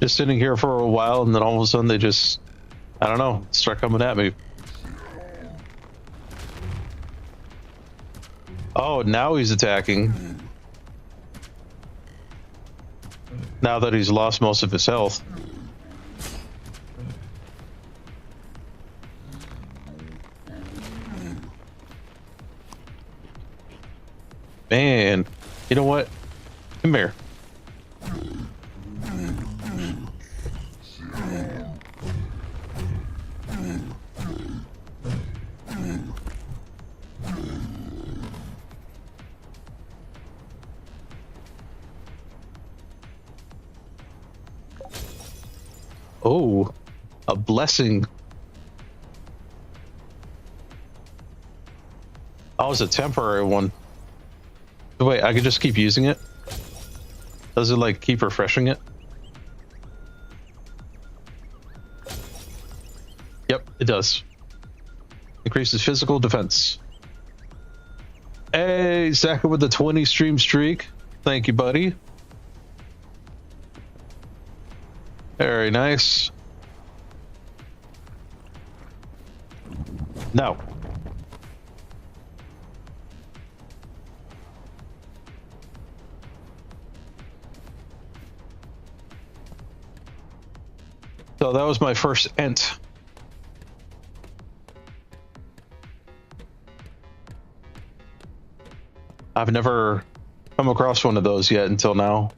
Just sitting here for a while, and then all of a sudden they just, I don't know, start coming at me. Oh, now he's attacking. Now that he's lost most of his health. Man, you know what? Come here. Oh, a blessing. Oh, it's a temporary one. Wait, I could just keep using it? Does it like keep refreshing it? Yep, it does. Increases physical defense. Hey, Zaka with the 20 stream streak. Thank you, buddy. Very nice. No. So that was my first ent. I've never come across one of those yet until now.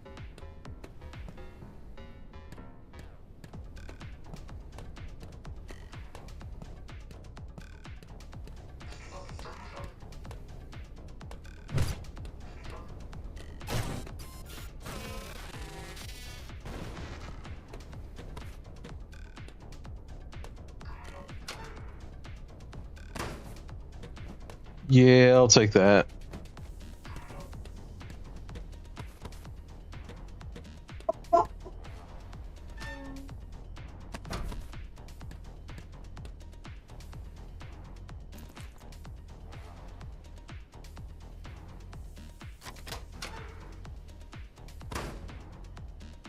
Yeah, I'll take that.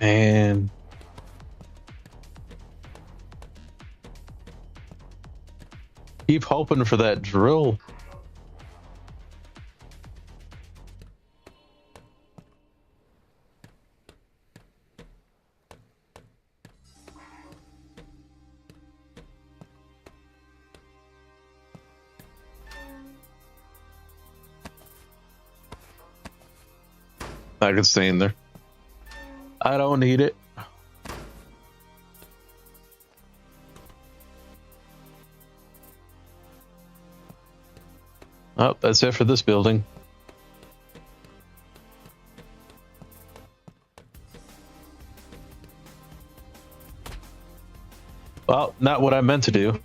And keep hoping for that drill. I can stay in there. I don't need it. Oh, that's it for this building. Well, not what I meant to do.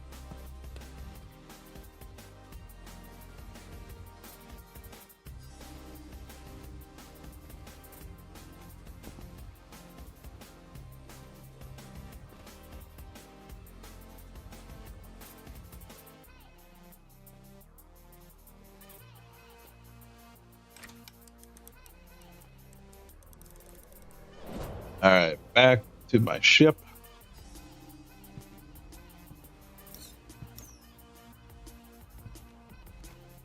All right, back to my ship.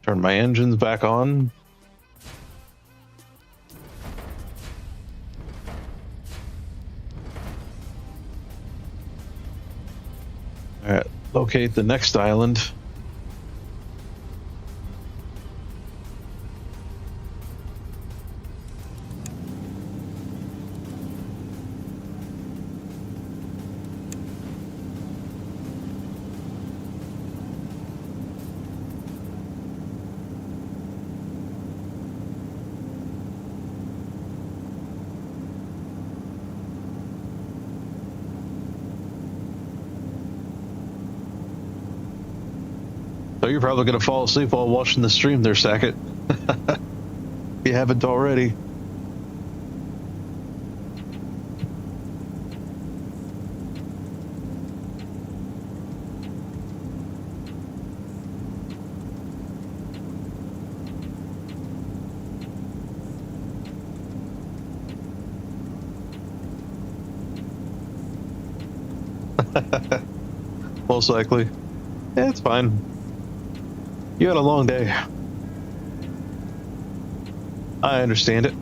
Turn my engines back on. All right, locate the next island. So you're probably gonna fall asleep while watching the stream there, Sackett. You haven't already. Most likely. Yeah, it's fine. You had a long day. I understand it.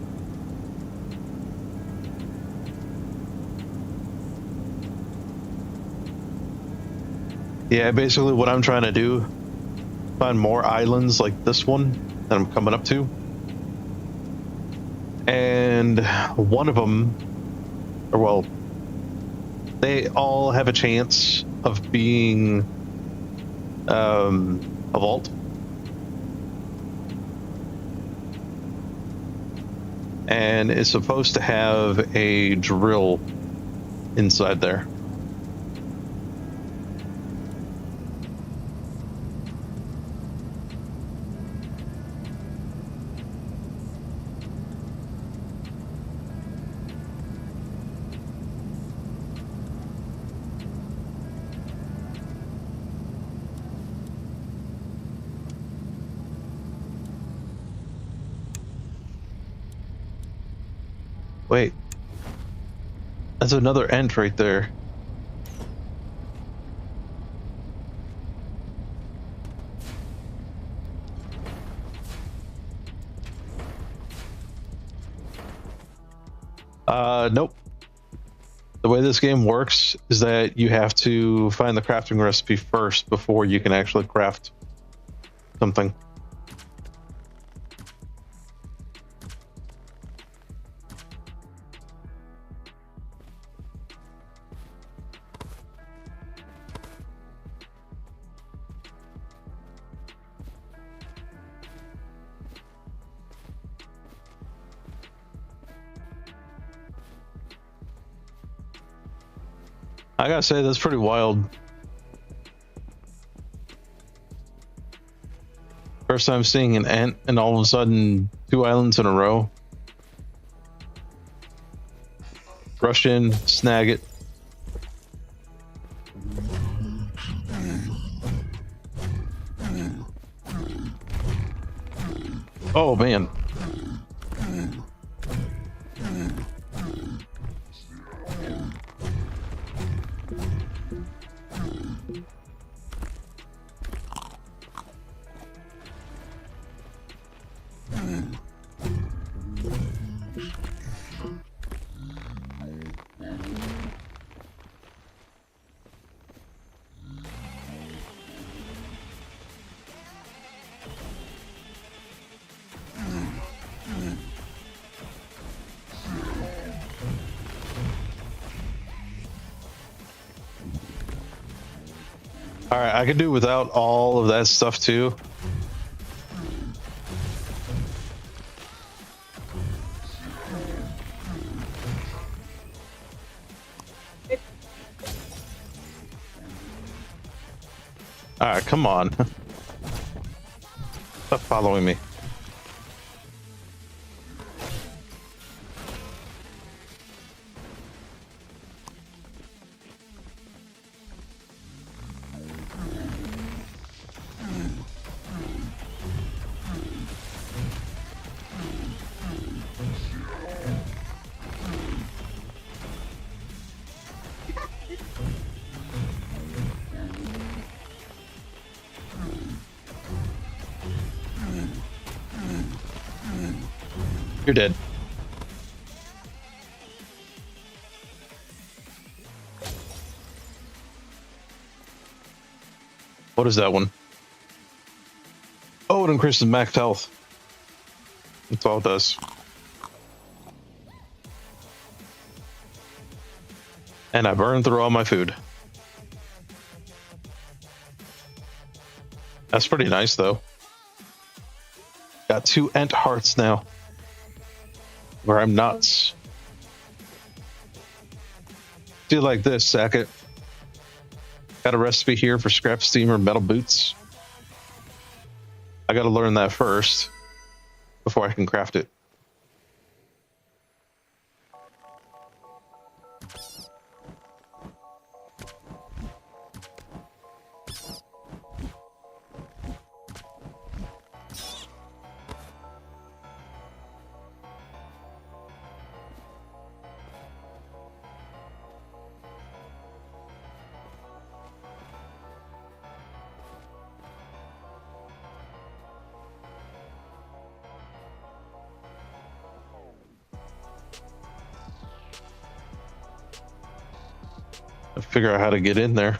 Yeah, basically what I'm trying to do, find more islands like this one that I'm coming up to. And one of them, or well, they all have a chance of being a vault. And it's supposed to have a drill inside there. Wait, that's another end right there. Nope. The way this game works is that you have to find the crafting recipe first before you can actually craft something. I gotta say, that's pretty wild. First time seeing an ant, and all of a sudden, 2 islands in a row. Rush in, snag it. Oh man. All right, I could do without all of that stuff too. All right, come on. Stop following me. You're dead. What is that one? Oh, it increases max health. That's all it does. And I burned through all my food. That's pretty nice, though. Got 2 ant hearts now. Where I'm nuts. Do like this, sack it. Got a recipe here for scrap steamer metal boots. I gotta learn that first before I can craft it. Figure out how to get in there.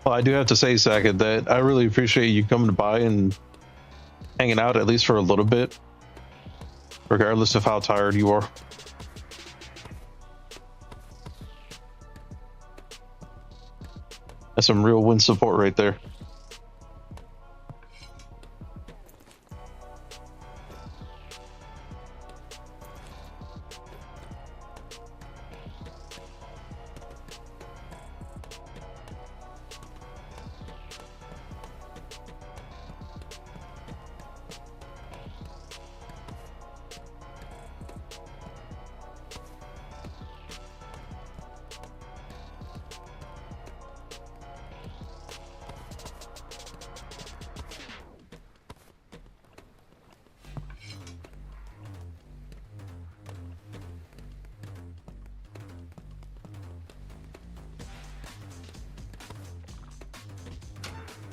Well, I do have to say, Sackett, that I really appreciate you coming by and hanging out at least for a little bit, regardless of how tired you are. That's some real win support right there.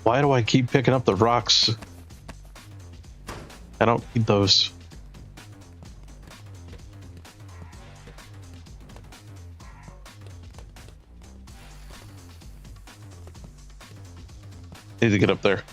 Why do I keep picking up the rocks? I don't need those. Need to get up there.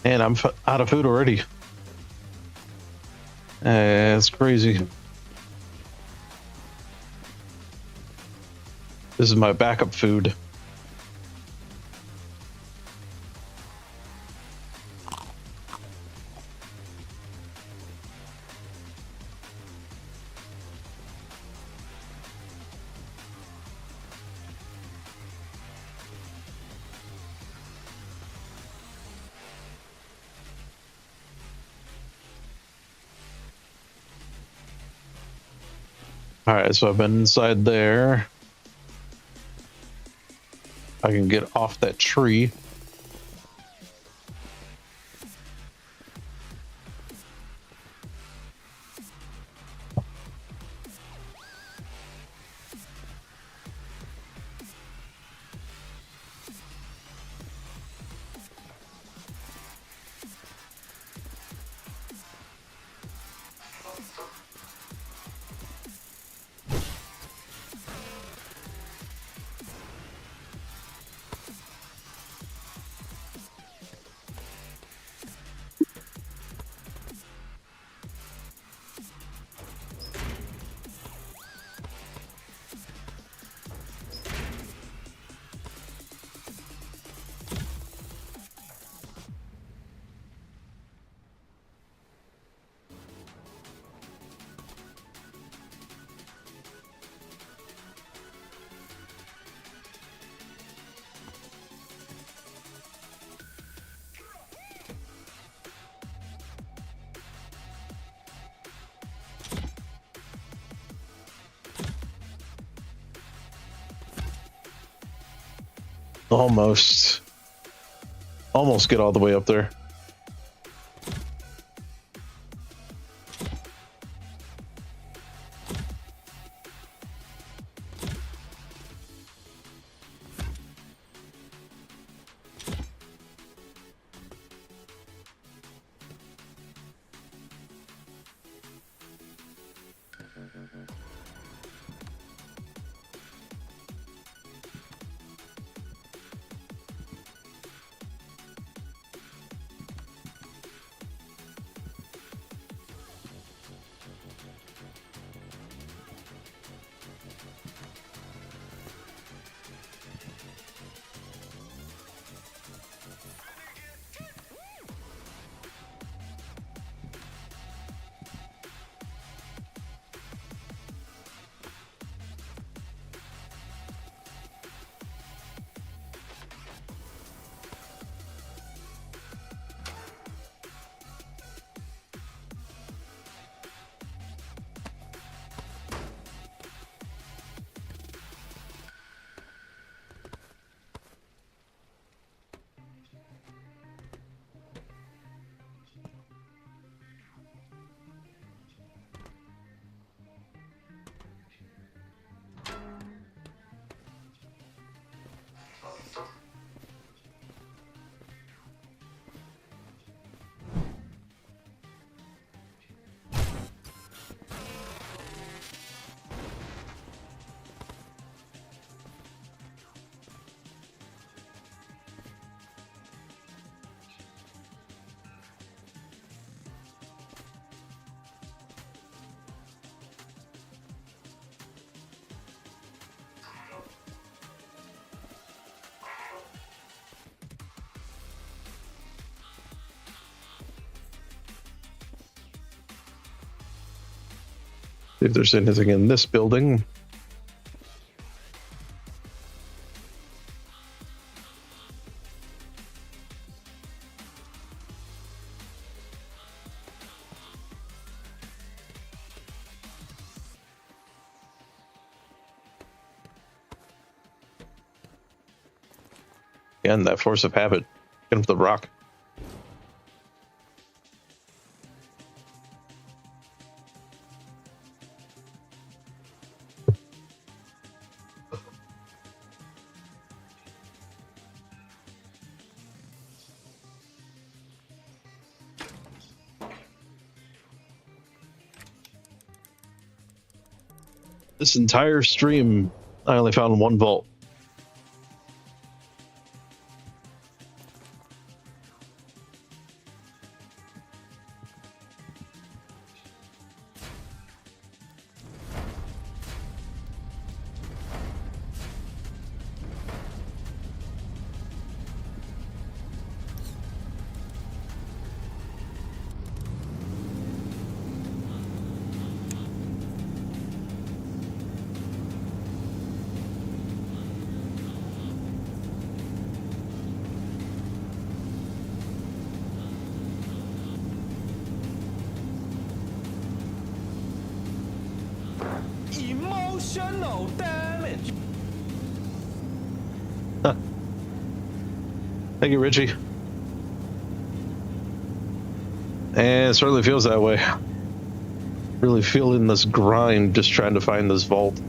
Man, I'm out of food already. That's crazy. This is my backup food. All right, so I've been inside there. I can get off that tree. Almost get all the way up there. See if there's anything in this building. Again, that force of habit. Get him to the rock. This entire stream, I only found one vault. Emotional damage. Thank you, Richie. And it certainly feels that way. Really feeling this grind just trying to find this vault.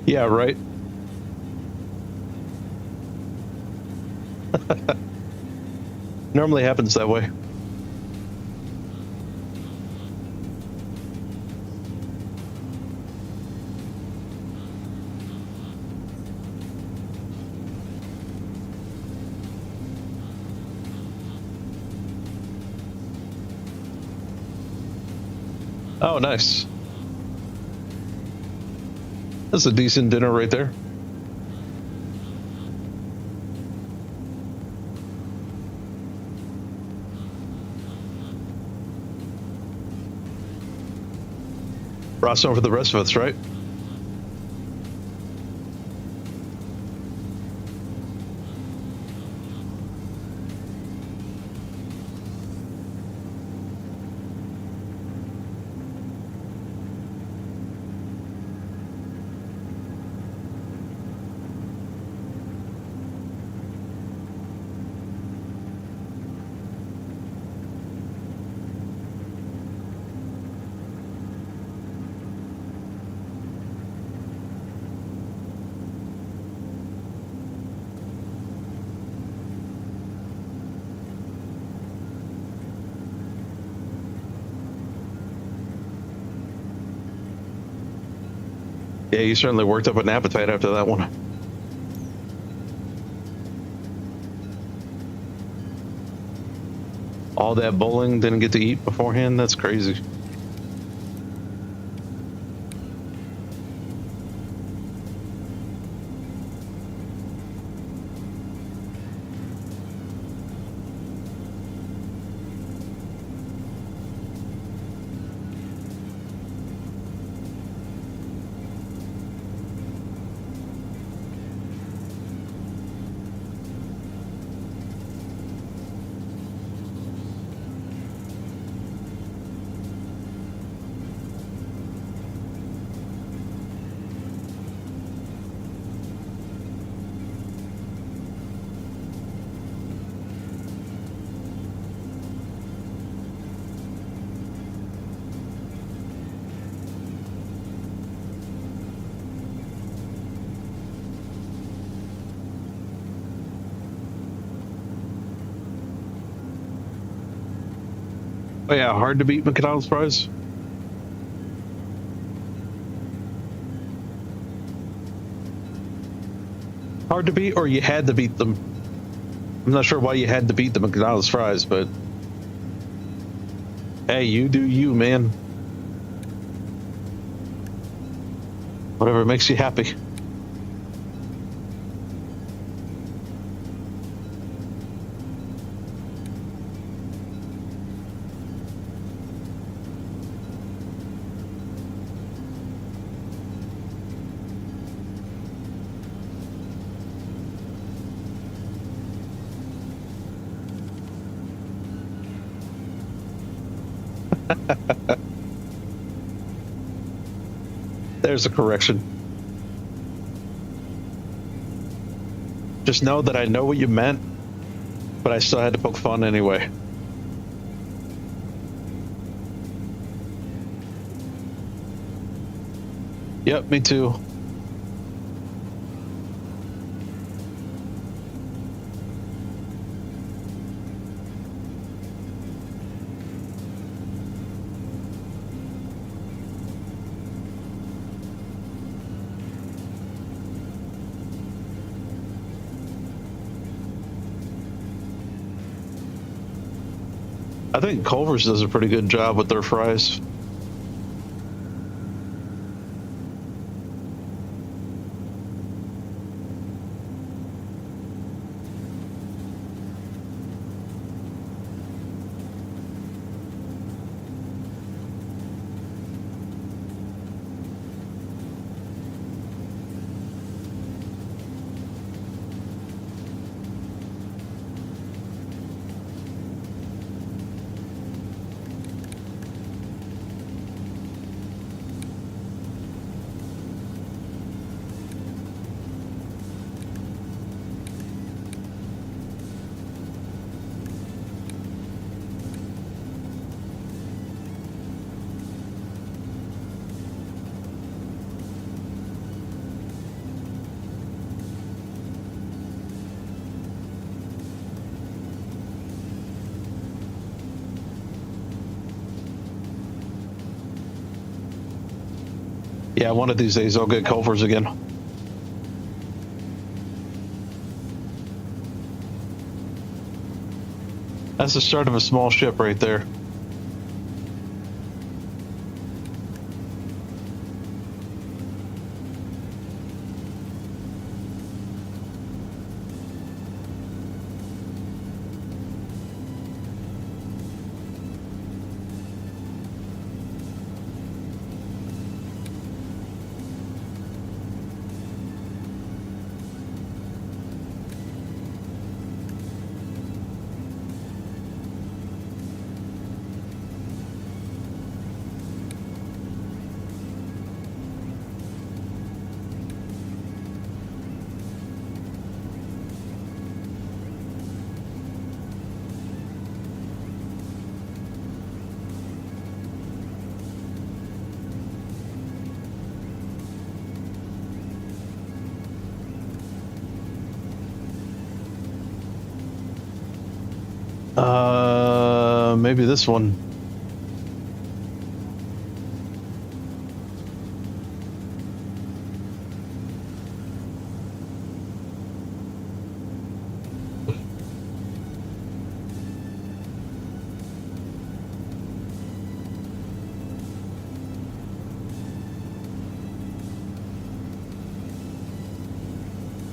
Yeah, right. Normally happens that way. Oh, nice. That's a decent dinner right there. Brought some for the rest of us, right? Yeah, you certainly worked up an appetite after that one. All that bowling, didn't get to eat beforehand? That's crazy. Oh yeah, hard to beat McDonald's fries. hard to beat, or you had to beat them. I'm not sure why you had to beat the McDonald's fries, but hey, you do you, man. Whatever makes you happy. There's a correction. Just know that I know what you meant, but I still had to poke fun anyway. Yep, me too. I think Culver's does a pretty good job with their fries. Yeah, one of these days I'll get Culver's again. That's the start of a small ship right there. Maybe this one.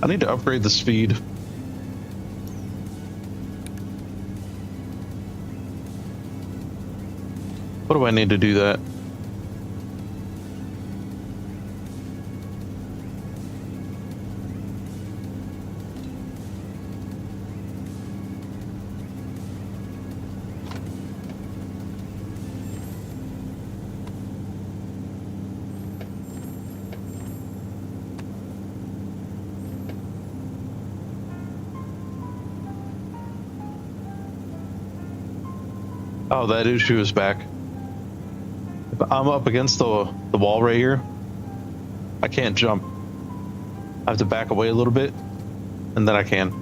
I need to upgrade the speed. What do I need to do that? Oh, that issue is back. If I'm up against the wall right here, I can't jump. I have to back away a little bit, and then I can.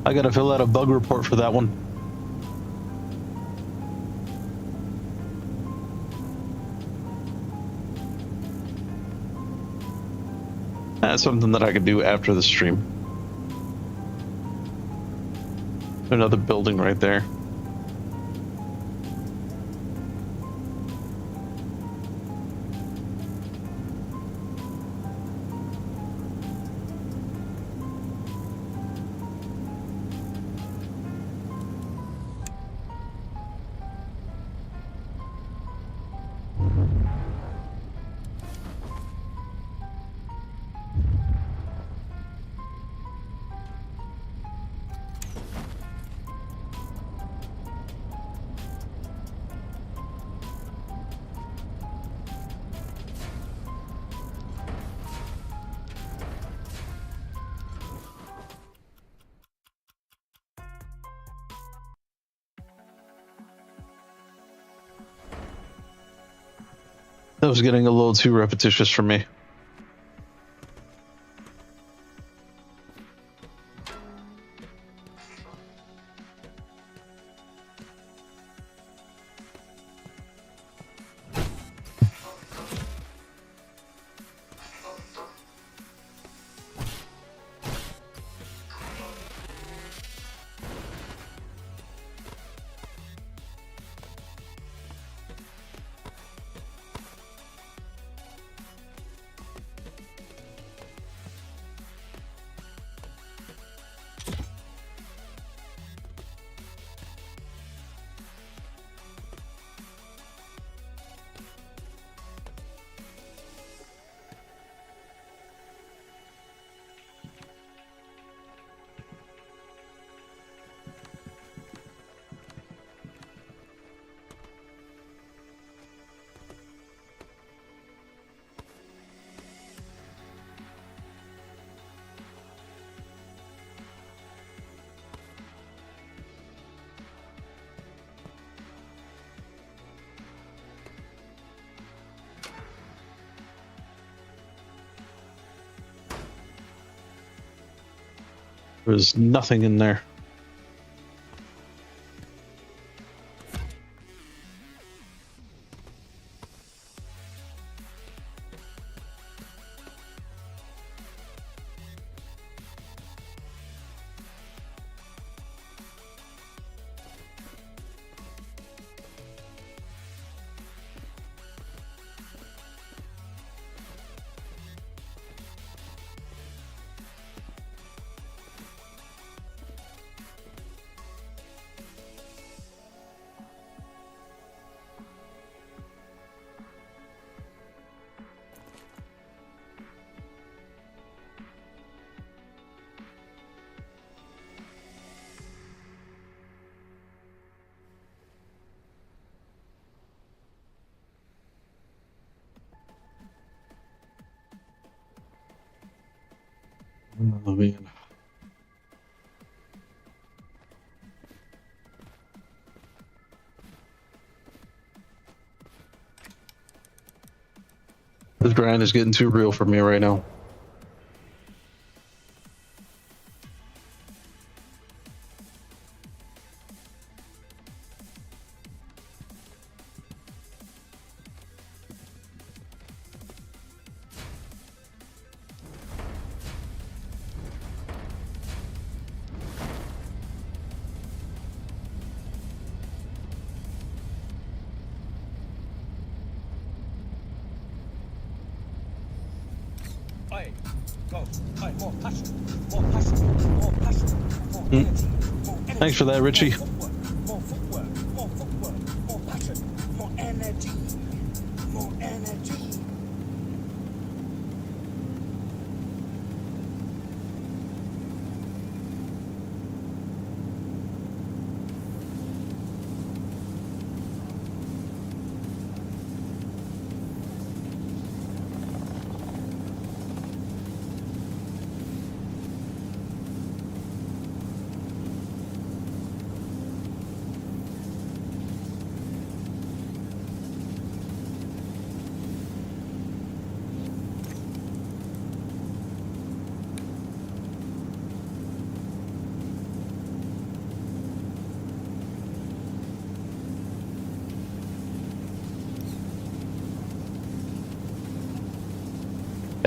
I gotta fill out a bug report for that one. That's something that I could do after the stream. Another building right there. That was getting a little too repetitious for me. There's nothing in there. Oh man. This grind is getting too real for me right now. Oi, go. Oi, more passion, more passion, more passion, more energy, more energy. Thanks for that, Richie. More footwork, more footwork, more passion, more energy, more energy.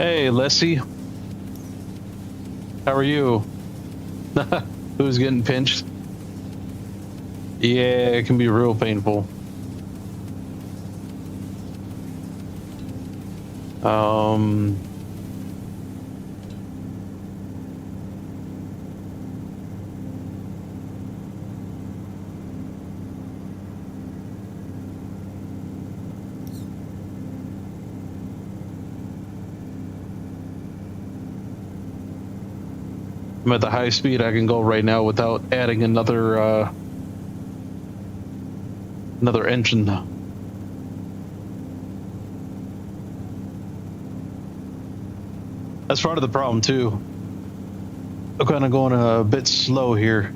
Hey, Leslie. How are you? Who's getting pinched? Yeah, it can be real painful. Um, I'm at the high speed I can go right now without adding another engine. That's part of the problem too. I'm kind of going a bit slow here.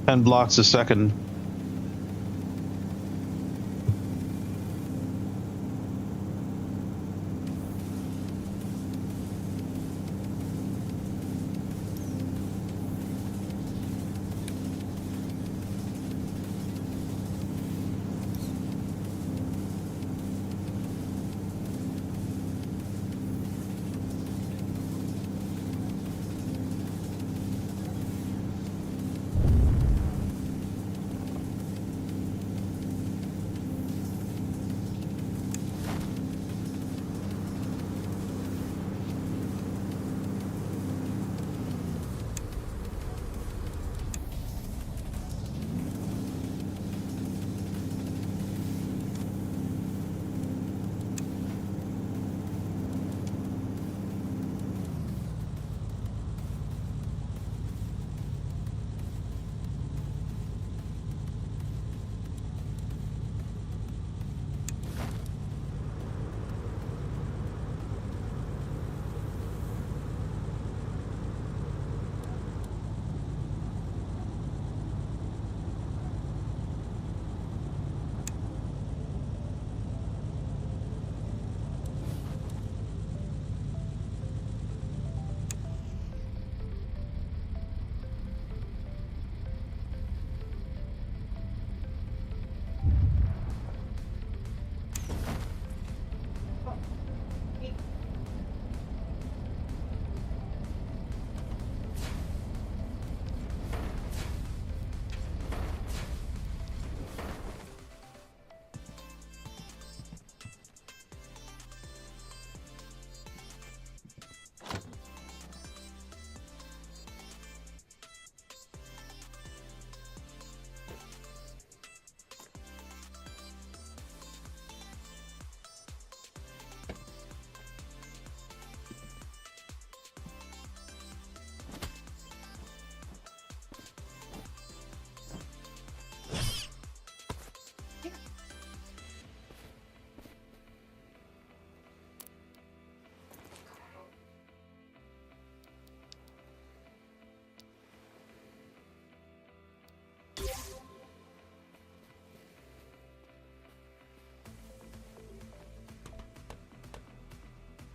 10 blocks a second.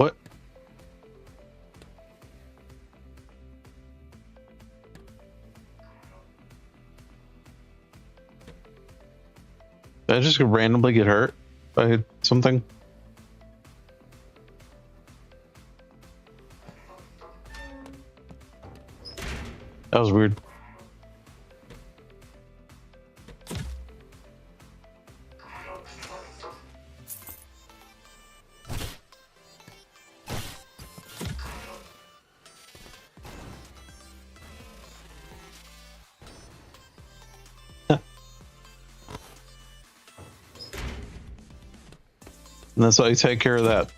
What? Did I just randomly get hurt by something? That was weird. And that's how you take care of that.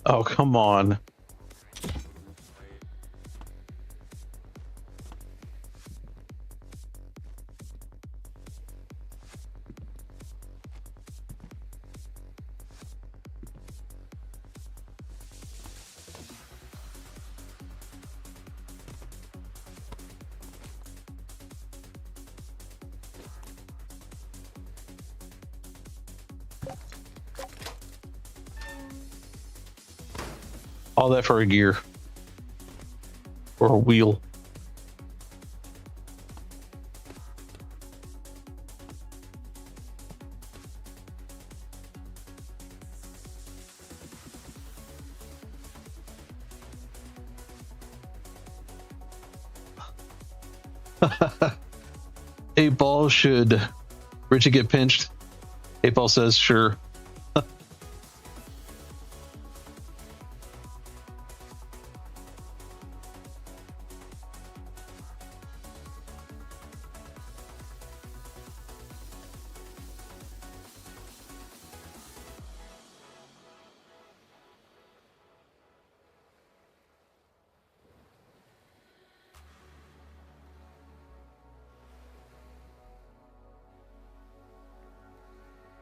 Oh, come on. All that for a gear. Or a wheel. Eight Ball, should Richie get pinched? Eight Ball says sure.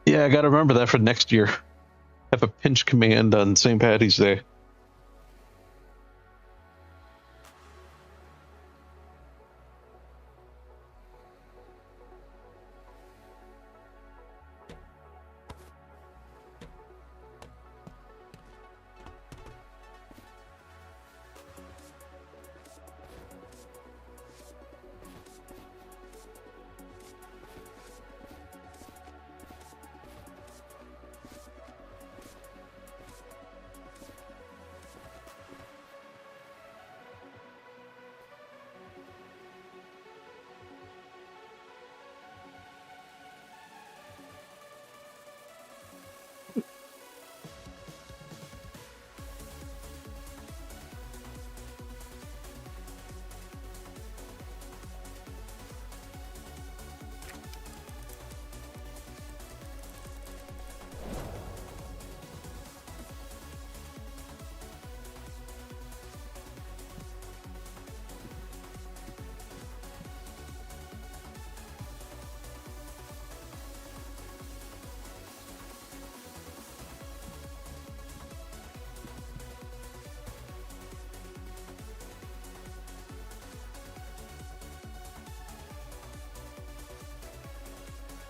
Yeah, I gotta remember that for next year. Have a pinch command on St. Patty's Day.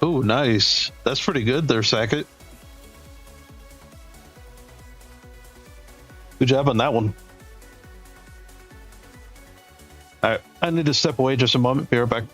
Oh, nice. That's pretty good there, Sackett. Good job on that one. All right, I need to step away just a moment. Be right back.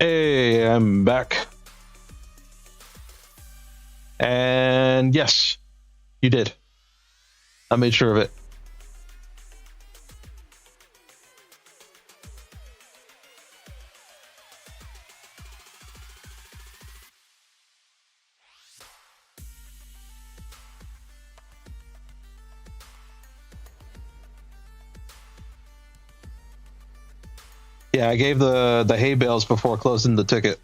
Hey, I'm back. And yes, you did. I made sure of it. Yeah, I gave the hay bales before closing the ticket.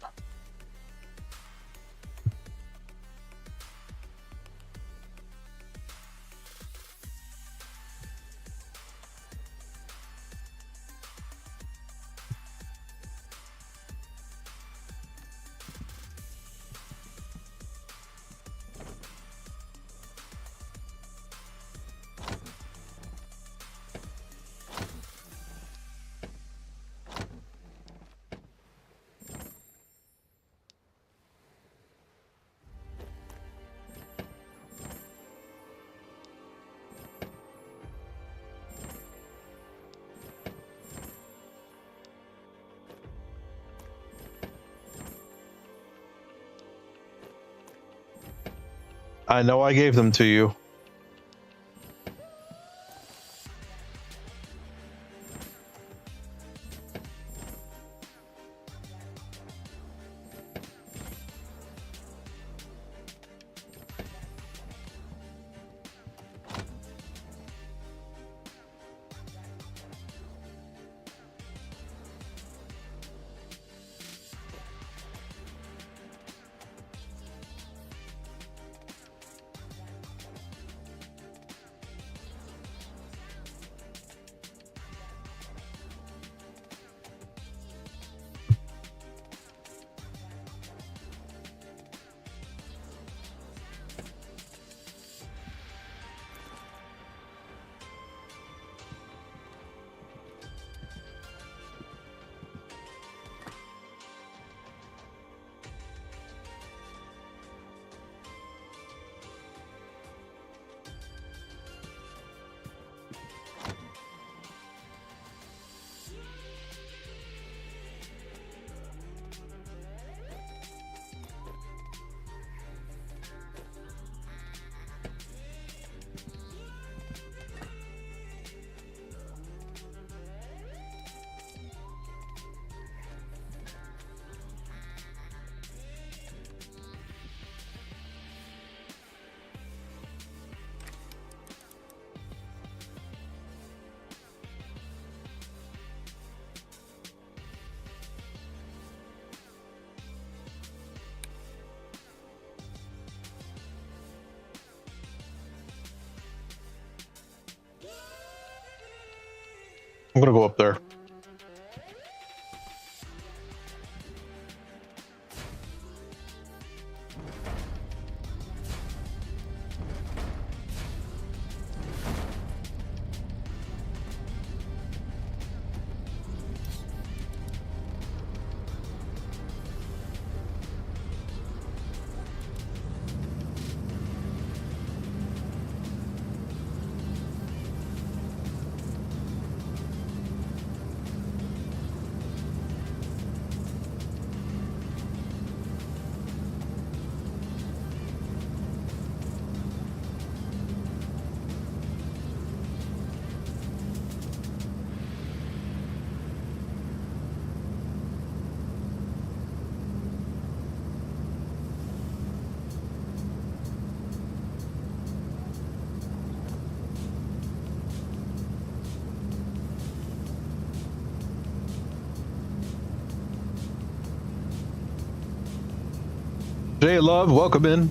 I know I gave them to you. I'm gonna go up there. Jay Love, welcome in.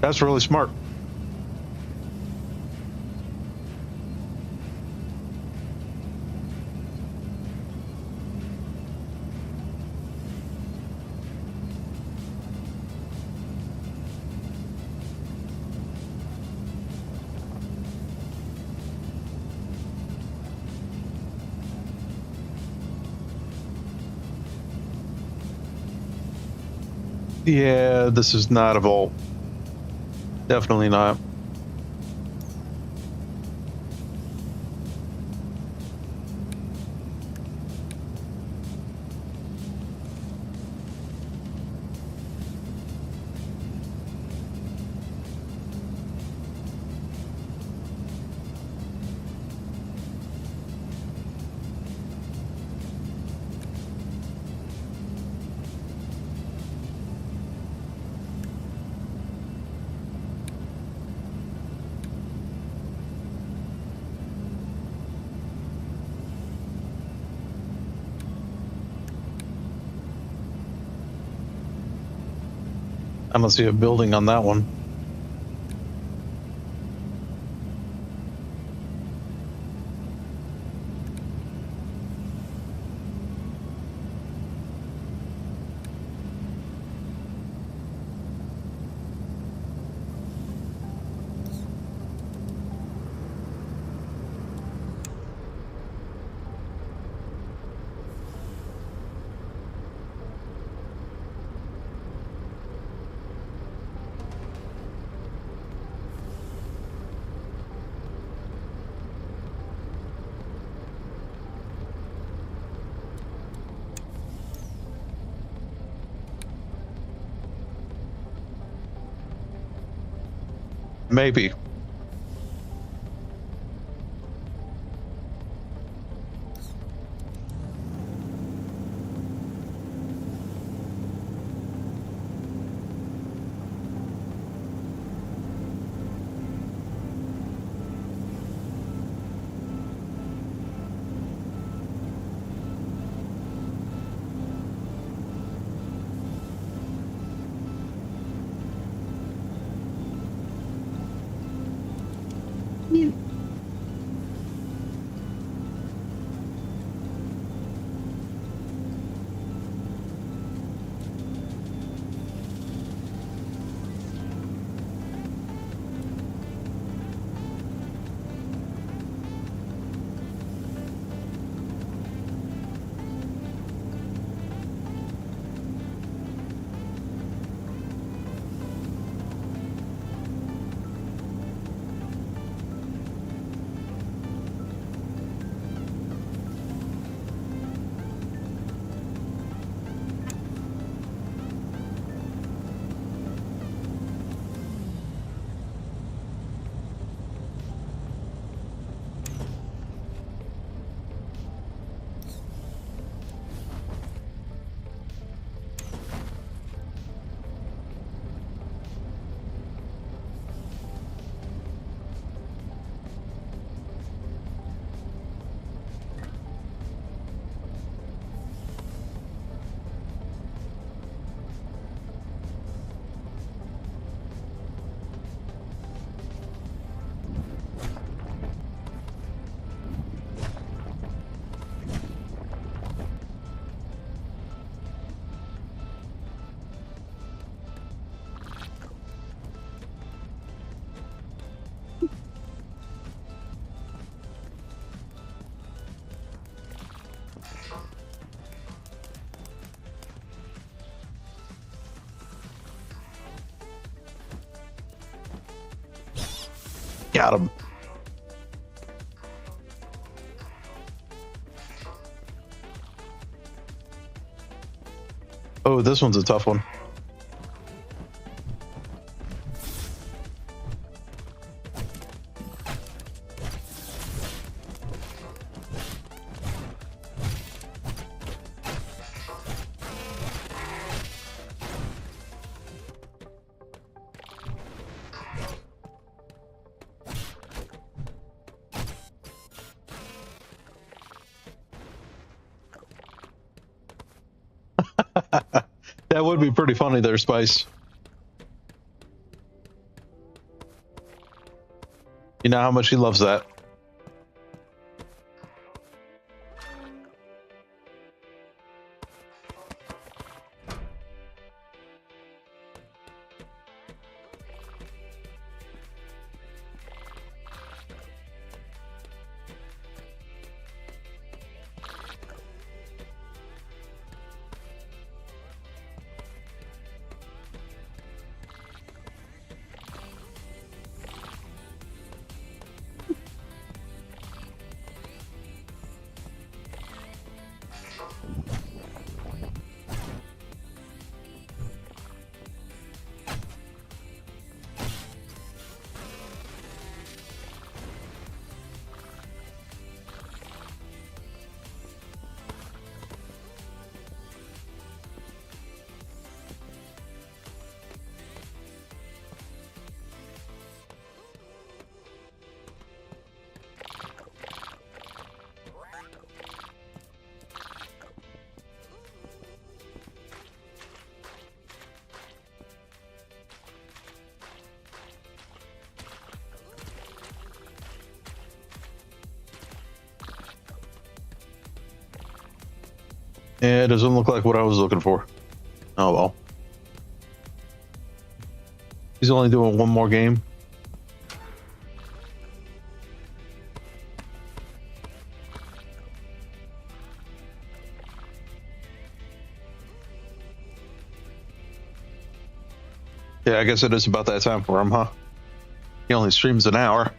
That's really smart. Yeah, this is not a vault. Definitely not. I don't see a building on that one. Maybe. Got him. Oh, this one's a tough one. That would be pretty funny there, Spice. You know how much he loves that. Yeah, it doesn't look like what I was looking for. Oh well. He's only doing one more game. Yeah, I guess it is about that time for him, huh? He only streams an hour.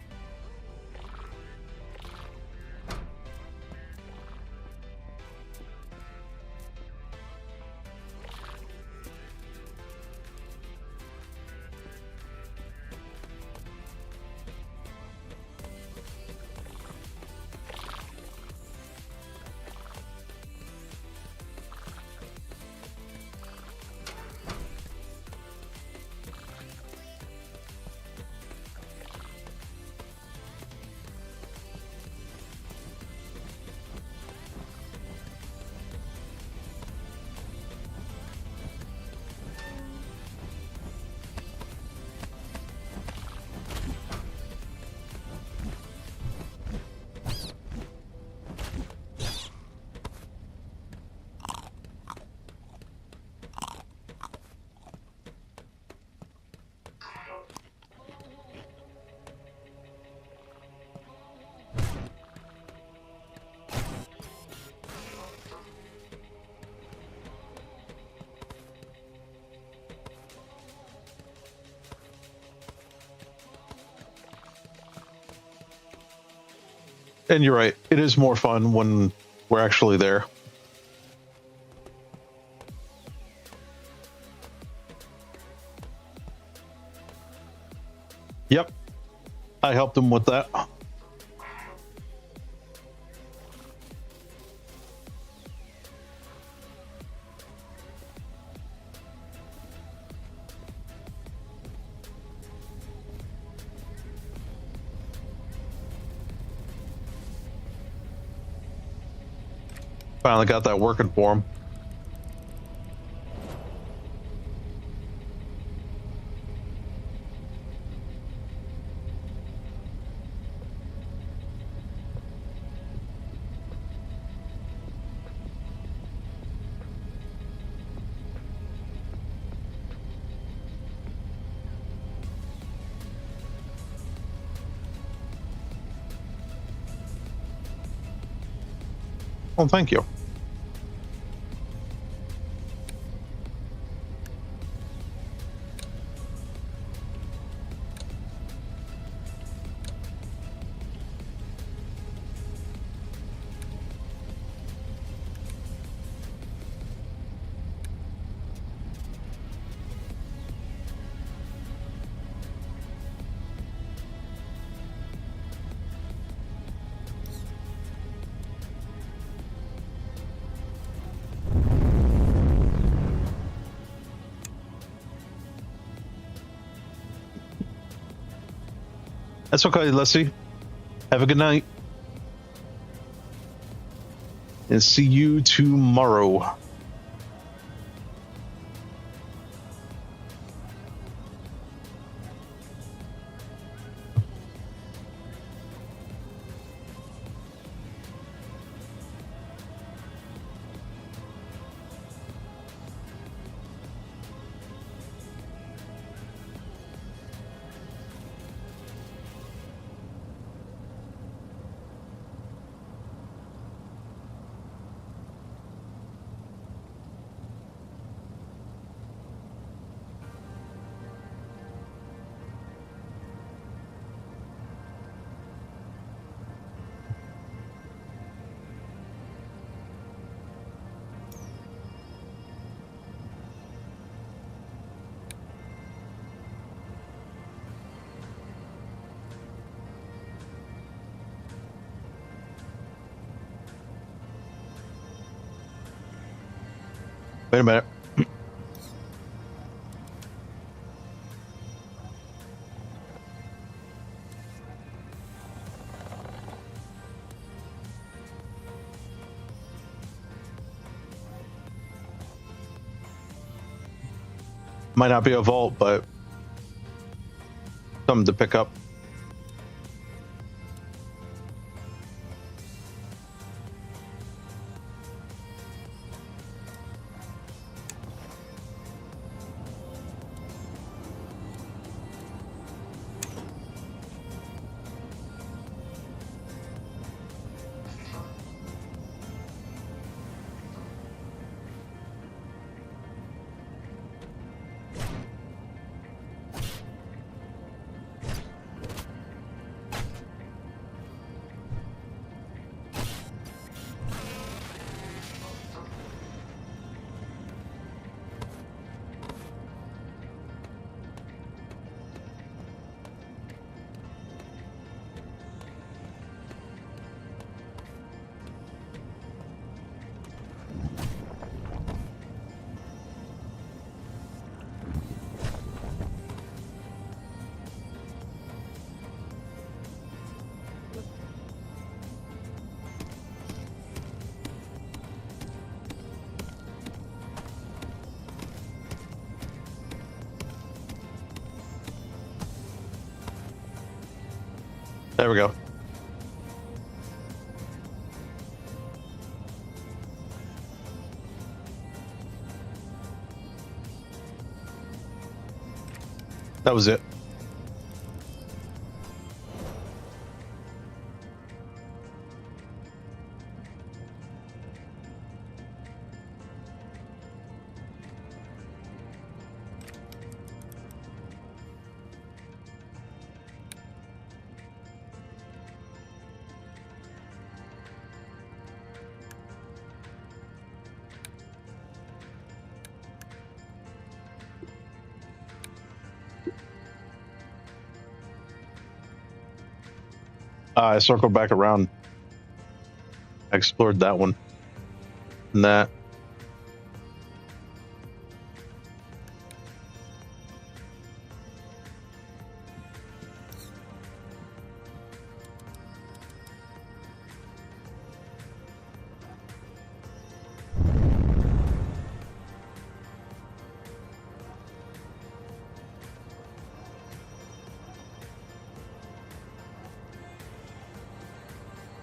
And you're right. It is more fun when we're actually there. Yep. I helped him with that. Finally got that working for him. Well, thank you. That's okay, Leslie. Have a good night. And see you tomorrow. Wait a minute. Might not be a vault, but something to pick up. There we go. That was it. I circled back around. I explored that one. And that.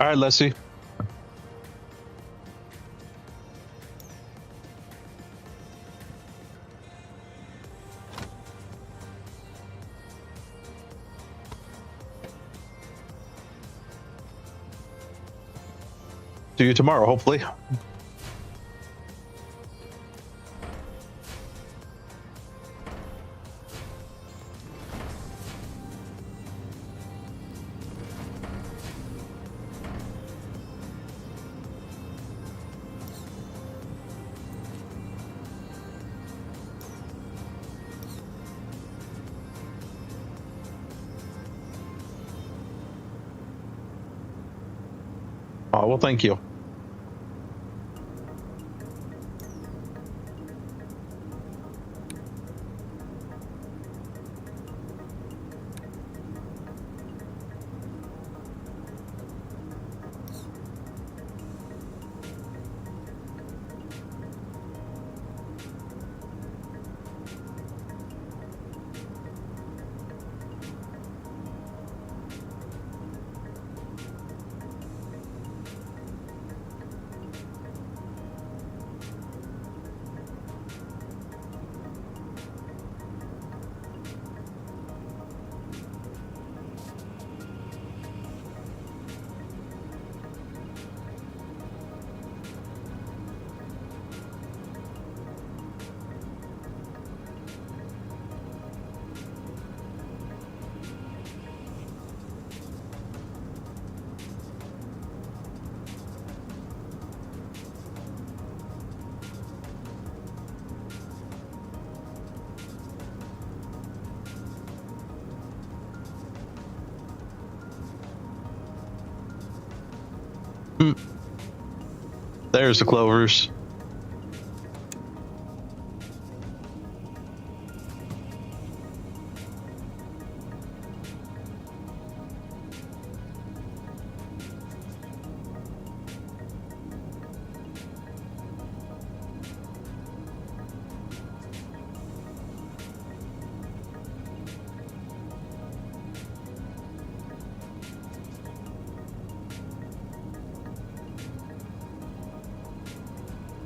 All right, Leslie. See you tomorrow, hopefully. Oh, well, thank you. There's the clovers.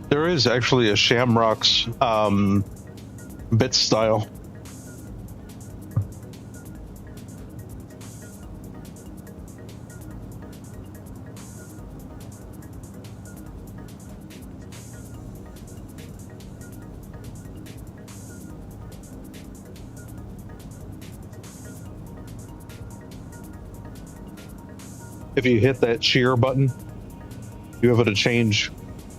There is actually a Shamrock's bit style. If you hit that shear button, you're able to change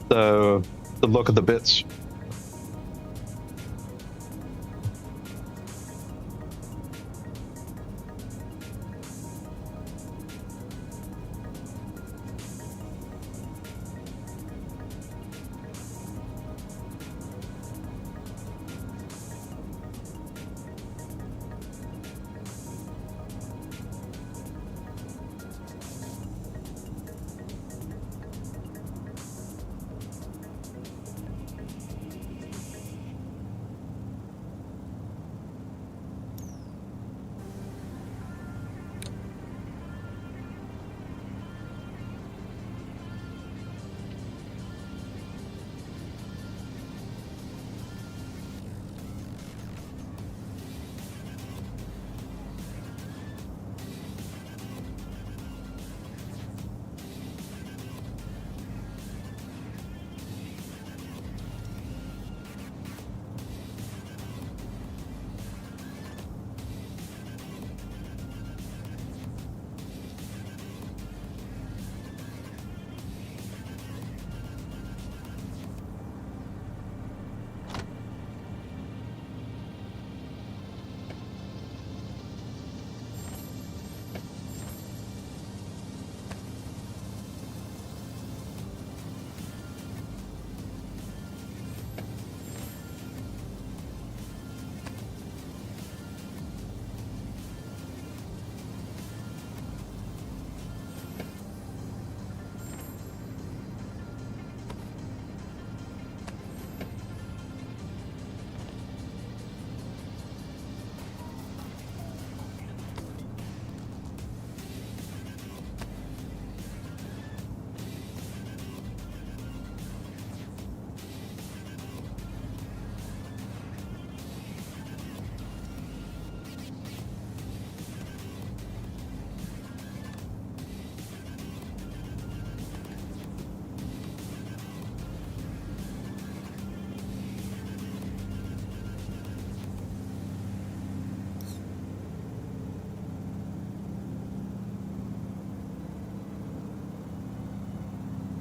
the look of the bits.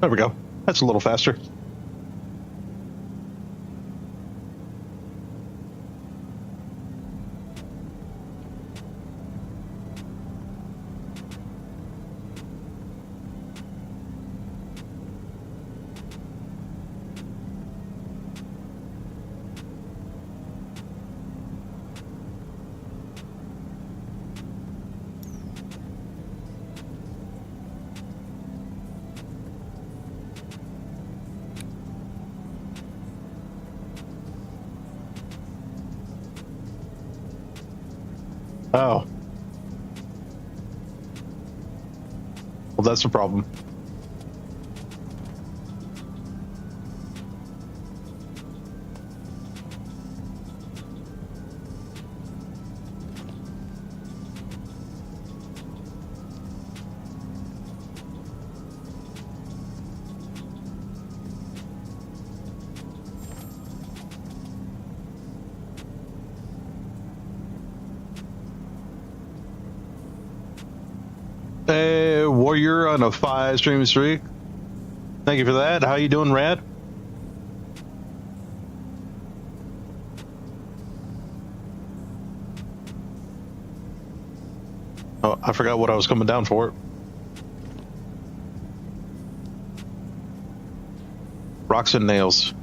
There we go. That's a little faster. Oh. Well, that's the problem. Hey, Warrior on a 5 stream streak. Thank you for that. How you doing, Rad? Oh, I forgot what I was coming down for. Rocks and nails.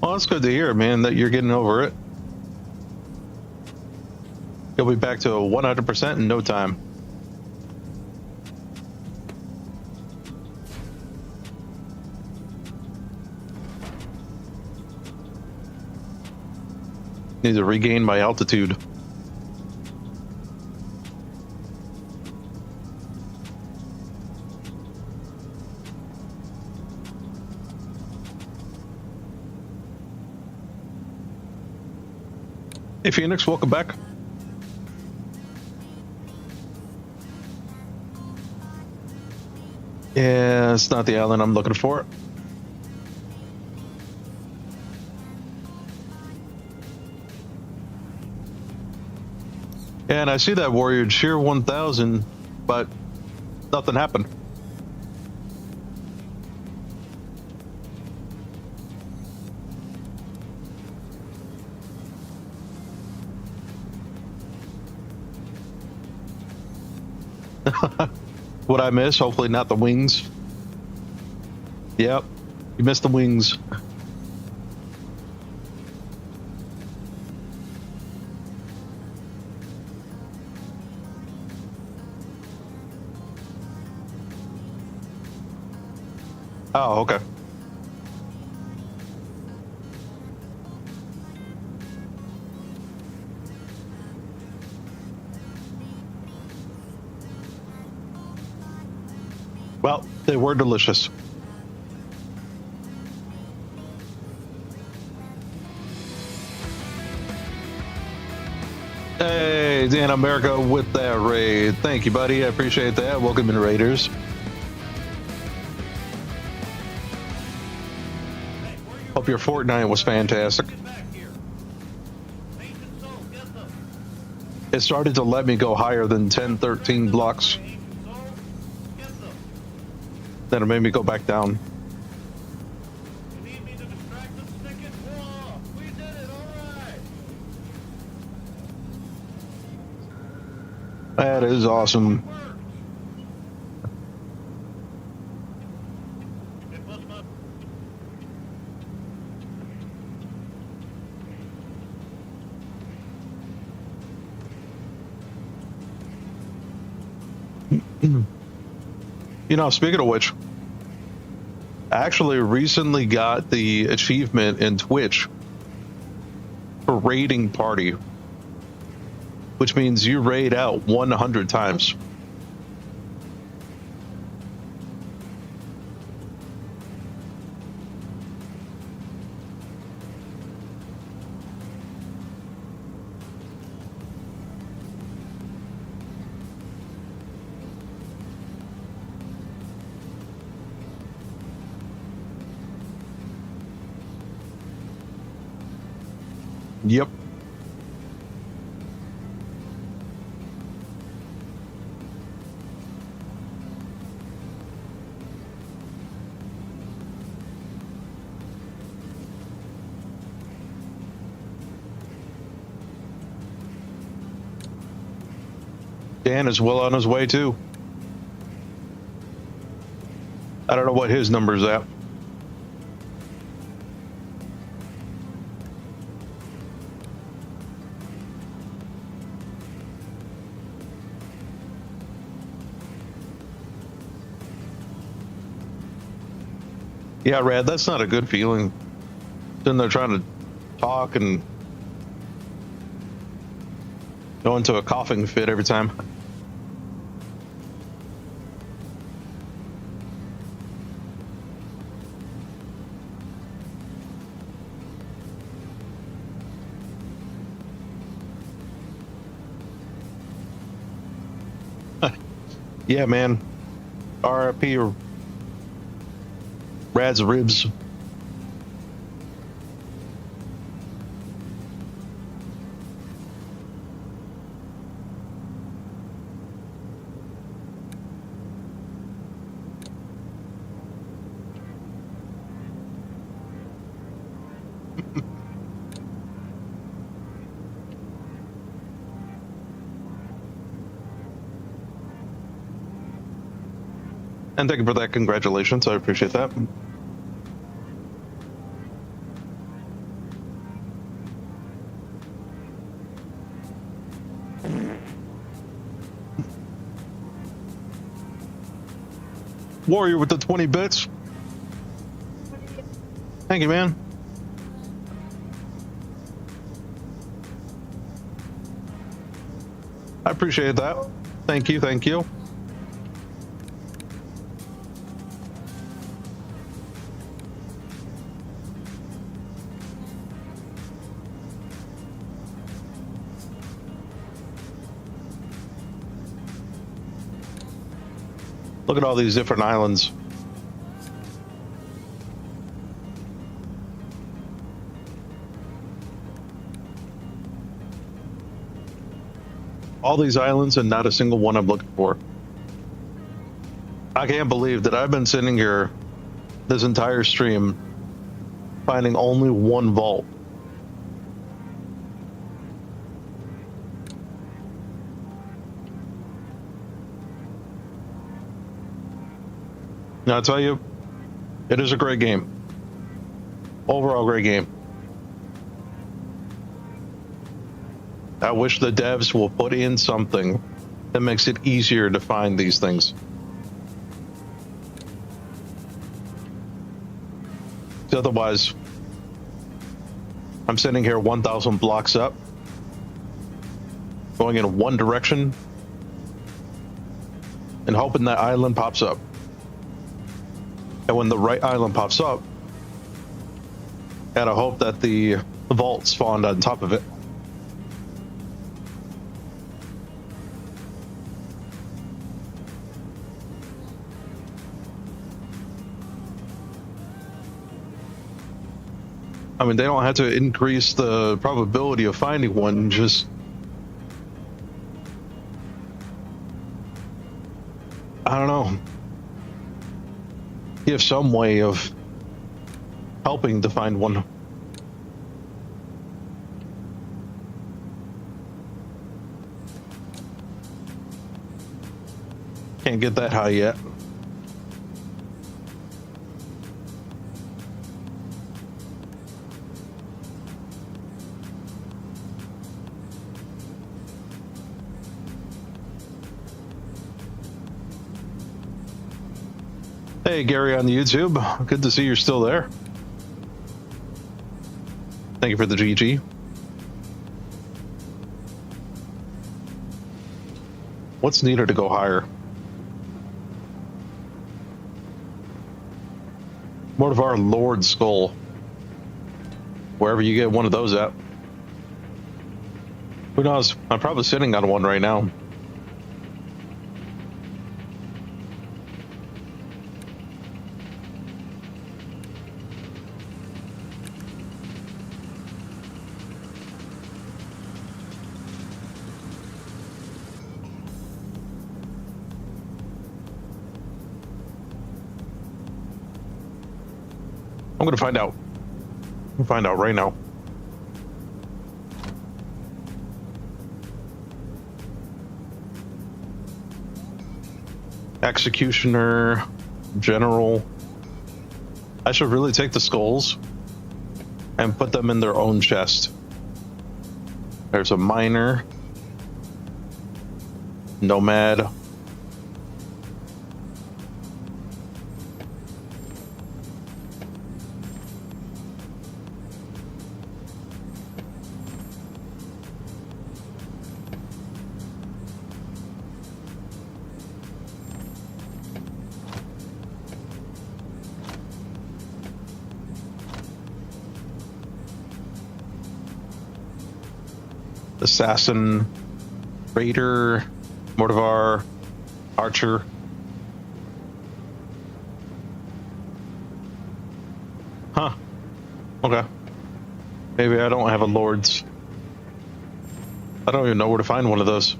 Well, it's good to hear, man, that you're getting over it. You'll be back to 100% in no time. Need to regain my altitude. Hey, Phoenix, welcome back. Yeah, it's not the island I'm looking for. And I see that Warrior Cheer 1000, but nothing happened. What I miss? Hopefully not the wings. Yep, you missed the wings. Oh, okay. Well, they were delicious. Hey, Dan America with that raid. Thank you, buddy. I appreciate that. Welcome in, Raiders. Hope your Fortnite was fantastic. It started to let me go higher than 10, 13 blocks. Then it made me go back down. That is awesome. You know, speaking of which, I actually recently got the achievement in Twitch for raiding party, which means you raid out 100 times. Yep. Dan is well on his way too. I don't know what his number's at. Yeah, Rad, that's not a good feeling. Sitting there trying to talk and go into a coughing fit every time. Yeah, man. RIP or Rad's ribs. And thank you for that. Congratulations. I appreciate that. Warrior with the 20 bits. Thank you, man. I appreciate that. Thank you. Thank you. Look at all these different islands. All these islands and not a single one I'm looking for. I can't believe that I've been sitting here this entire stream finding only one vault. Now, I'll tell you, it is a great game. Overall, great game. I wish the devs will put in something that makes it easier to find these things. Otherwise, I'm sitting here 1,000 blocks up, going in one direction, and hoping that island pops up. And when the right island pops up, gotta hope that the vault spawned on top of it. I mean, they don't have to increase the probability of finding one, just... I don't know. Give some way of helping to find one. Can't get that high yet. Hey, Gary on the YouTube. Good to see you're still there. Thank you for the GG. What's needed to go higher? What of our Lord Skull? Wherever you get one of those at. Who knows? I'm probably sitting on one right now. I'm gonna find out. We'll find out right now. Executioner, general. I should really take the skulls and put them in their own chest. There's a miner, nomad. Assassin, raider, mortivar, archer. Huh. Okay. Maybe I don't have a lord's. I don't even know where to find one of those.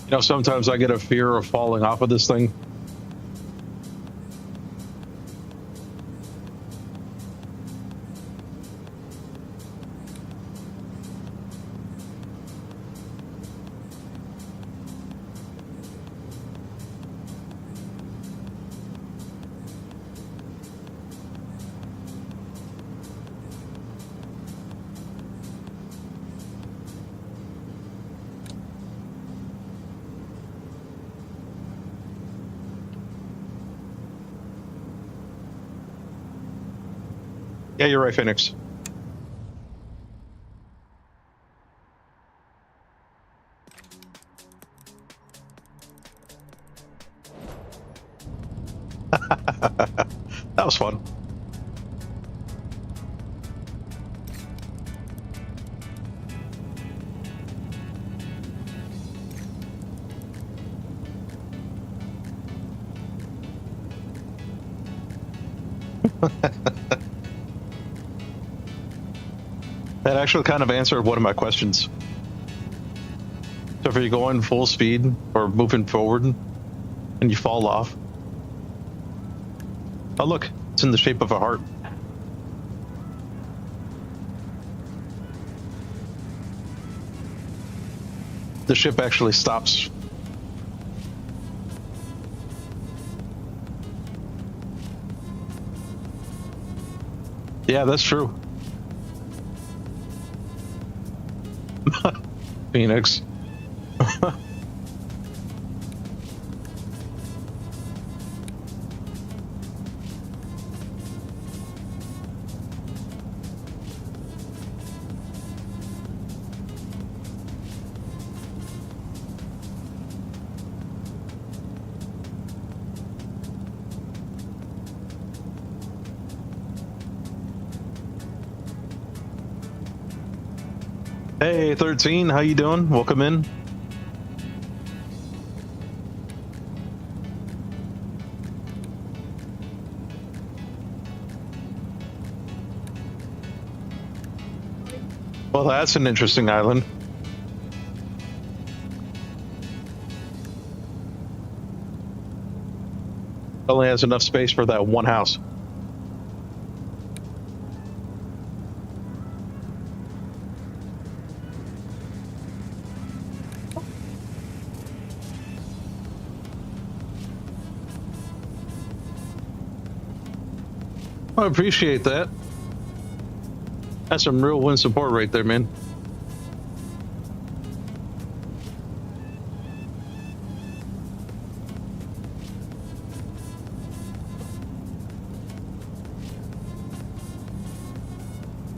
You know, sometimes I get a fear of falling off of this thing. Yeah, you're right, Phoenix. That was fun. That actually kind of answered one of my questions. So if you're going full speed or moving forward and you fall off. Oh look, it's in the shape of a heart. The ship actually stops. Yeah, that's true. Phoenix. Hey, 13, how you doing? Welcome in. Well, that's an interesting island. Only has enough space for that one house. I appreciate that. That's some real win support right there, man.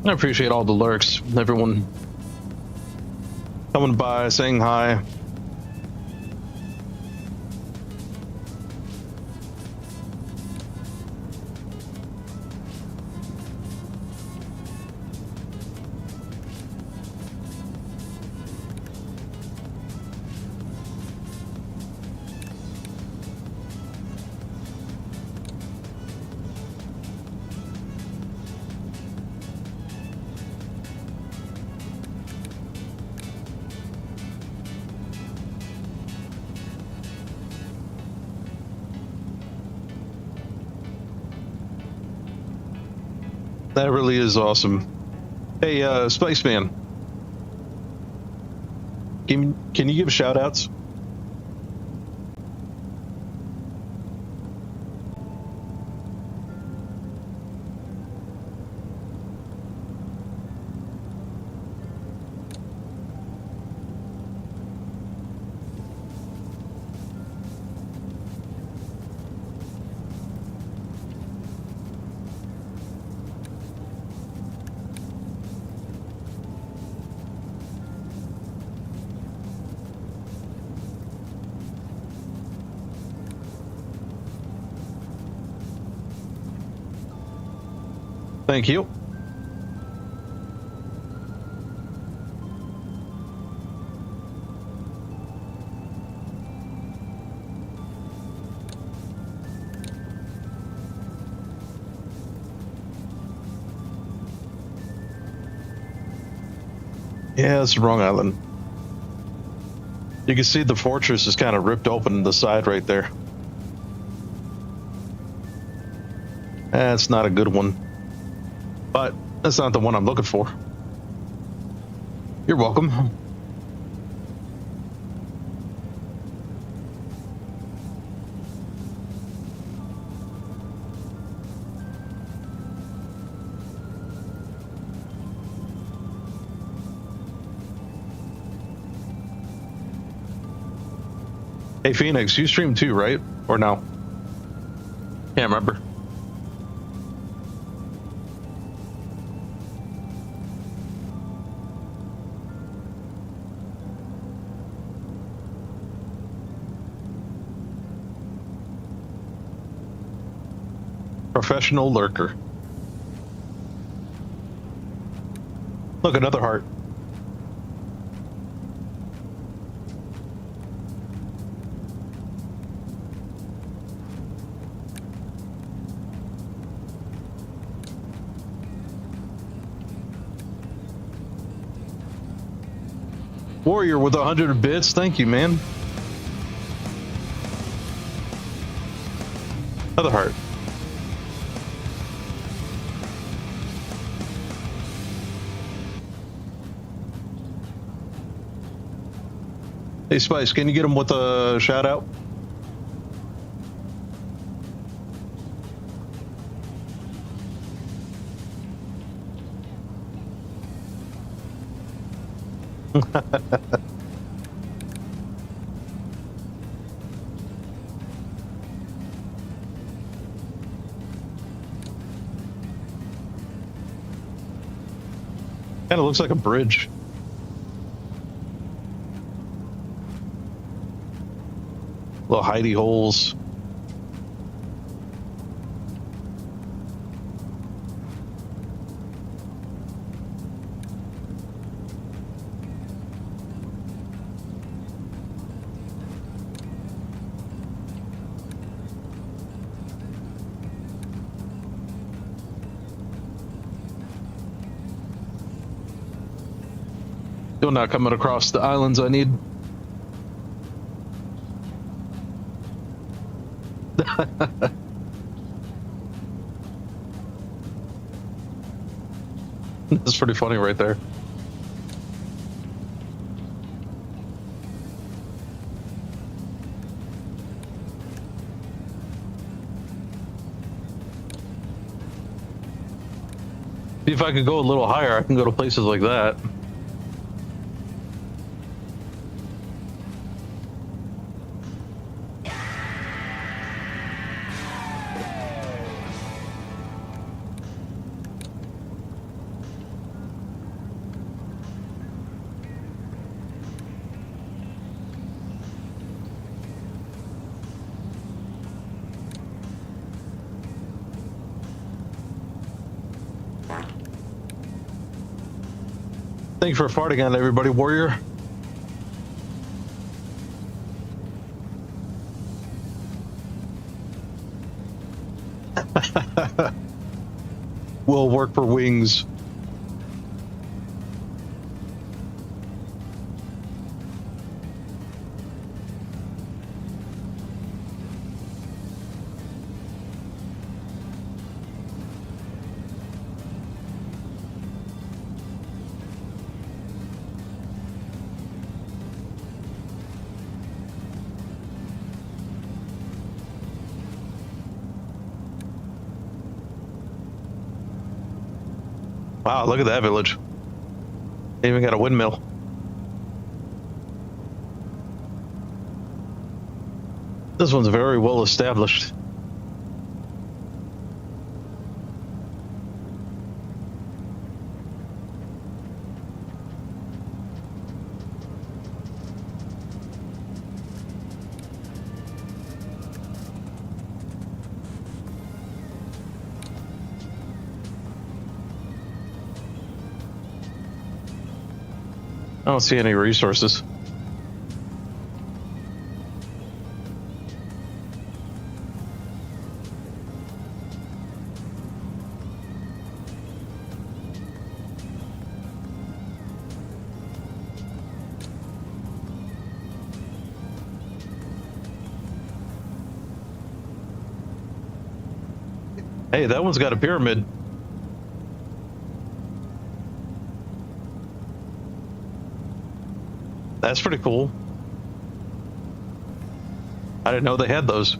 I appreciate all the lurks, everyone coming by, saying hi. That really is awesome. Hey, Spiceman, can you give shout outs? Thank you. Yeah, it's the wrong island. You can see the fortress is kind of ripped open in the side right there. That's not a good one. But that's not the one I'm looking for. You're welcome. Hey, Phoenix, you stream too, right? Or no? Can't remember. Professional lurker. Look, another heart. Warrior with 100 bits. Thank you, man. Another heart. Hey, Spice, can you get him with a shout out? Kind of looks like a bridge. Little hidey holes. Still not coming across the islands I need. That's pretty funny right there. See if I could go a little higher, I can go to places like that. Thank you for farting on everybody, warrior. Will work for wings. Wow, look at that village. They even got a windmill. This one's very well established. I don't see any resources. Hey, that one's got a pyramid. That's pretty cool. I didn't know they had those.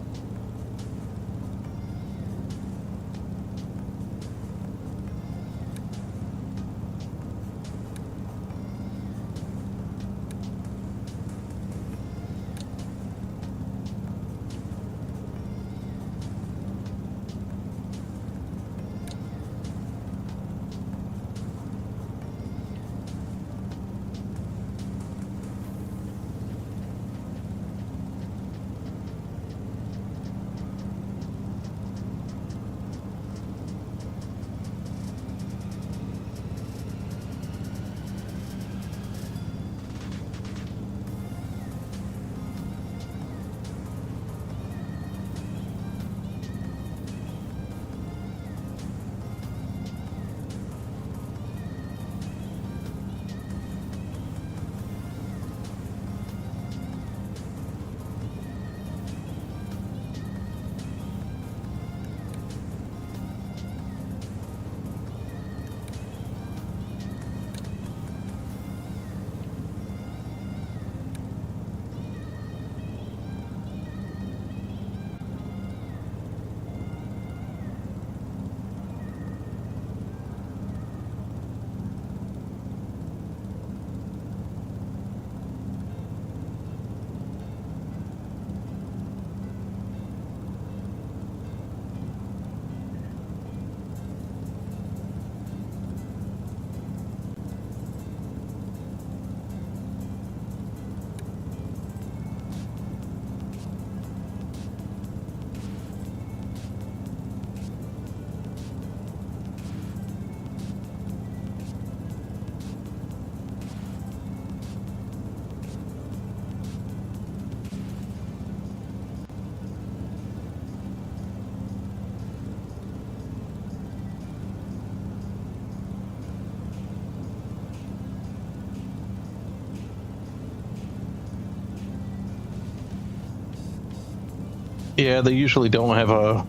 Yeah, they usually don't have a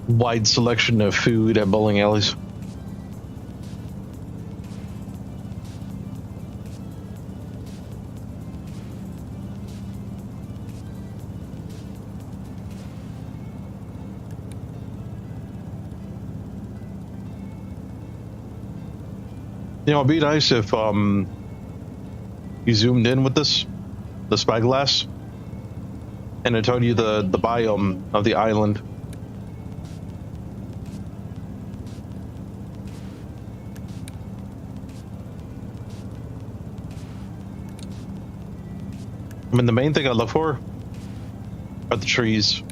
wide selection of food at bowling alleys. You know, it'd be nice if you zoomed in with this, the spyglass, and it told you the biome of the island. I mean, the main thing I look for are the trees.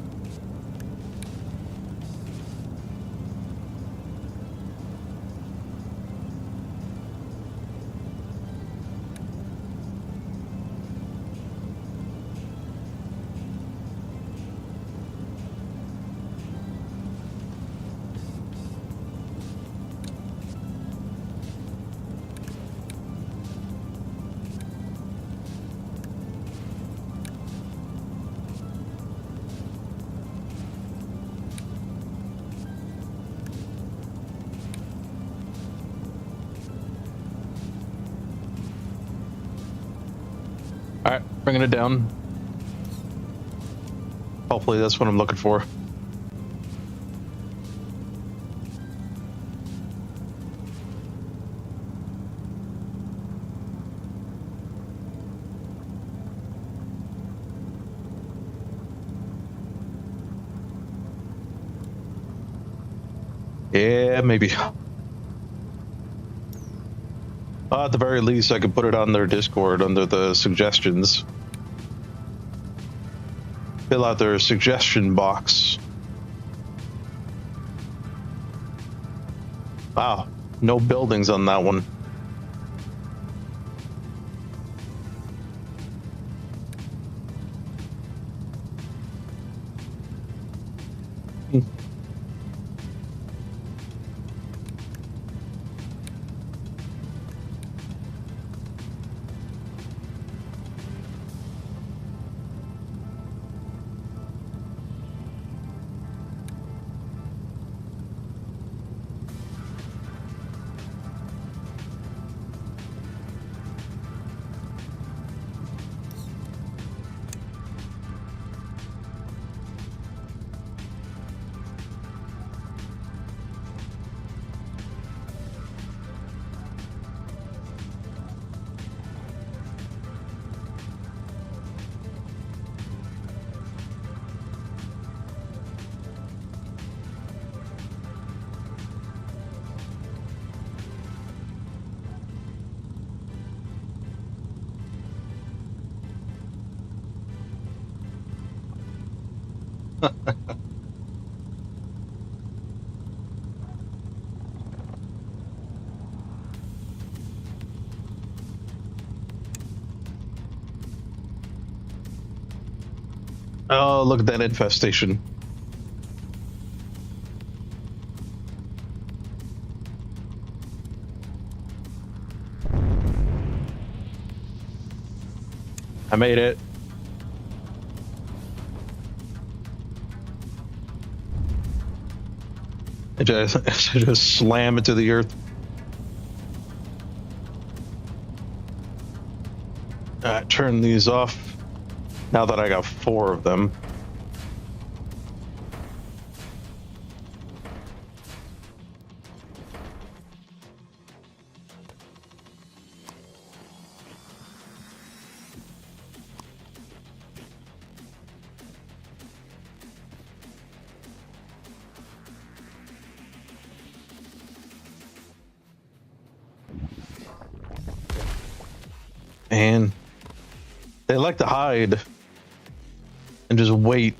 All right, bringing it down. Hopefully that's what I'm looking for. Yeah, maybe. At the very least, I could put it on their Discord under the suggestions. Fill out their suggestion box. Wow, no buildings on that one. Oh, look at that infestation. I made it. I just slam into the earth. Turn these off now that I got 4 of them. And they like to hide and just wait.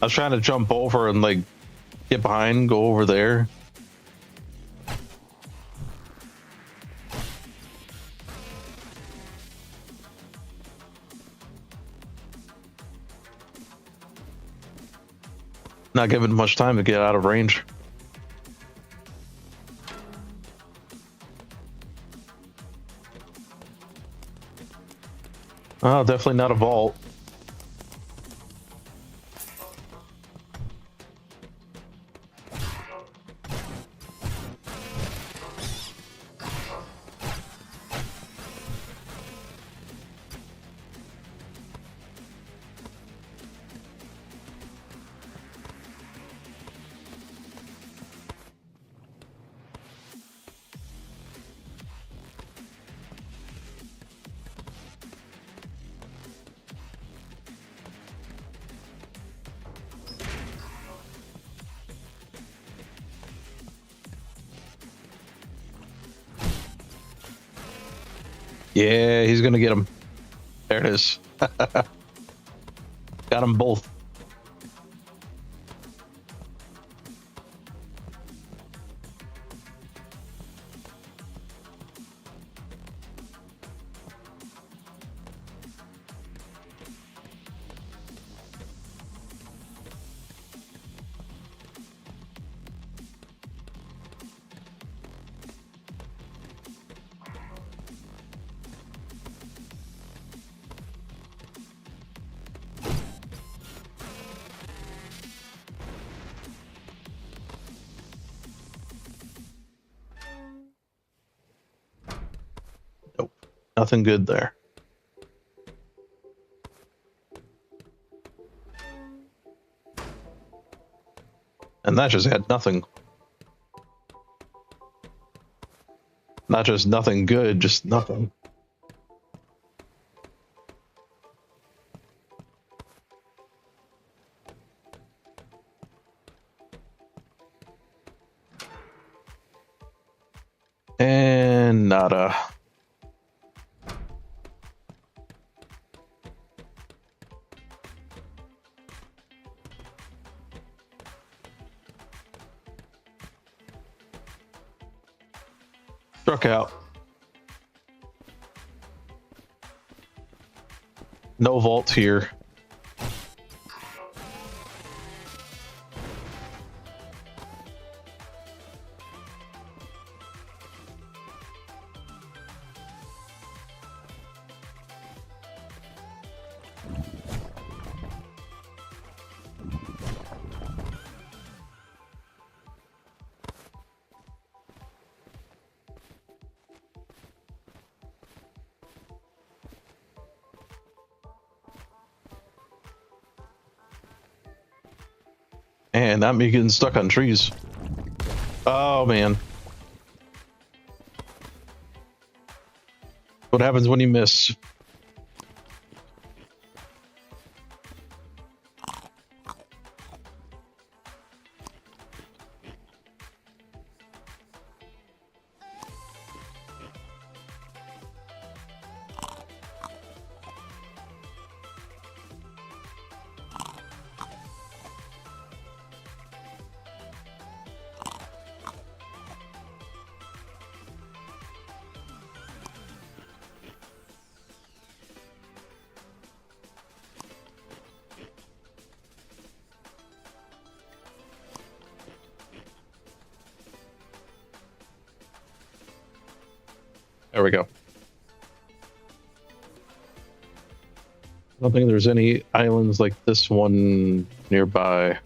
I was trying to jump over and like get behind, go over there. Not given much time to get out of range. Oh, definitely not a vault. Yeah, he's gonna get him. There it is. Got them both. Nothing good there. And that just had nothing. Not just nothing good, just nothing. And nada. Struck out. No vault here. And not me getting stuck on trees. Oh man. What happens when you miss? There we go. I don't think there's any islands like this one nearby.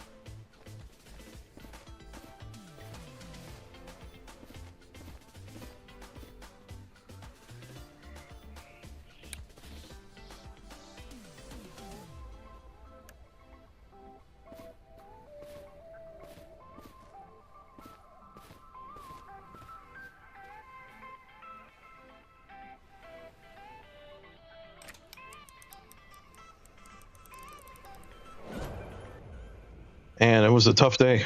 And it was a tough day.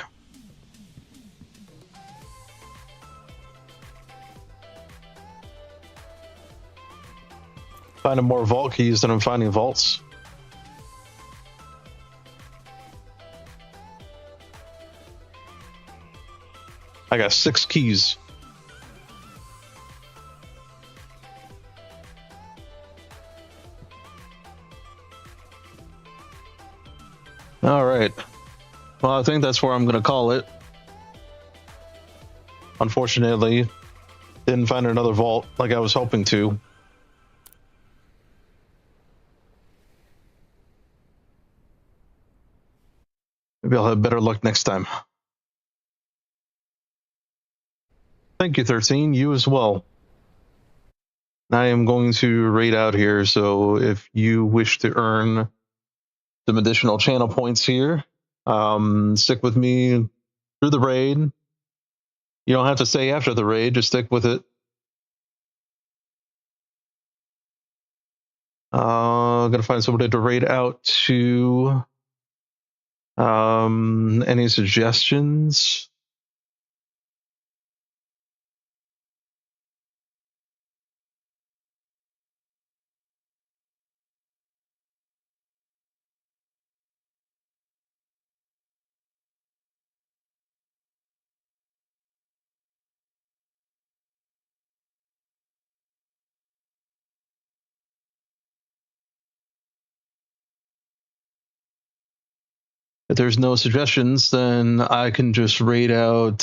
Finding more vault keys than I'm finding vaults. I got 6 keys. All right. Well, I think that's where I'm going to call it. Unfortunately, didn't find another vault like I was hoping to. Maybe I'll have better luck next time. Thank you, 13. You as well. I am going to raid out here, so if you wish to earn some additional channel points here, stick with me through the raid. You don't have to stay after the raid, just stick with it. I'm gonna find somebody to raid out to. Any suggestions? If there's no suggestions, then I can just raid out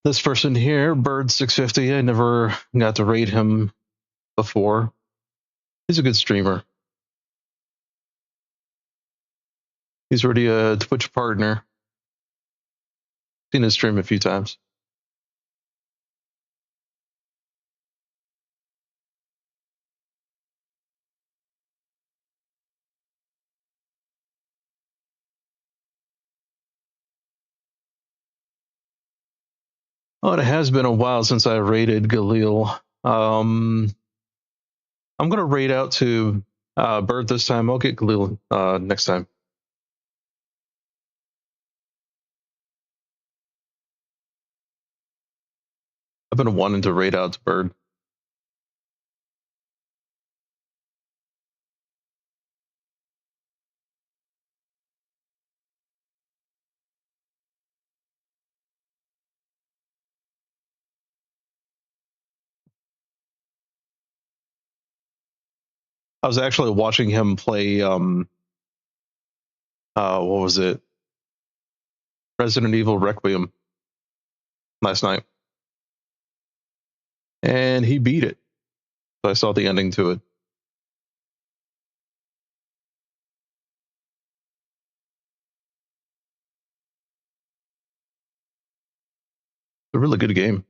this person here, Bird650. I never got to raid him before. He's a good streamer. He's already a Twitch partner. Seen his stream a few times. Oh, it has been a while since I raided Galil. I'm gonna raid out to Bird this time. I'll get Galil next time. I've been wanting to raid out to Bird. I was actually watching him play what was it? Resident Evil Requiem last night. And he beat it. So I saw the ending to it. It's a really good game.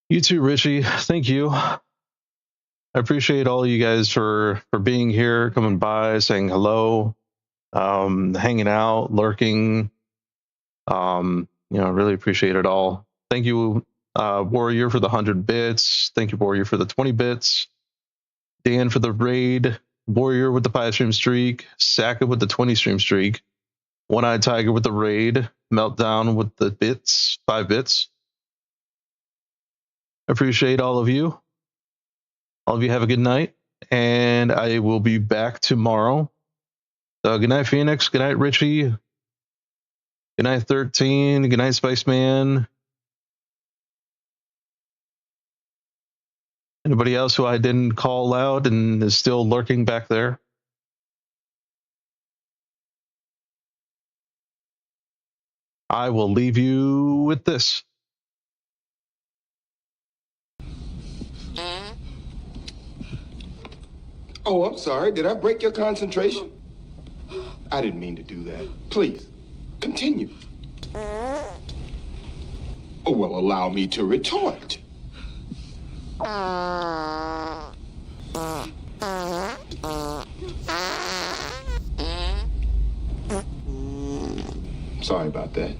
You too, Richie. Thank you. I appreciate all you guys for being here, coming by, saying hello, hanging out, lurking. Really appreciate it all. Thank you, Warrior, for the 100 bits. Thank you, Warrior, for the 20 bits. Dan for the raid. Warrior with the 5 stream streak. Saka with the 20 stream streak. One-Eyed Tiger with the raid. Meltdown with the bits, 5 bits. Appreciate all of you. All of you have a good night, and I will be back tomorrow. Good night, Phoenix. Good night, Richie. Good night, 13. Good night, Spiceman. Anybody else who I didn't call out and is still lurking back there? I will leave you with this. Oh, I'm sorry. Did I break your concentration? I didn't mean to do that. Please, continue. Oh, well, allow me to retort. Sorry about that.